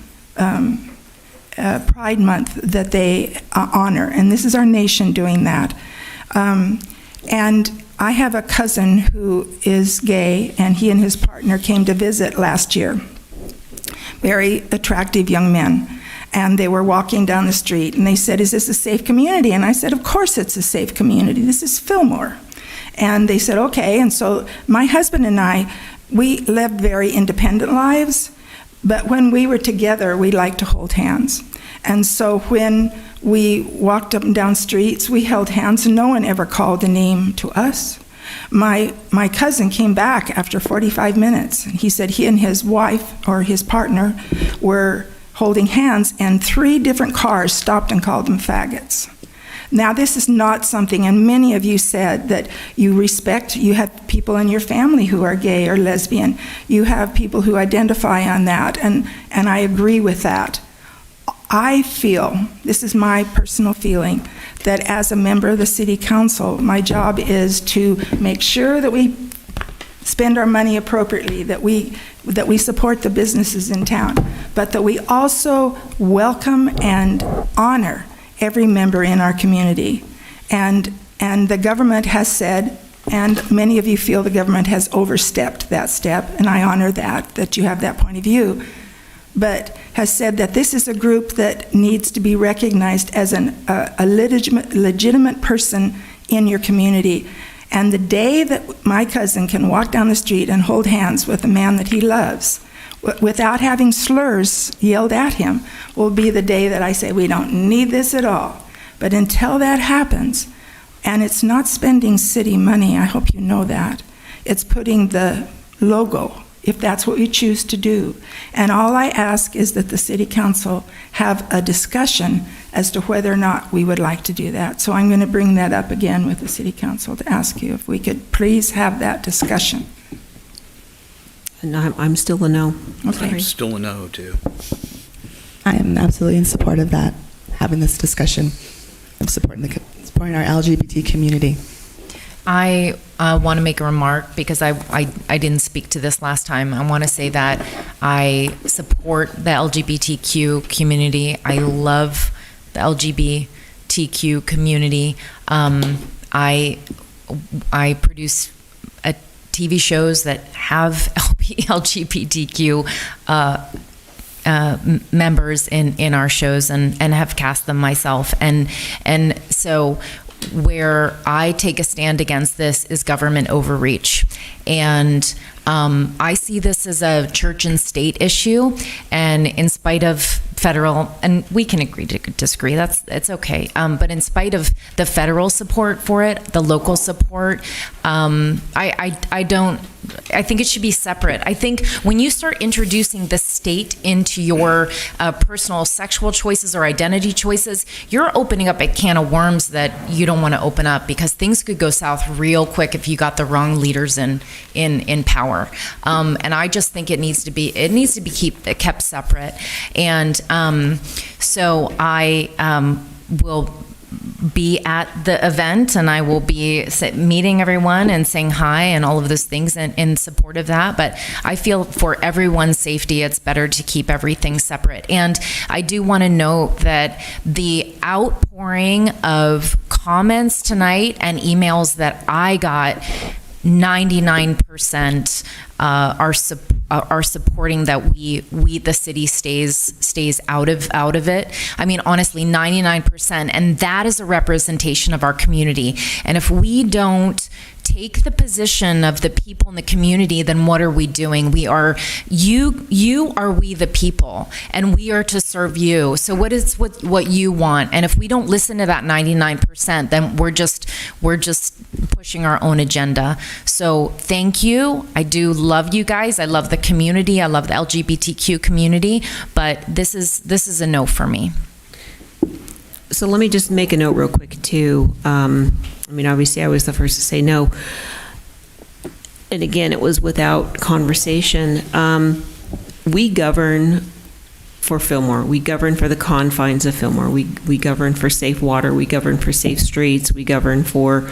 Pride Month that they honor, and this is our nation doing that. And I have a cousin who is gay, and he and his partner came to visit last year. Very attractive young men. And they were walking down the street, and they said, "Is this a safe community?" And I said, "Of course it's a safe community. This is Fillmore." And they said, "Okay." And so my husband and I, we lived very independent lives, but when we were together, we liked to hold hands. And so when we walked up and down streets, we held hands, and no one ever called a name to us. My cousin came back after 45 minutes. He said he and his wife, or his partner, were holding hands, and 3 different cars stopped and called them faggots. Now, this is not something, and many of you said that you respect, you have people in your family who are gay or lesbian, you have people who identify on that, and I agree with that. I feel, this is my personal feeling, that as a member of the City Council, my job is to make sure that we spend our money appropriately, that we support the businesses in town, but that we also welcome and honor every member in our community. And the government has said, and many of you feel the government has overstepped that step, and I honor that you have that point of view, but has said that this is a group that needs to be recognized as a legitimate person in your community. And the day that my cousin can walk down the street and hold hands with a man that he loves, without having slurs yelled at him, will be the day that I say we don't need this at all. But until that happens, and it's not spending city money, I hope you know that, it's putting the logo, if that's what we choose to do. And all I ask is that the City Council have a discussion as to whether or not we would like to do that. So I'm going to bring that up again with the City Council to ask you if we could please have that discussion. And I'm still a no. Okay. I'm still a no, too. I am absolutely in support of that, having this discussion of supporting our LGBT community. I want to make a remark because I didn't speak to this last time. I want to say that I support the LGBTQ community. I love the LGBTQ community. I produce TV shows that have LGBTQ members in our shows and have cast them myself. And so where I take a stand against this is government overreach. And I see this as a church and state issue, and in spite of federal, and we can agree to disagree, it's okay, but in spite of the federal support for it, the local support, I think it should be separate. I think when you start introducing the state into your personal sexual choices or identity choices, you're opening up a can of worms that you don't want to open up, because things could go south real quick if you got the wrong leaders in power. And I just think it needs to be kept separate. And so I will be at the event, and I will be meeting everyone and saying hi and all of those things in support of that. But I feel for everyone's safety, it's better to keep everything separate. And I do want to note that the outpouring of comments tonight and emails that I got, 99% are supporting that we the city stays out of it. I mean, honestly, 99%, and that is a representation of our community. And if we don't take the position of the people in the community, then what are we doing? We are you are we the people, and we are to serve you. So what you want? And if we don't listen to that 99%, then we're just pushing our own agenda. So thank you. I do love you guys. I love the community. I love the LGBTQ community, but this is a no for me. So let me just make a note real quick too. I mean, obviously I was the first to say no. And again, it was without conversation. We govern for Fillmore. We govern for the confines of Fillmore. We govern for safe water. We govern for safe streets. We govern for,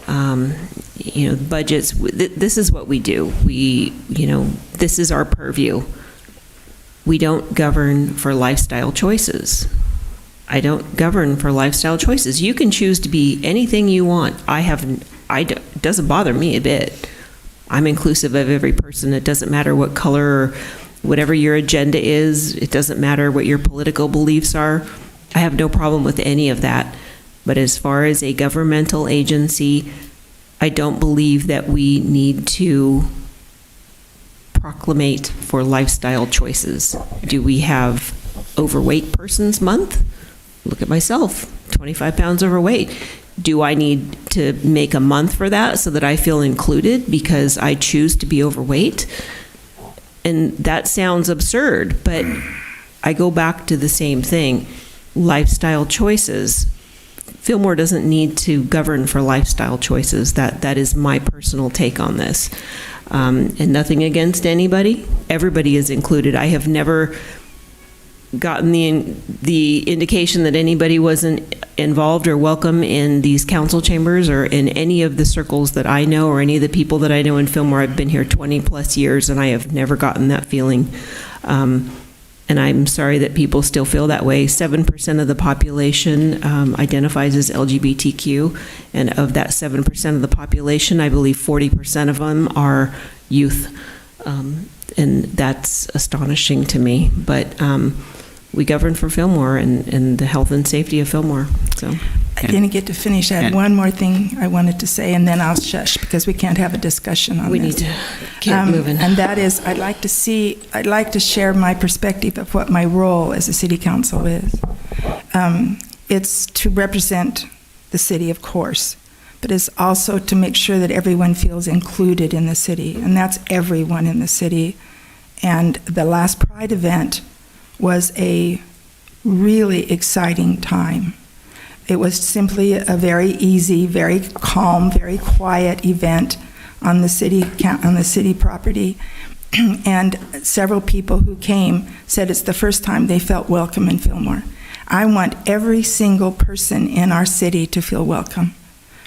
budgets. This is what we do. This is our purview. We don't govern for lifestyle choices. I don't govern for lifestyle choices. You can choose to be anything you want. It doesn't bother me a bit. I'm inclusive of every person. It doesn't matter what color or whatever your agenda is. It doesn't matter what your political beliefs are. I have no problem with any of that. But as far as a governmental agency, I don't believe that we need to proclamate for lifestyle choices. Do we have Overweight Persons Month? Look at myself, 25 pounds overweight. Do I need to make a month for that so that I feel included because I choose to be overweight? And that sounds absurd, but I go back to the same thing. Lifestyle choices. Fillmore doesn't need to govern for lifestyle choices. That is my personal take on this. And nothing against anybody. Everybody is included. I have never gotten the indication that anybody wasn't involved or welcome in these council chambers or in any of the circles that I know or any of the people that I know in Fillmore. I've been here 20 plus years and I have never gotten that feeling. And I'm sorry that people still feel that way. 7% of the population identifies as LGBTQ, and of that 7% of the population, I believe 40% of them are youth. And that's astonishing to me. But we govern for Fillmore and the health and safety of Fillmore. So I didn't get to finish. I had one more thing I wanted to say, and then I'll shush because we can't have a discussion on this. We need to get moving. And that is, I'd like to share my perspective of what my role as a city council is. It's to represent the city, of course, but it's also to make sure that everyone feels included in the city, and that's everyone in the city. And the last Pride event was a really exciting time. It was simply a very easy, very calm, very quiet event on the city property. And several people who came said it's the first time they felt welcome in Fillmore. I want every single person in our city to feel welcome,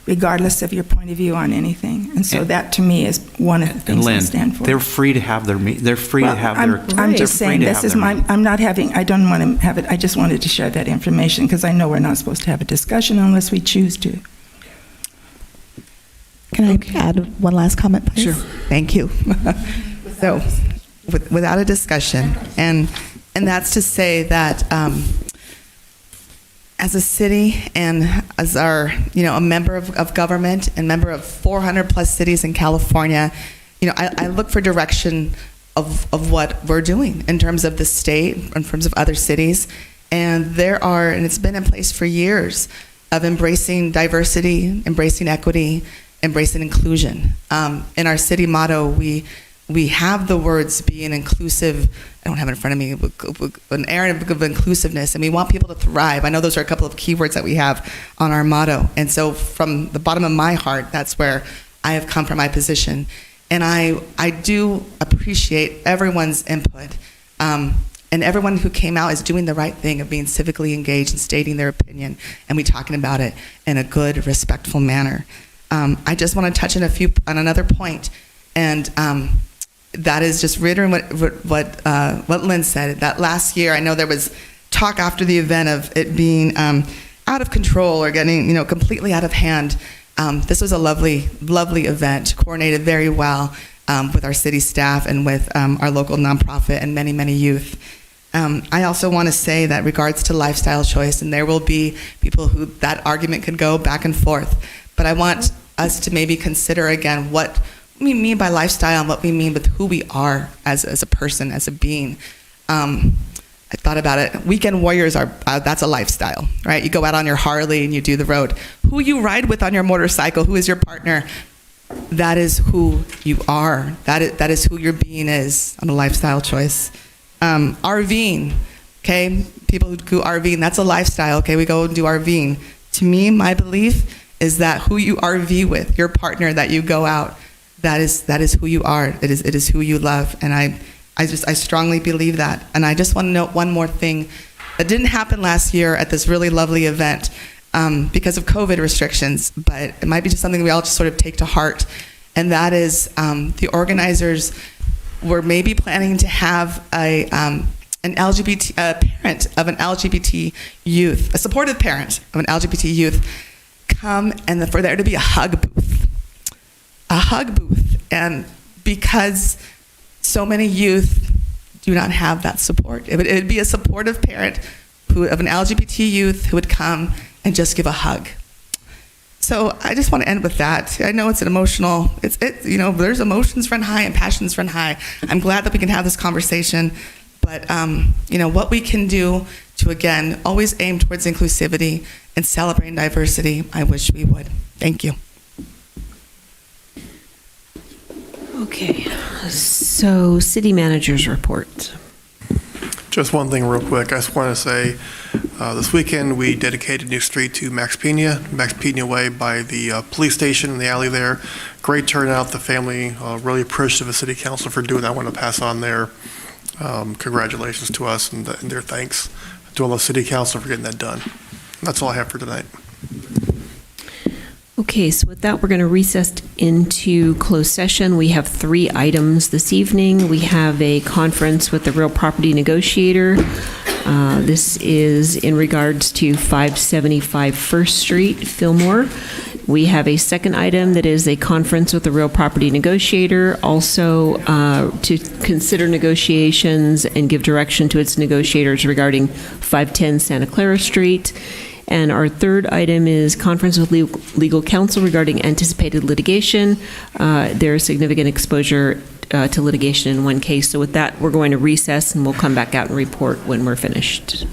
regardless of your point of view on anything. And so that to me is one of the things I stand for. They're free to have their I'm just saying this is my, I don't want to have it, I just wanted to share that information because I know we're not supposed to have a discussion unless we choose to. Can I add one last comment, please? Sure. Thank you. So, without a discussion, and that's to say that as a city and as a member of government and member of 400 plus cities in California, I look for direction of what we're doing in terms of the state, in terms of other cities, and and it's been in place for years of embracing diversity, embracing equity, embracing inclusion. In our city motto, we have the words being inclusive. I don't have it in front of me, an area of inclusiveness, and we want people to thrive. I know those are a couple of keywords that we have on our motto. And so from the bottom of my heart, that's where I have come from my position. And I do appreciate everyone's input. And everyone who came out is doing the right thing of being civically engaged and stating their opinion, and we talking about it in a good, respectful manner. I just want to touch on another point, and that is just reiterating what Lynn said. That last year, I know there was talk after the event of it being out of control or getting completely out of hand. This was a lovely, lovely event, coordinated very well. with our city staff and with our local nonprofit and many, many youth. I also want to say that regards to lifestyle choice, and there will be people who that argument could go back and forth, but I want us to maybe consider again what we mean by lifestyle and what we mean with who we are as a person, as a being. I thought about it. Weekend warriors are, that's a lifestyle, right? You go out on your Harley and you do the road. Who you ride with on your motorcycle, who is your partner, that is who you are. That is who your being is on a lifestyle choice. RVing, okay? People who go RVing, that's a lifestyle, okay? We go and do RVing. To me, my belief is that who you RV with, your partner that you go out, that is who you are. It is who you love. And I strongly believe that. And I just want to note one more thing that didn't happen last year at this really lovely event because of COVID restrictions, but it might be just something we all just sort of take to heart. And that is the organizers were maybe planning to have an LGBT parent of an LGBT youth, a supportive parent of an LGBT youth, come and for there to be a hug booth. A hug booth. And because so many youth do not have that support. It would be a supportive parent of an LGBT youth who would come and just give a hug. So I just want to end with that. I know it's an emotional, there's emotions run high and passions run high. I'm glad that we can have this conversation, but what we can do to, again, always aim towards inclusivity and celebrating diversity, I wish we would. Thank you. Okay, so city manager's report. Just one thing real quick. I just want to say this weekend we dedicated a new street to Max Pena Way by the police station in the alley there. Great turnout. The family really appreciative of City Council for doing that. I want to pass on their congratulations to us and their thanks to all the City Council for getting that done. That's all I have for tonight. Okay, so with that, we're going to recess into closed session. We have 3 items this evening. We have a conference with the real property negotiator. This is in regards to 575 First Street, Fillmore. We have a second item that is a conference with the real property negotiator, also to consider negotiations and give direction to its negotiators regarding 510 Santa Clara Street. And our third item is conference with legal counsel regarding anticipated litigation. There is significant exposure to litigation in one case. So with that, we're going to recess and we'll come back out and report when we're finished.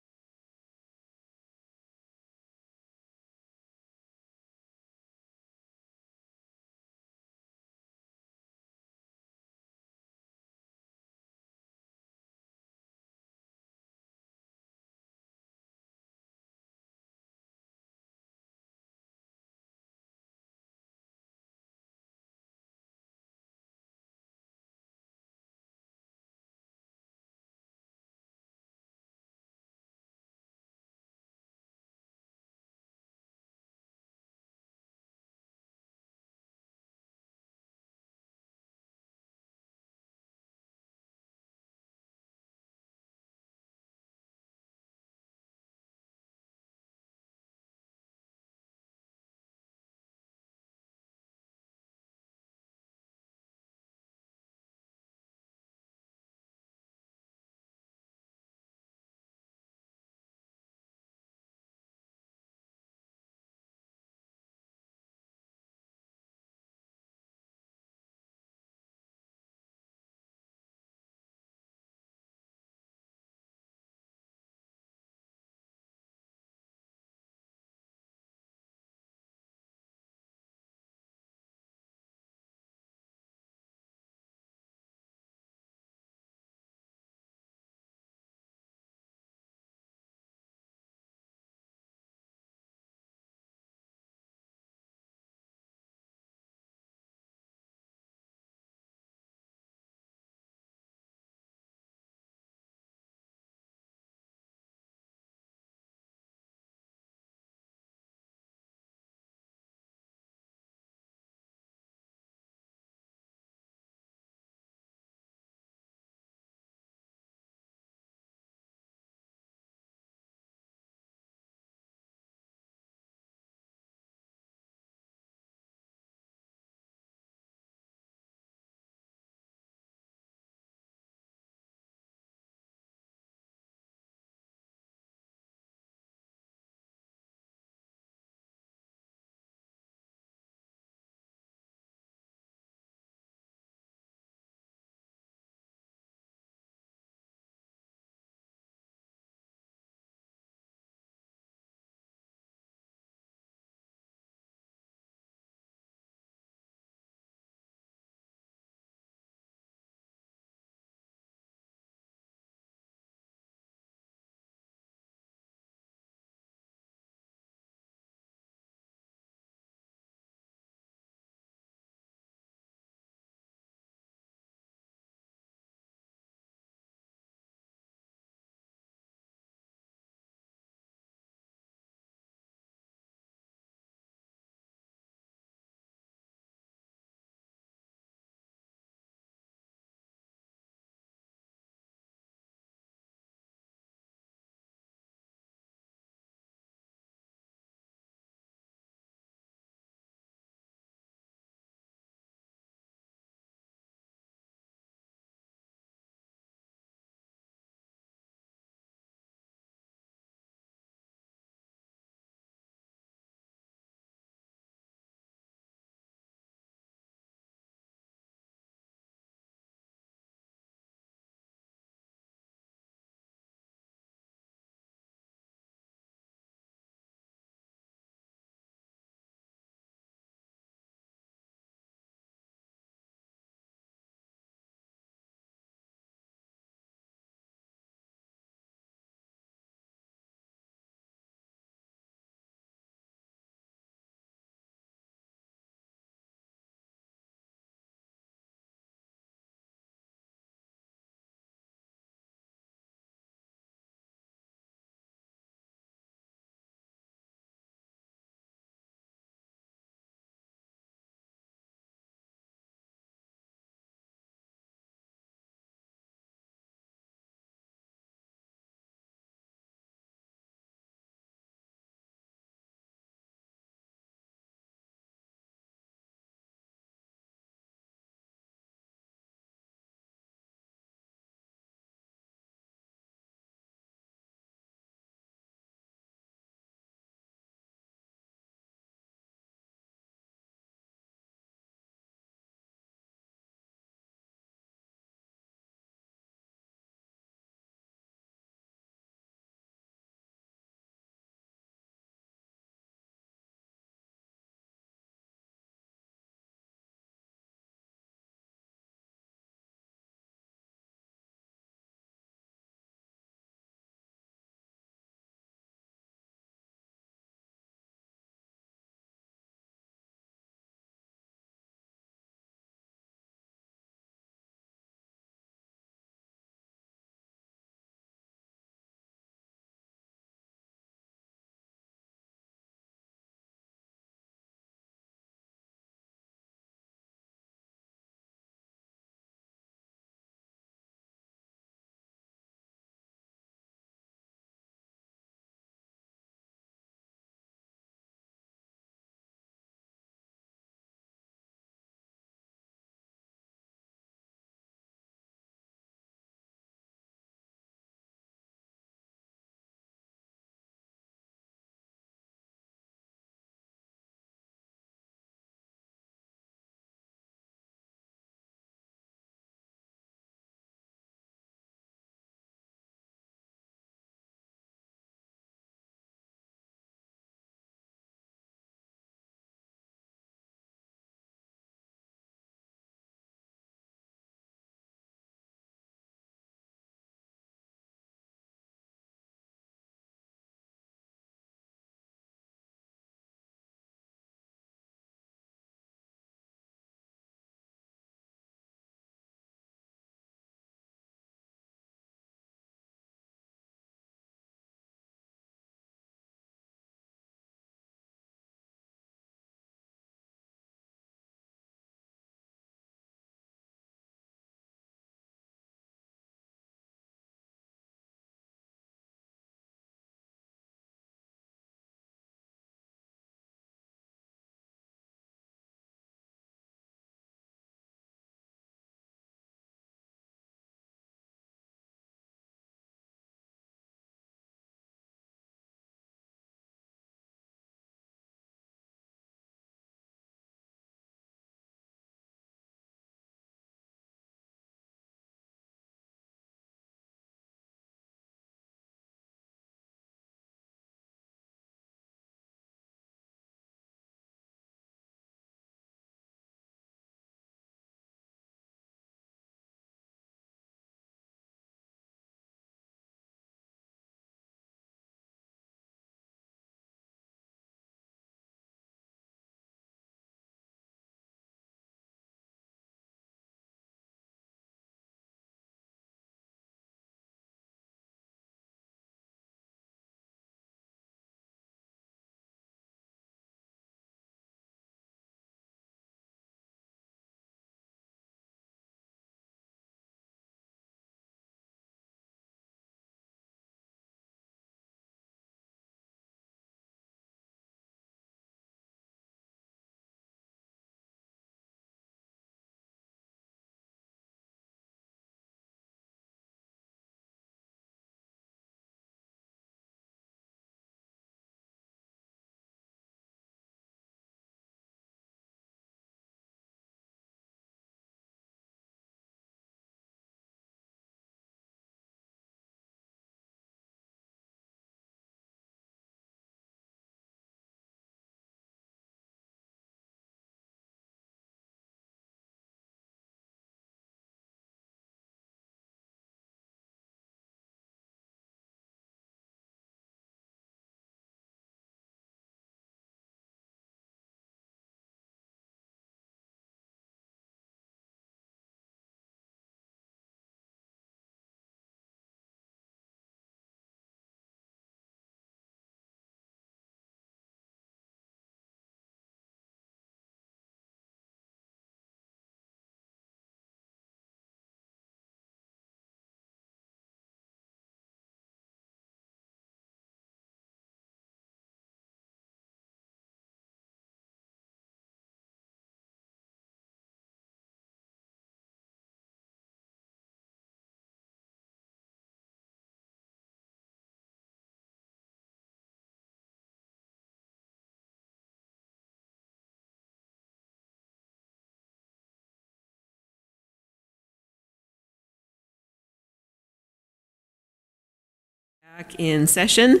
Back in session.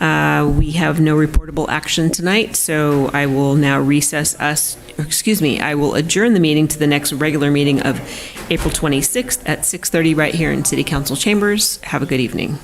We have no reportable action tonight, so I will now I will adjourn the meeting to the next regular meeting of April 26th at 6:30 right here in City Council chambers. Have a good evening.